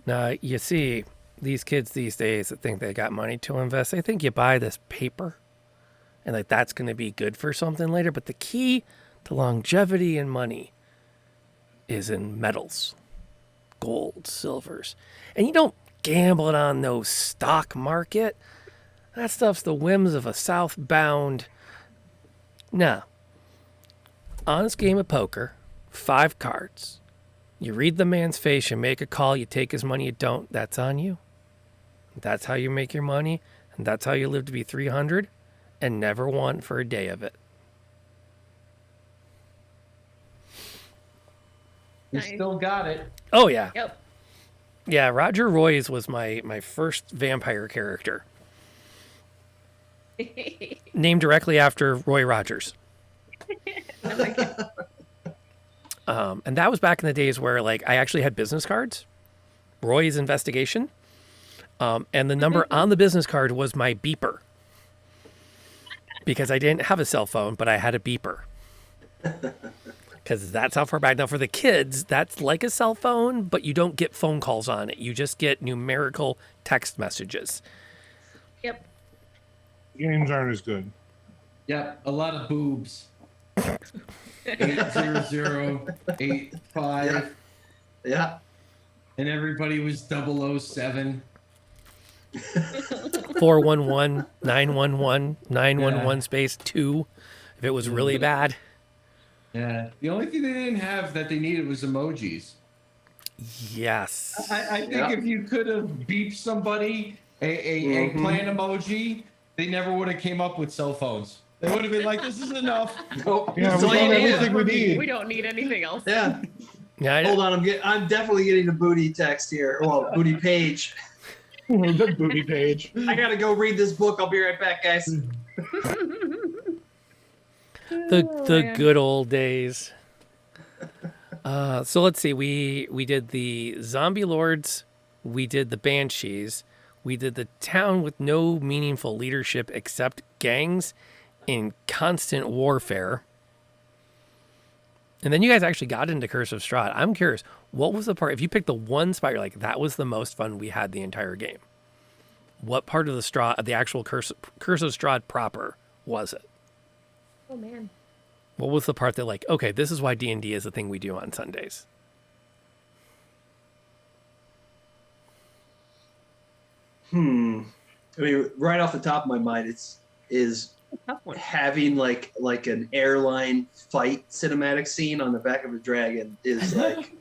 Now, you see, these kids these days that think they got money to invest, they think you buy this paper and like that's going to be good for something later. But the key to longevity and money is in metals, gold, silvers. And you don't gamble it on no stock market. That stuff's the whims of a southbound. Nah. Honest game of poker, 5 cards, You read the man's face, you make a call, you take his money, you don't. That's on you. That's how you make your money, and that's how you live to be 300 and never want for a day of it. You still got it. Oh, yeah. Yep. Yeah, Roger Roy's was my first vampire character. Named directly after Roy Rogers. And that was back in the days where like I actually had business cards. Roy's Investigation. And the number on the business card was my beeper. Because I didn't have a cell phone, but I had a beeper. Because that's how far back. Now for the kids, that's like a cell phone, but you don't get phone calls on it. You just get numerical text messages. Yep. Games aren't as good. Yep, a lot of boobs. 80085. Yeah. And everybody was 007. 411, 911, 911 space 2 if it was really bad. Yeah. The only thing they didn't have that they needed was emojis. Yes. I think if you could have beeped somebody a plan emoji, they never would have came up with cell phones. They would have been like, this is enough. Nope. Yeah, we got everything we need. We don't need anything else. Yeah. Yeah. Hold on, I'm definitely getting a booty text here. Well, booty page. The booty page. I gotta go read this book. I'll be right back, guys. The good old days. So let's see. We did the zombie lords. We did the banshees. We did the town with no meaningful leadership except gangs in constant warfare. And then you guys actually got into Curse of Strahd. I'm curious, what was the part, if you picked the one spot, you're like, that was the most fun we had the entire game. What part of the actual Curse of Strahd proper was it? Oh, man. What was the part that like, okay, this is why D&D is the thing we do on Sundays? I mean, right off the top of my mind, is having like an airline fight cinematic scene on the back of a dragon is like,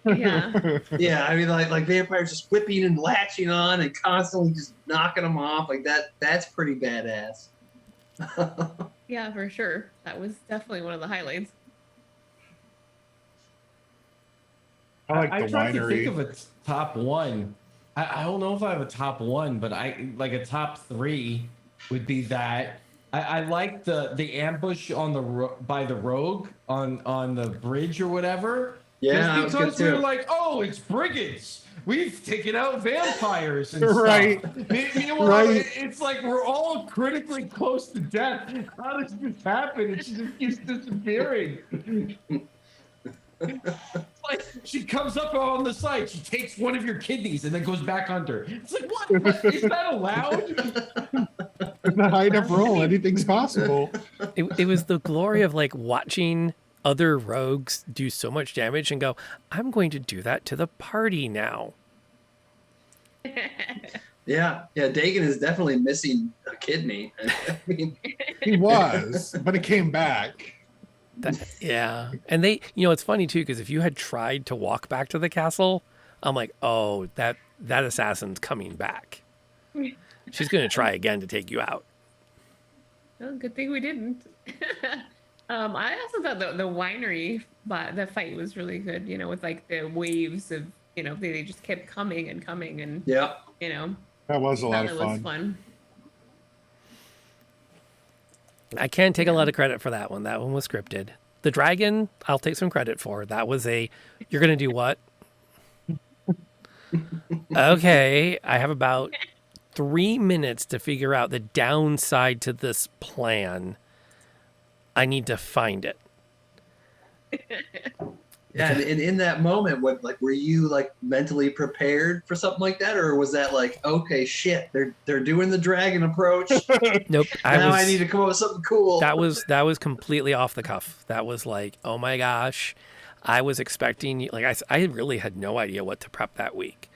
Yeah. yeah. I mean, like vampires just whipping and latching on and constantly just knocking them off like that. That's pretty badass. Yeah, for sure. That was definitely one of the highlights. I like I the tried to think winery. of a top one. I don't know if I have a top one, but I like a top three would be that. I like the ambush on by the rogue on the bridge or whatever. Yeah, Just that was because good we too. were like, oh, it's brigands. We've taken out vampires and Right. stuff. Meanwhile, Right. it's like we're all critically close to death. How does this happen? And she just keeps disappearing. Like she comes up on the site, she takes one of your kidneys and then goes back under. It's like, what? Is that allowed? In the height of roll, anything's possible. It was the glory of like watching other rogues do so much damage and go, I'm going to do that to the party now. Yeah, Dagon is definitely missing a kidney. I mean, He was, but it came back. Yeah. And they, it's funny too, because if you had tried to walk back to the castle, I'm like, oh, that assassin's coming back. She's going to try again to take you out. Well, good thing we didn't. I also thought the winery, but the fight was really good. With like the waves of, they just kept coming and coming, and yeah, That was a lot that of was fun. fun. I can't take a lot of credit for that one. That one was scripted. The dragon, I'll take some credit for. That was you're going to do what? Okay, I have about 3 minutes to figure out the downside to this plan. I need to find it. Yeah, and in that moment, were you like mentally prepared for something like that, or was that like, okay, shit, they're doing the dragon approach? Nope. I need to come up with something cool. That was completely off the cuff. That was like, oh my gosh, I was expecting I really had no idea what to prep that week,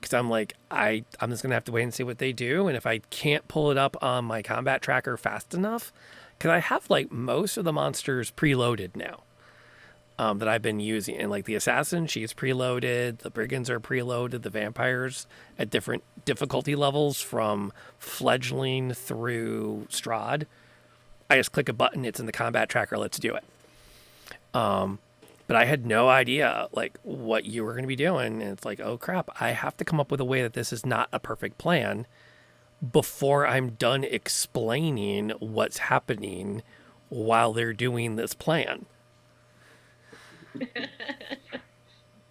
because I'm like I'm just gonna have to wait and see what they do, and if I can't pull it up on my combat tracker fast enough, because I have like most of the monsters preloaded now. that I've been using. And like the assassin, she's preloaded. The brigands are preloaded. The vampires at different difficulty levels from fledgling through Strahd. I just click a button. It's in the combat tracker. Let's do it. But I had no idea like what you were going to be doing. And it's like, oh crap, I have to come up with a way that this is not a perfect plan before I'm done explaining what's happening while they're doing this plan.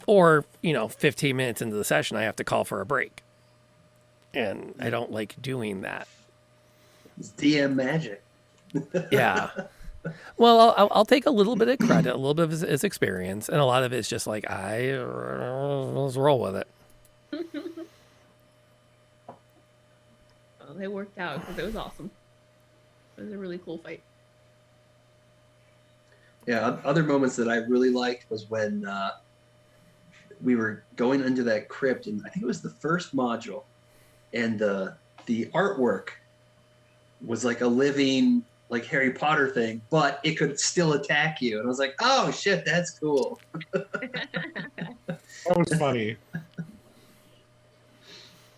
Or, 15 minutes into the session, I have to call for a break. And I don't like doing that. It's DM magic. Yeah. Well, I'll take a little bit of credit, a little bit of his experience, and a lot of it's just like, let's roll with it. Well, it worked out because it was awesome. It was a really cool fight. Yeah, other moments that I really liked was when we were going into that crypt, and I think it was the first module, and the artwork was like a living, like Harry Potter thing, but it could still attack you. And I was like, oh shit, that's cool. That was funny.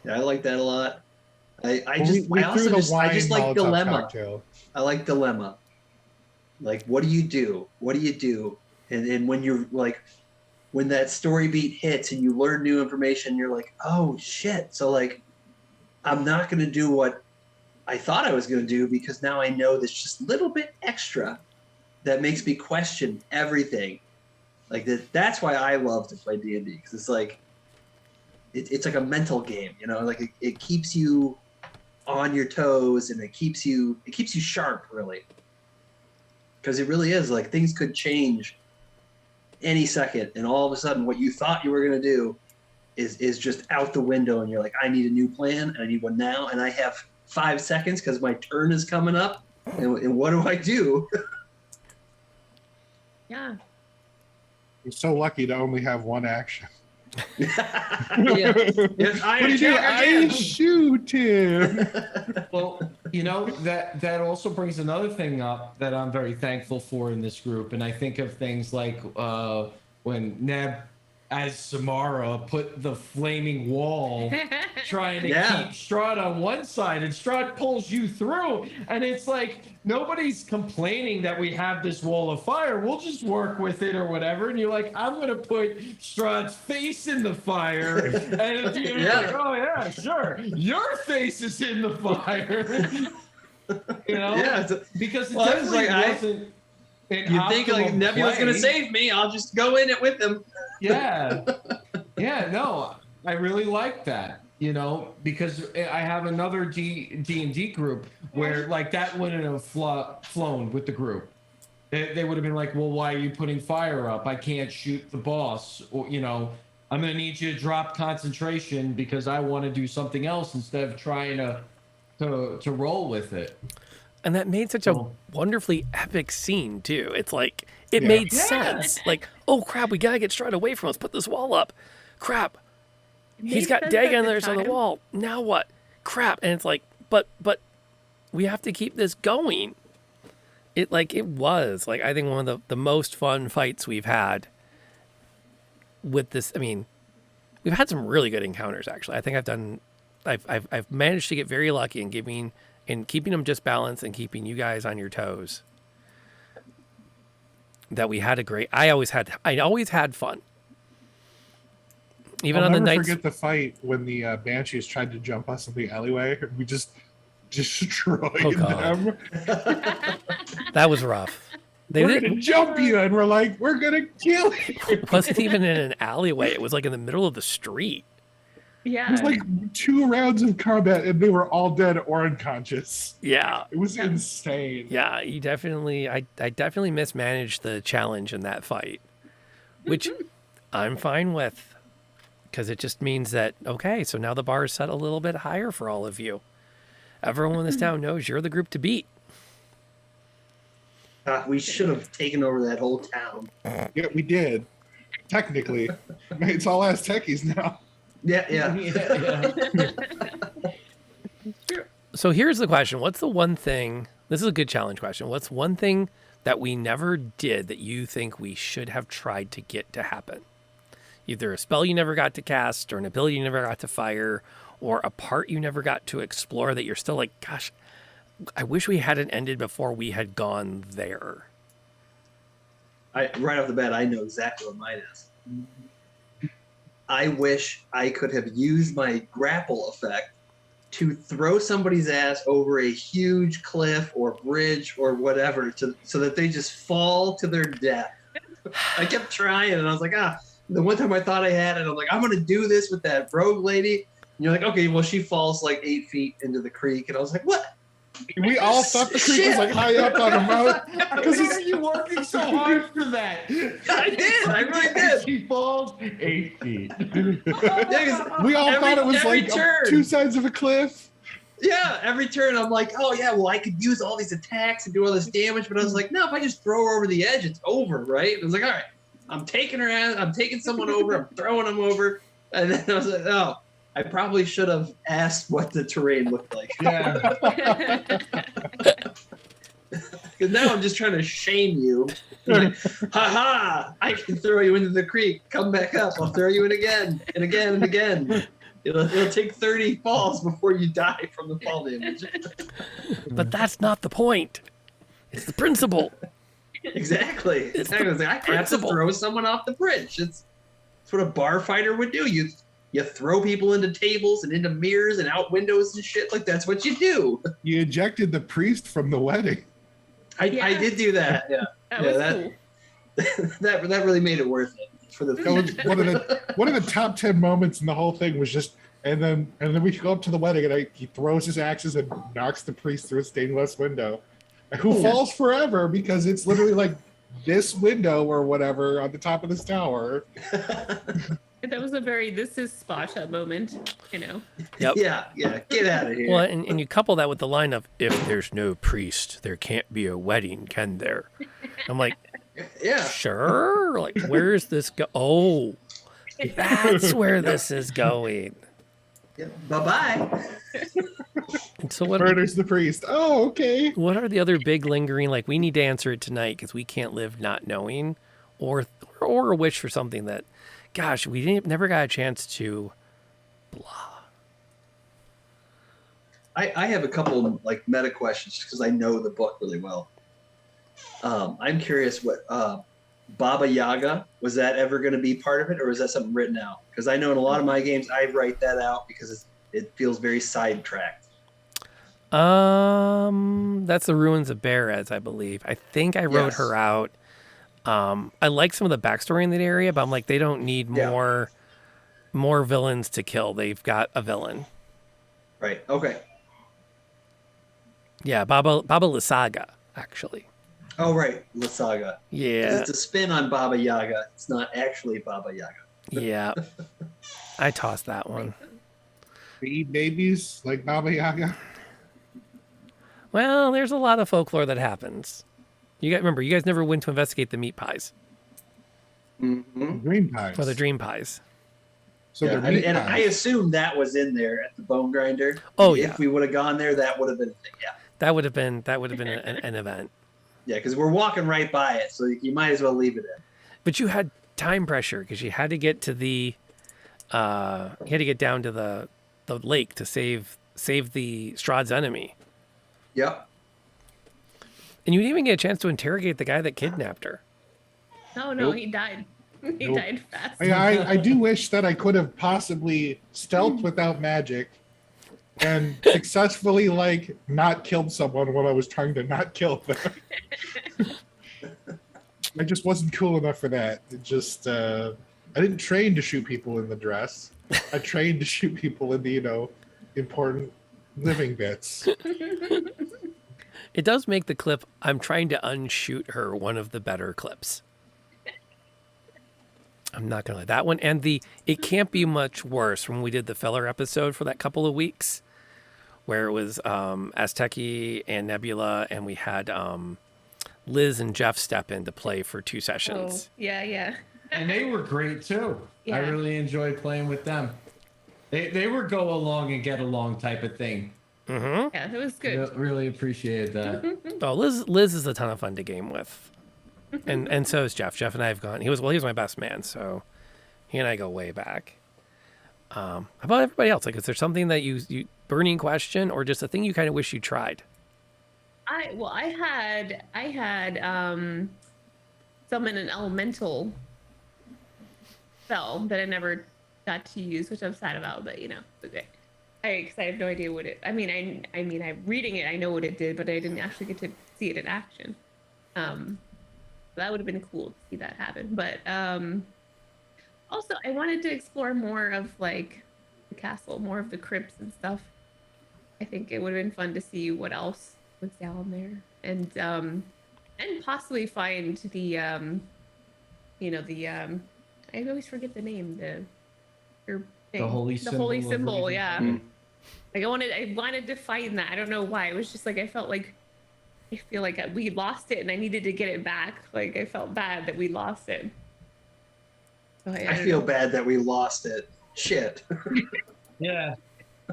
Yeah, I like that a lot. I We also threw the just wine like Molotov dilemma. cocktail. I like dilemma. Like, what do you do? What do you do? And when you're like, when that story beat hits and you learn new information, you're like, oh shit. So like, I'm not going to do what I thought I was going to do because now I know there's just a little bit extra that makes me question everything. Like that's why I love to play D&D, because it's like, it's like a mental game, like it keeps you on your toes and it keeps you sharp, really. Because it really is like things could change any second, and all of a sudden what you thought you were going to do is just out the window, and you're like, I need a new plan, and I need one now, and I have 5 seconds because my turn is coming up, and what do I do? Yeah. You're so lucky to only have one action. Yeah. Yes, What do you do? I shoot him. Well, that also brings another thing up that I'm very thankful for in this group. And I think of things like when Neb as Samara put the flaming wall trying to keep Strahd on one side, and Strahd pulls you through, and it's like nobody's complaining that we have this wall of fire. We'll just work with it or whatever. And you're like, I'm gonna put Strahd's face in the fire, and you're like, oh yeah, sure, your face is in the fire. Because it definitely wasn't. You think like Nebula's gonna save me? I'll just go in it with him. Yeah, no, I really like that. Because I have another D&D group where like that wouldn't have flown with the group. They would have been like, well, why are you putting fire up? I can't shoot the boss, or I'm gonna need you to drop concentration because I want to do something else instead of trying to roll with it. And that made such a wonderfully epic scene too. It's like it made sense. Like, oh crap, we gotta get Strahd away from us. Put this wall up. Crap, he's got Dagon on the other side of the wall. Now what? Crap. And it's like, but we have to keep this going. It was like, I think one of the most fun fights we've had with this. I mean, we've had some really good encounters actually. I think I've managed to get very lucky in keeping them just balanced and keeping you guys on your toes. That we had I always had fun. Even on the nights. Forget the fight when the Banshees tried to jump us in the alleyway. We just destroyed them. That was rough. We're gonna jump you, and we're like, we're gonna kill you. It wasn't even in an alleyway. It was like in the middle of the street. Yeah. It was like 2 rounds of combat, and they were all dead or unconscious. Yeah. It was insane. Yeah, I definitely mismanaged the challenge in that fight, which I'm fine with, because it just means that, okay, so now the bar is set a little bit higher for all of you. Everyone in this town knows you're the group to beat. We should have taken over that whole town. Yeah, we did. Technically. It's all Aztecs now. Yeah. So here's the question. What's the one thing, this is a good challenge question. What's one thing that we never did that you think we should have tried to get to happen? Either a spell you never got to cast, or an ability you never got to fire, or a part you never got to explore that you're still like, gosh, I wish we hadn't ended before we had gone there. Right off the bat, I know exactly what mine is. I wish I could have used my grapple effect to throw somebody's ass over a huge cliff or bridge or whatever so that they just fall to their death. I kept trying, and I was like, the one time I thought I had it, I'm like, I'm going to do this with that rogue lady. And you're like, okay, well, she falls like 8 feet into the creek. And I was like, what? We all thought the creek was like high up on a mountain. Because are you working so hard for that? I did. I really did. She falls 8 feet. We all thought it was like two sides of a cliff. Yeah, every turn I'm like, oh yeah, well I could use all these attacks and do all this damage, but I was like, no, if I just throw her over the edge, it's over, right? I was like, all right, I'm taking her out, I'm taking someone over, I'm throwing them over, and then I was like, oh, I probably should have asked what the terrain looked like. Yeah. Because now I'm just trying to shame you. Like, ha! I can throw you into the creek. Come back up. I'll throw you in again and again and again. It'll take 30 falls before you die from the fall damage. But that's not the point. It's the principle. Exactly. It's I was like, I have to throw someone off the bridge. It's what a bar fighter would do. You throw people into tables and into mirrors and out windows and shit. Like, that's what you do. You ejected the priest from the wedding. I did do that. Yeah. That was cool. that really made it worth it for the. That was one of the top 10 moments in the whole thing was just, and then we go up to the wedding and he throws his axes and knocks the priest through a stained glass window, who falls forever because it's literally like this window or whatever on the top of this tower. That was a very "this is Spasha" moment, you know. Yep. Yeah, get out of here. Well, and you couple that with the line of, if there's no priest, there can't be a wedding, can there? I'm like, yeah, sure. Like, where's this go? Oh, that's where this is going. Yeah, bye-bye. And so what murders the priest? Oh, okay. What are the other big lingering, like, we need to answer it tonight because we can't live not knowing, or a wish for something that, gosh, we never got a chance to blah. I have a couple of like meta questions because I know the book really well. I'm curious what Baba Yaga, was that ever going to be part of it, or is that something written out? Because I know in a lot of my games I write that out because it feels very sidetracked. That's the Ruins of Berez, I believe. I think I wrote her out. I like some of the backstory in that area, but I'm like, they don't need more villains to kill. They've got a villain. Right. Okay. Yeah, Baba Lysaga, actually. Oh, right. Lysaga. Yeah. It's a spin on Baba Yaga. It's not actually Baba Yaga. Yeah. I tossed that one. They eat babies like Baba Yaga. Well, there's a lot of folklore that happens. Remember, you guys never went to investigate the meat pies. Mm-hmm. Dream pies. Or the dream pies. So yeah, they're meat and pies. I assume that was in there at the bone grinder. Oh, yeah. If we would have gone there, that would have been a thing. Yeah. That would have been an event. Yeah, because we're walking right by it, so you might as well leave it in. But you had time pressure because you had to get to the, you had to get down to the lake to save the Strahd's enemy. Yep. And you didn't even get a chance to interrogate the guy that kidnapped her. No, Nope. he died. He Nope. died fast. I do wish that I could have possibly stealthed without magic and successfully not killed someone when I was trying to not kill them. I just wasn't cool enough for that. It just I didn't train to shoot people in the dress. I trained to shoot people in the important living bits. It does make the clip, I'm trying to unshoot her, one of the better clips. I'm not going to lie. That one and it can't be much worse when we did the Feller episode for that couple of weeks where it was Asteki and Knebula, and we had Liz and Jeff step in to play for 2 sessions. Oh, yeah. And they were great too. Yeah. I really enjoyed playing with them. They were go along and get along type of thing. Mm-hmm. Yeah, it was good. Really appreciate that. Oh, Liz is a ton of fun to game with, and so is Jeff. Jeff and I have gone. He was my best man, so he and I go way back. How about everybody else? Like, is there something that you burning question, or just a thing you kind of wish you tried? I had summon an elemental spell that I never got to use, which I'm sad about, but it's okay. Because I have no idea what it. I mean, I'm reading it. I know what it did, but I didn't actually get to see it in action. That would have been cool to see that happen. But also, I wanted to explore more of like the castle, more of the crypts and stuff. I think it would have been fun to see what else was down there, and possibly find the I always forget the name, The holy symbol. The holy of symbol, Raven. yeah. Like I wanted to find that. I don't know why. It was just like I feel like we lost it and I needed to get it back. Like I felt bad that we lost it. So I feel bad that we lost it. Shit. Yeah.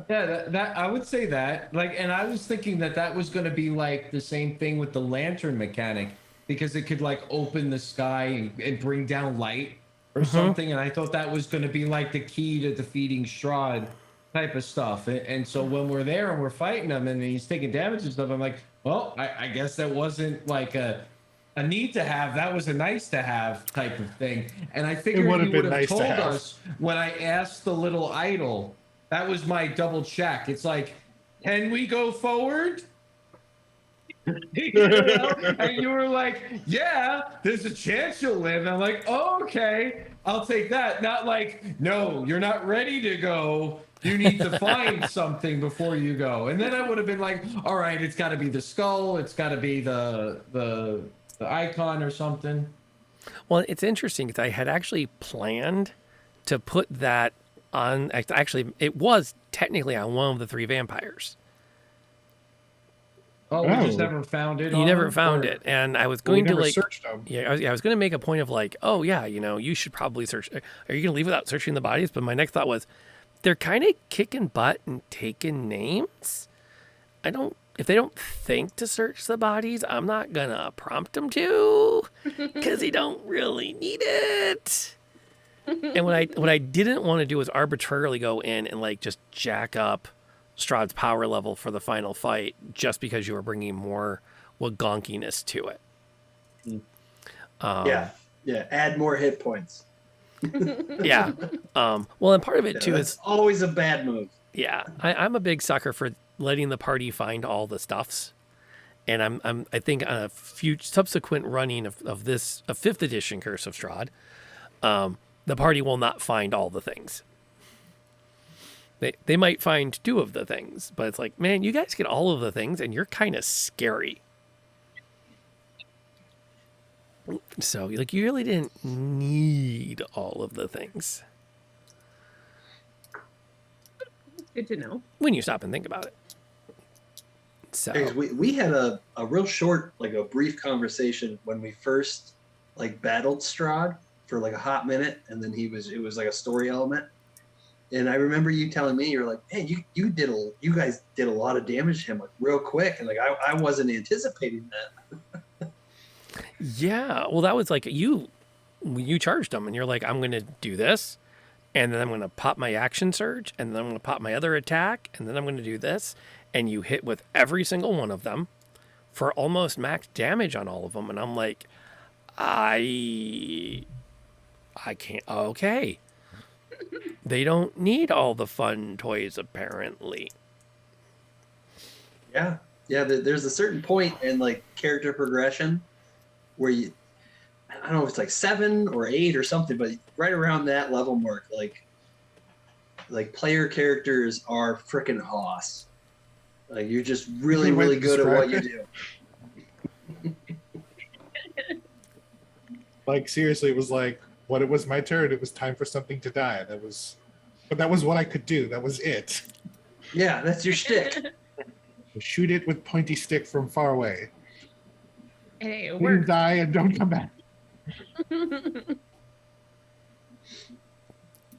Yeah, that I would say that. Like, and I was thinking that was going to be like the same thing with the lantern mechanic, because it could like open the sky and bring down light or something. And I thought that was going to be like the key to defeating Strahd type of stuff. And so when we're there and we're fighting him and he's taking damage and stuff, I'm like, well, I guess that wasn't like a need to have. That was a nice to have type of thing. And I figured you would have told us when I asked the little idol. That was my double check. It's like, can we go forward? You know? And you were like, yeah, there's a chance you'll live. And I'm like, oh, okay, I'll take that. Not like, no, you're not ready to go. You need to find something before you go. And then I would have been like, all right, it's got to be the skull. It's got to be the icon or something. Well, it's interesting because I had actually planned to put that on. Actually, it was technically on one of the 3 vampires. Oh, we just never found it. You never found it, and I was going to like, searched them. Yeah, I was going to make a point of like, oh yeah, you should probably search. Are you going to leave without searching the bodies? But my next thought was, they're kind of kicking butt and taking names. If they don't think to search the bodies, I'm not gonna prompt them to, because they don't really need it. And what I didn't want to do was arbitrarily go in and like just jack up Strahd's power level for the final fight just because you were bringing more wagonkiness to it. Yeah, add more hit points. Yeah. Well, and part of it too is always a bad move. Yeah, I'm a big sucker for letting the party find all the stuffs, and I think on a subsequent running of 5th edition Curse of Strahd, the party will not find all the things. They might find 2 of the things, but it's like, man, you guys get all of the things, and you're kind of scary. So, like, you really didn't need all of the things. Good to know. When you stop and think about it. So we had a real short, like a brief conversation when we first like battled Strahd for like a hot minute, and then it was like a story element. And I remember you telling me, you're like, hey, you guys did a lot of damage to him like real quick, and like I wasn't anticipating that. Yeah, well, that was like you charged him, and you're like, I'm going to do this, and then I'm going to pop my action surge, and then I'm going to pop my other attack, and then I'm going to do this, and you hit with every single one of them for almost max damage on all of them, and I'm like, I can't. Okay, they don't need all the fun toys apparently. Yeah, there's a certain point in like character progression where I don't know if it's like 7 or 8 or something, but right around that level mark, like player characters are freaking hoss. Like you're just really, really good at what you do. Like seriously, it was like when it was my turn, it was time for something to die. But that was what I could do. That was it. Yeah, that's your shtick. Shoot it with pointy stick from far away. Hey, it Please worked. die and don't come back.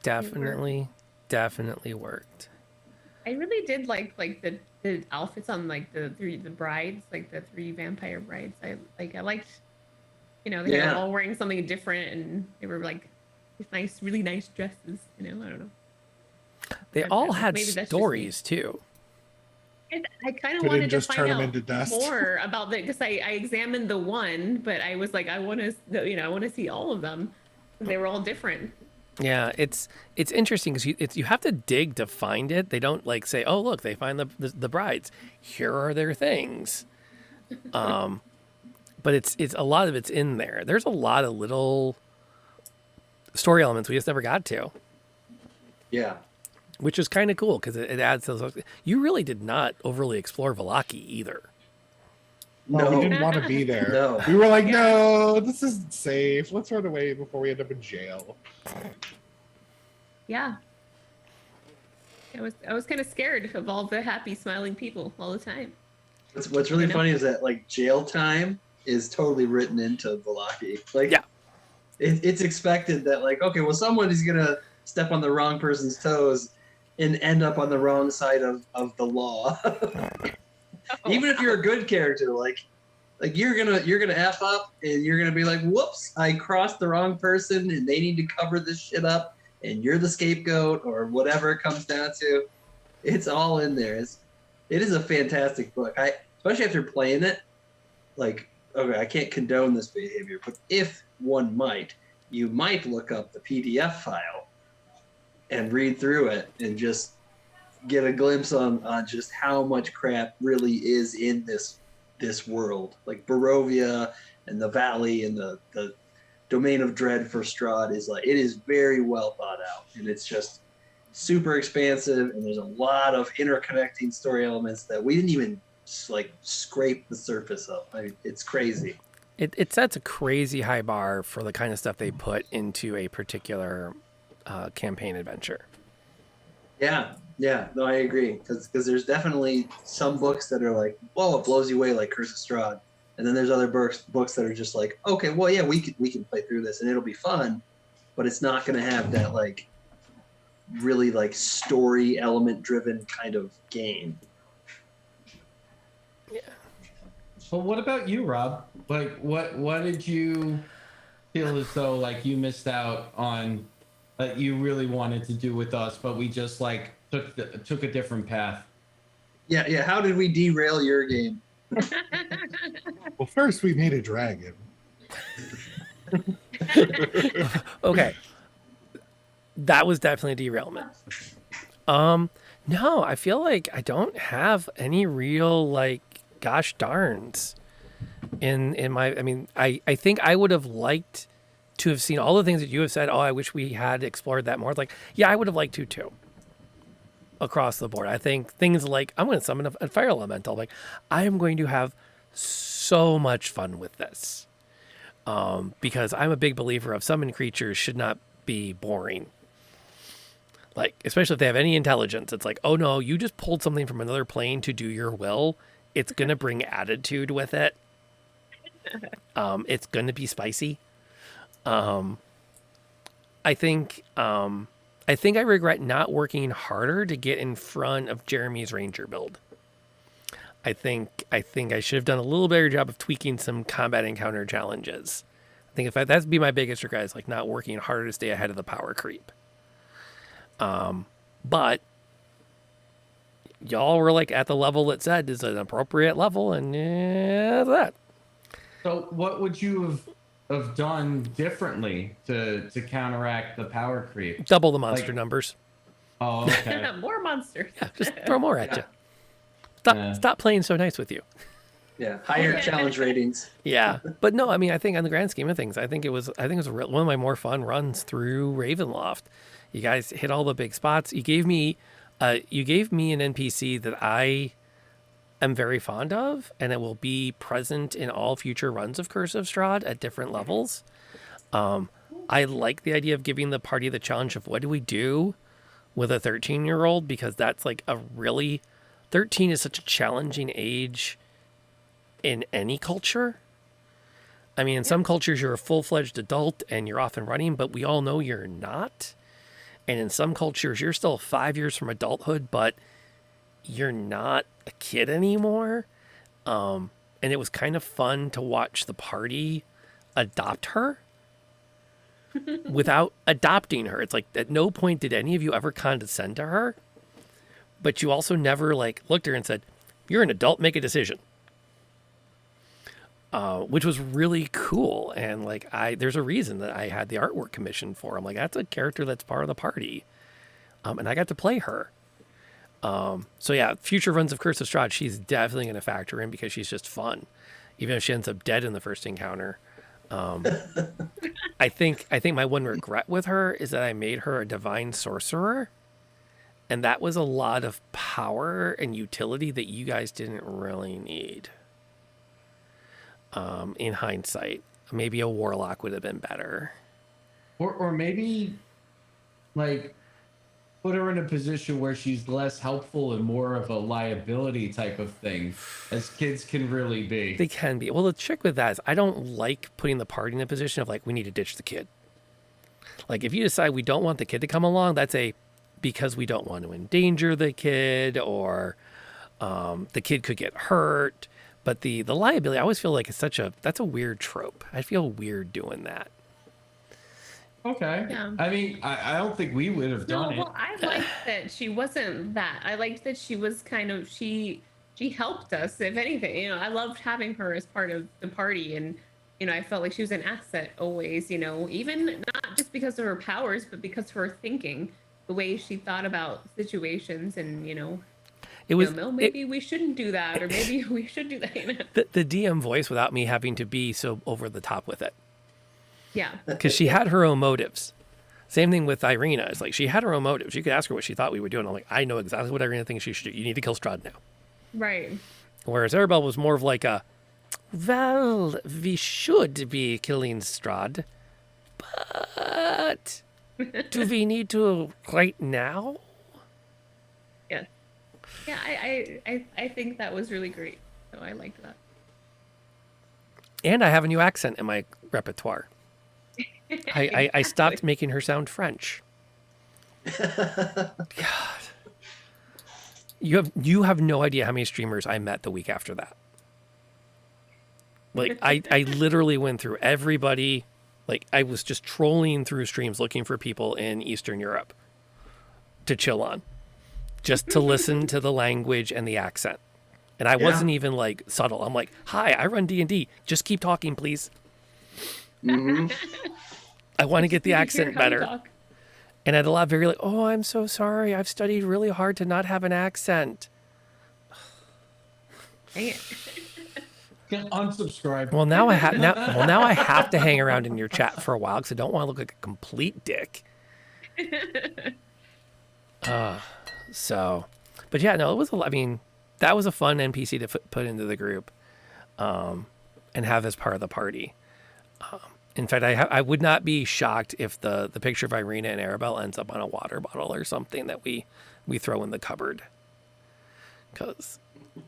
Definitely worked. I really did like the outfits on like the brides, like the 3 vampire brides. I liked, they were all wearing something different, and they were like these nice, really nice dresses. I don't know. They all had maybe that's just me. stories too. I kind of Couldn't wanted to just find turn 'em out into dust. more about that, because I examined the one, but I was like, I want to, I want to see all of them. They were all different. Yeah, it's interesting because you have to dig to find it. They don't like say, oh look, they find the brides. Here are their things. But it's a lot of it's in there. There's a lot of little story elements we just never got to. Yeah. Which is kind of cool because it adds those. You really did not overly explore Vallaki either. No, we didn't want to be there. No. We were like, no, this isn't safe. Let's run away before we end up in jail. Yeah. I was kind of scared of all the happy, smiling people all the time. What's really funny is that like jail time is totally written into Vallaki. Like, yeah, it's expected that like, okay, well, someone is gonna step on the wrong person's toes and end up on the wrong side of the law. Even if you're a good character, like you're gonna F up and you're gonna be like, whoops, I crossed the wrong person and they need to cover this shit up and you're the scapegoat or whatever it comes down to. It's all in there. It is a fantastic book. Especially after playing it, like, okay, I can't condone this behavior, but if one might, you might look up the PDF file and read through it and just get a glimpse on just how much crap really is in this world. Like Barovia and the Valley and the Domain of Dread for Strahd is like, it is very well thought out, and it's just super expansive, and there's a lot of interconnecting story elements that we didn't even like scrape the surface of. I mean, it's crazy. It sets a crazy high bar for the kind of stuff they put into a particular campaign adventure. Yeah, no, I agree. Because there's definitely some books that are like, whoa, it blows you away, like Curse of Strahd. And then there's other books that are just like, okay, well, yeah, we can play through this and it'll be fun, but it's not going to have that like really like story element driven kind of game. Yeah. Well, what about you, Rob? Like, what did you feel as though like you missed out on that you really wanted to do with us, but we just like took a different path? Yeah. How did we derail your game? Well, first we made a dragon. Okay. That was definitely a derailment. No, I feel like I don't have any real like gosh darns in my, I mean, I think I would have liked to have seen all the things that you have said. Oh, I wish we had explored that more. It's like, yeah, I would have liked to too. Across the board. I think things like, I'm going to summon a fire elemental. Like, I am going to have so much fun with this. Because I'm a big believer of summoned creatures should not be boring. Like, especially if they have any intelligence. It's like, oh no, you just pulled something from another plane to do your will. It's going to bring attitude with it. It's going to be spicy. I think I regret not working harder to get in front of Jeremy's Ranger build. I think I should have done a little better job of tweaking some combat encounter challenges. I think that'd be my biggest regret, is like not working harder to stay ahead of the power creep. But y'all were like at the level that said is an appropriate level, and that. So what would you have done differently to counteract the power creep? Double the monster numbers. Oh, okay. More monsters. Yeah, just throw more at you. Stop playing so nice with you. Yeah, higher challenge ratings. Yeah, but no, I mean, I think on the grand scheme of things, I think it was one of my more fun runs through Ravenloft. You guys hit all the big spots. You gave me an NPC that I am very fond of, and it will be present in all future runs of Curse of Strahd at different levels. I like the idea of giving the party the challenge of what do we do with a 13-year-old, because that's like 13 is such a challenging age in any culture. I mean, in some cultures, you're a full-fledged adult and you're off and running, but we all know you're not. And in some cultures, you're still 5 years from adulthood, but you're not a kid anymore. And it was kind of fun to watch the party adopt her without adopting her. It's like at no point did any of you ever condescend to her, but you also never like looked at her and said, "You're an adult, make a decision." Which was really cool. And like there's a reason that I had the artwork commissioned for. I'm like, that's a character that's part of the party. And I got to play her. So yeah, future runs of Curse of Strahd, she's definitely going to factor in because she's just fun. Even if she ends up dead in the first encounter. I think my one regret with her is that I made her a divine sorcerer. And that was a lot of power and utility that you guys didn't really need. In hindsight, maybe a warlock would have been better. Or maybe like put her in a position where she's less helpful and more of a liability type of thing, as kids can really be. They can be. Well, the trick with that is I don't like putting the party in a position of like, we need to ditch the kid. Like if you decide we don't want the kid to come along, that's because we don't want to endanger the kid, or the kid could get hurt. But the liability, I always feel like that's a weird trope. I feel weird doing that. Okay. Yeah. I mean, I don't think we would have done it. Well, I liked that she wasn't that. I liked that she was kind of, she helped us, if anything. I loved having her as part of the party. And, I felt like she was an asset always, even not just because of her powers, but because of her thinking, the way she thought about situations and, It was maybe we shouldn't do that, or maybe we should do that. The DM voice without me having to be so over the top with it. Yeah. Because she had her own motives. Same thing with Irina. It's like she had her own motives. You could ask her what she thought we were doing. I'm like, I know exactly what Irina thinks she should do. You need to kill Strahd now. Right. Whereas Arabelle was more of like well, we should be killing Strahd, but do we need to right now? Yeah. Yeah, I think that was really great. So I liked that. And I have a new accent in my repertoire. I stopped making her sound French. God. You have no idea how many streamers I met the week after that. Like I literally went through everybody. Like I was just trolling through streams looking for people in Eastern Europe to chill on, just to listen to the language and the accent. And I wasn't even like subtle. I'm like, hi, I run D&D. Just keep talking, please. Mm-hmm. I want to get the accent better. And I'd a lot very like, oh, I'm so sorry. I've studied really hard to not have an accent. Dang it. Unsubscribe. Well, now I have to hang around in your chat for a while because I don't want to look like a complete dick. But yeah, no, it was. I mean, that was a fun NPC to put into the group, and have as part of the party. In fact, I would not be shocked if the picture of Irina and Arabelle ends up on a water bottle or something that we throw in the cupboard. Because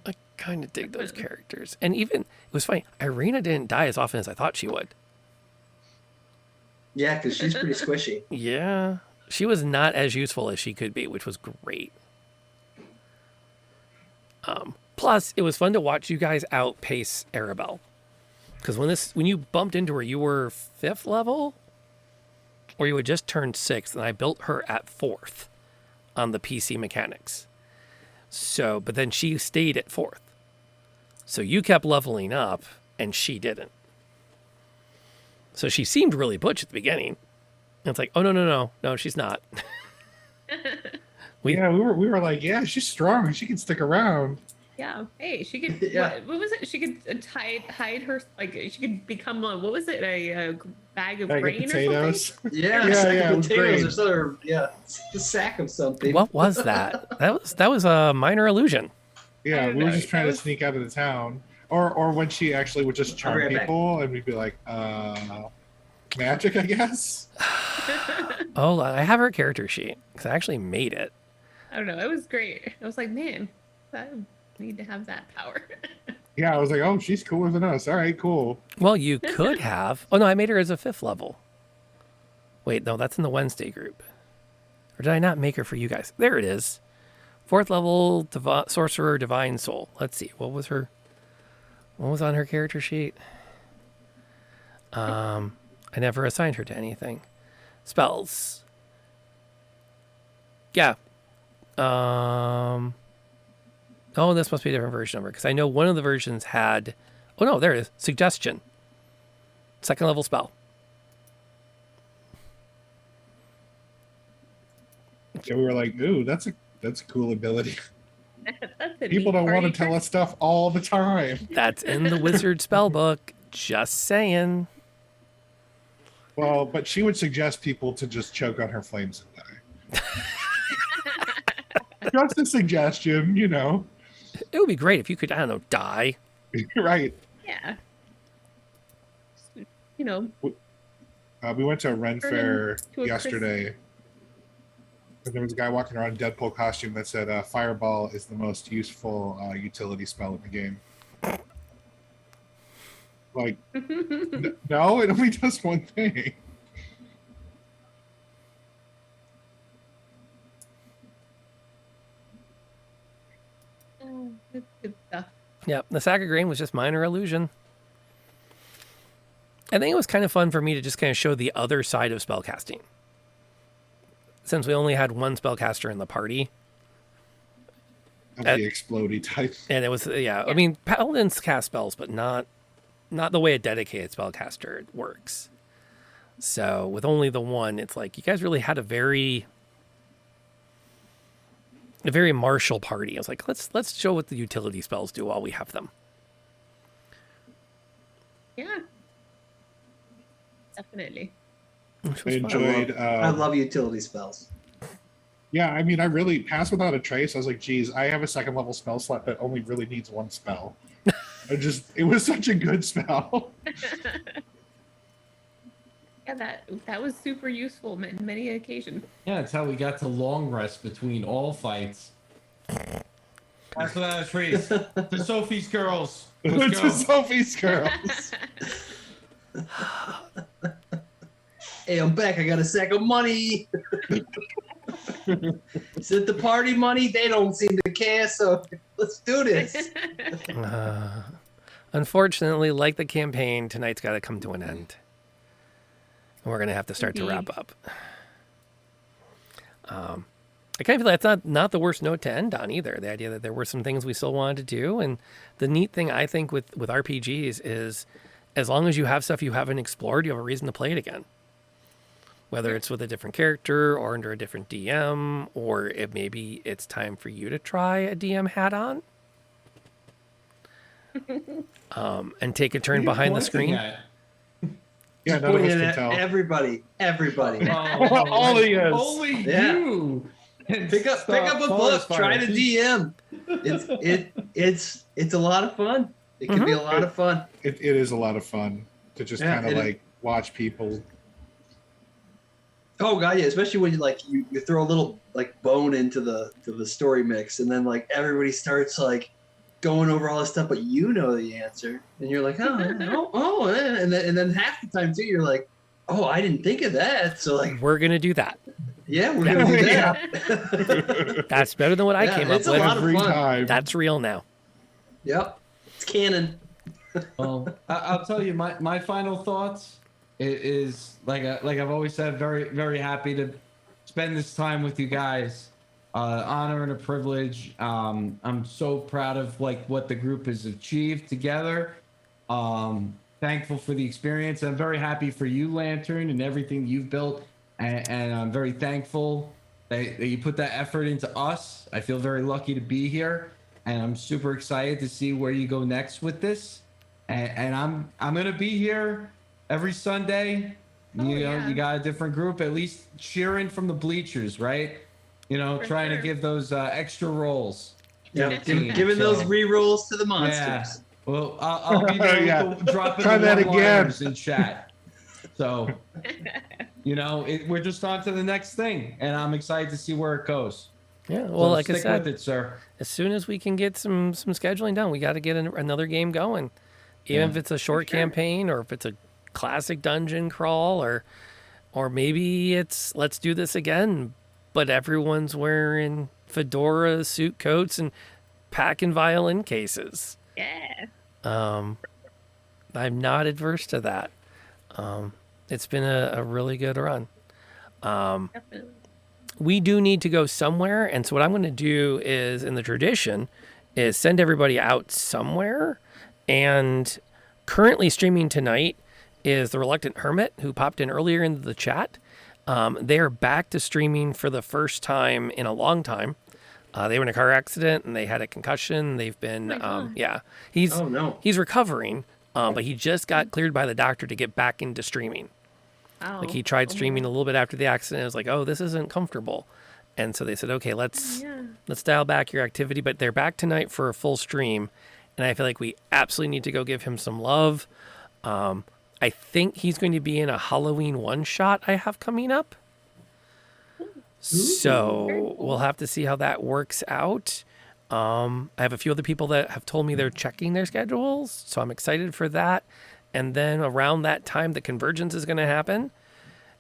I kind of dig those characters. And even, it was funny, Irina didn't die as often as I thought she would. Yeah, because she's pretty squishy. Yeah. She was not as useful as she could be, which was great. Plus, it was fun to watch you guys outpace Arabelle. Because when you bumped into her, you were 5th level? Or you had just turned 6th, and I built her at 4th on the PC mechanics. So, but then she stayed at 4th. So you kept leveling up, and she didn't. So she seemed really butch at the beginning. And it's like, oh, no, she's not. we were like, yeah, she's strong. She can stick around. Yeah. Hey, she could. Yeah. What was it? She could hide her. Like she could become a. What was it? A bag of grain potatoes. or something. Yeah, it was potatoes great. or something. Yeah, a sack of something. What was that? That was a minor illusion. Yeah, we were just trying to sneak out of the town, or when she actually would just charm people, and we'd be like, magic, I guess. Oh, I have her character sheet because I actually made it. I don't know. It was great. I was like, man, I need to have that power. Yeah, I was like, oh, she's cooler than us. All right, cool. Well, you could have. Oh no, I made her as a 5th level. Wait, no, that's in the Wednesday group. Or did I not make her for you guys? There it is. 4th level sorcerer divine soul. Let's see. What was on her character sheet? I never assigned her to anything. Spells. Yeah. Oh, this must be a different version of her, because I know one of the versions had... Oh, no, there it is. Suggestion. 2nd level spell. So we were like, ooh, that's a cool ability. That's a People neat don't want to party tell trick. us stuff all the time. That's in the wizard spell book. Just saying. Well, but she would suggest people to just choke on her flames and die. Just a suggestion, you know. It would be great if you could, I don't know, die. Right. Yeah. You know. We went to a Ren Turn fair into a yesterday. And there was a guy walking around in Deadpool costume that said, Fireball is the most useful utility spell in the game. Like, no, it only does one thing. Oh, that's good stuff. Yeah, the sack of grain was just minor illusion. I think it was kind of fun for me to just kind of show the other side of spellcasting. Since we only had one spellcaster in the party. Of the explodey type. And it was, yeah, I mean, paladins cast spells, but not the way a dedicated spellcaster works. So with only the one, it's like you guys really had a very martial party. I was like, let's show what the utility spells do while we have them. Yeah. Definitely. I enjoyed. I love utility spells. Yeah, I mean, I really passed without a trace. I was like, geez, I have a 2nd level spell slot that only really needs one spell. It was such a good spell. Yeah, that was super useful on many occasions. Yeah, that's how we got to long rest between all fights. That's without a trace. The Sophie's girls. Let's go. To Sophie's girls. Hey, I'm back. I got a sack of money. Is it the party money? They don't seem to care, so let's do this. Unfortunately, like the campaign, tonight's got to come to an end. And we're going to have to start to wrap up. I kind of feel that's not the worst note to end on either. The idea that there were some things we still wanted to do. And the neat thing, I think, with RPGs is as long as you have stuff you haven't explored, you have a reason to play it again. Whether it's with a different character or under a different DM, or maybe it's time for you to try a DM hat on. And take a turn behind the screen. Yeah, none of us can tell. Everybody. All of you. Only Yeah. you. Pick up a book. Try to DM. It's a lot of fun. It can be a lot of fun. It is a lot of fun to just kind of like watch people. Oh god, yeah! Especially when you throw a little like bone into the story mix, and then like everybody starts like going over all this stuff, but you know the answer, and you're like, and then half the time too, you're like, oh, I didn't think of that. So like, we're gonna do that. Yeah, we're gonna do that. That's better than what I came up with. It's a lot of fun. That's real now. Yep, it's canon. Well, I'll tell you my final thoughts. It is like I've always said, very, very happy to spend this time with you guys. Honor and a privilege. I'm so proud of like what the group has achieved together. Thankful for the experience. I'm very happy for you, Lantern, and everything you've built. And I'm very thankful that you put that effort into us. I feel very lucky to be here, and I'm super excited to see where you go next with this. And I'm gonna be here every Sunday. You got a different group, at least cheering from the bleachers, right? You know, For trying sure. to give those extra rolls. Yeah, giving those re-rolls to the monsters. Yeah. Well, I'll be there with the dropping Try the that again. one-liners in chat. So, you know, we're just on to the next thing, and I'm excited to see where it goes. Yeah, well, So like I stick said, with it, sir. as soon as we can get some scheduling done, we got to get another game going. Even if it's a short campaign, or if it's a classic dungeon crawl, or maybe it's let's do this again, but everyone's wearing fedoras, suit coats, and packing violin cases. Yeah. I'm not adverse to that. It's been a really good run. Definitely. We do need to go somewhere, and so what I'm going to do is, in the tradition, is send everybody out somewhere. And currently streaming tonight is the Reluctant Hermit, who popped in earlier into the chat. They are back to streaming for the first time in a long time. They were in a car accident and they had a concussion. They've been, he's recovering, but he just got cleared by the doctor to get back into streaming. Wow. Like he tried streaming a little bit after the accident. It was like, oh, this isn't comfortable. And so they said, okay, let's dial back your activity. But they're back tonight for a full stream. And I feel like we absolutely need to go give him some love. I think he's going to be in a Halloween one-shot I have coming up. So we'll have to see how that works out. I have a few other people that have told me they're checking their schedules. So I'm excited for that. And then around that time, the convergence is going to happen.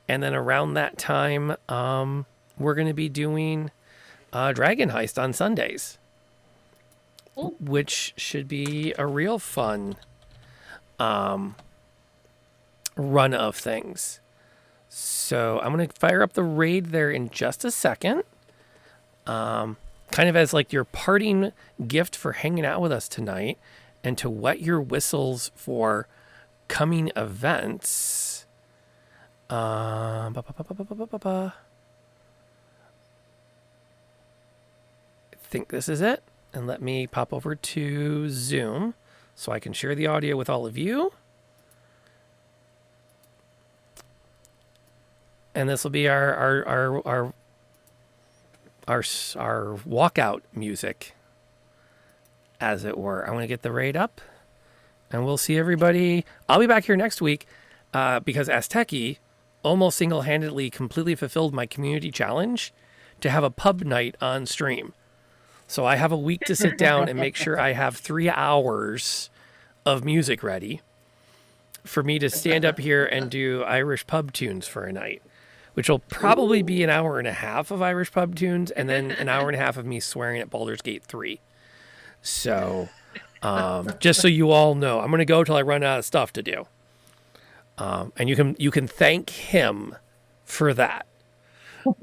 And then around that time, we're going to be doing Dragon Heist on Sundays, which should be a real fun run of things. So I'm going to fire up the raid there in just a second. Kind of as like your parting gift for hanging out with us tonight and to wet your whistles for coming events. I think this is it. And let me pop over to Zoom so I can share the audio with all of you. And this will be our walkout music, as it were. I'm going to get the raid up, and we'll see everybody. I'll be back here next week because InternAsteki almost single-handedly completely fulfilled my community challenge to have a pub night on stream. So I have a week to sit down and make sure I have 3 hours of music ready for me to stand up here and do Irish pub tunes for a night, which will probably be an hour and a half of Irish pub tunes and then an hour and a half of me swearing at Baldur's Gate 3. So just so you all know, I'm going to go till I run out of stuff to do. And you can thank him for that.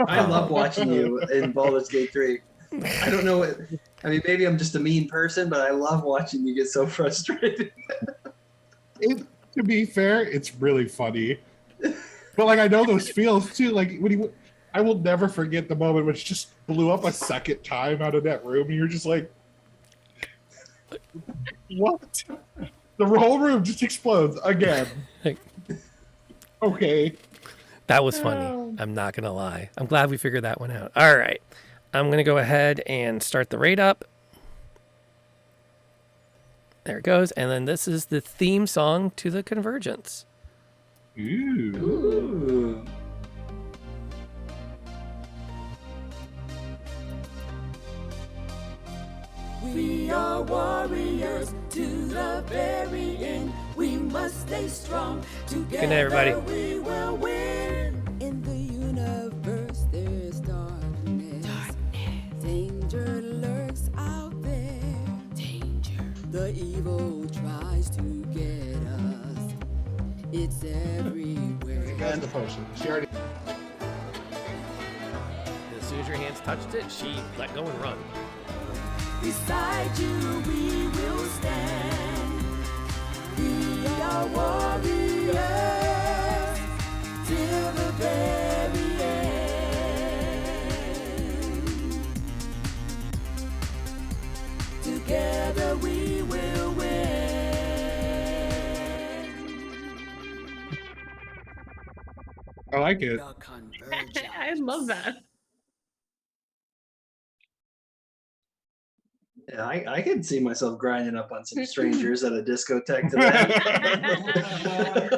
I love watching you in Baldur's Gate 3. I don't know what, I mean, maybe I'm just a mean person, but I love watching you get so frustrated. To be fair, it's really funny. But like, I know those feels too. Like I will never forget the moment which just blew up a second time out of that room, and you're just like, "What?" The whole room just explodes again. Okay, that was funny. I'm not gonna lie. I'm glad we figured that one out. All right, I'm gonna go ahead and start the raid up. There it goes, and then this is the theme song to the Convergence. Ooh. We are warriors to the very end. We must stay strong. Together Good night, everybody. We will win. In the universe there's darkness. Danger lurks out there. Danger. The evil tries to get us. It's everywhere. And the potion. She already. As soon as your hands touched it, she let go and run. Beside you we will stand. We are warriors till the very end. Together we will win. I like it. I love that. Yeah, I can see myself grinding up on some strangers at a discotheque to that.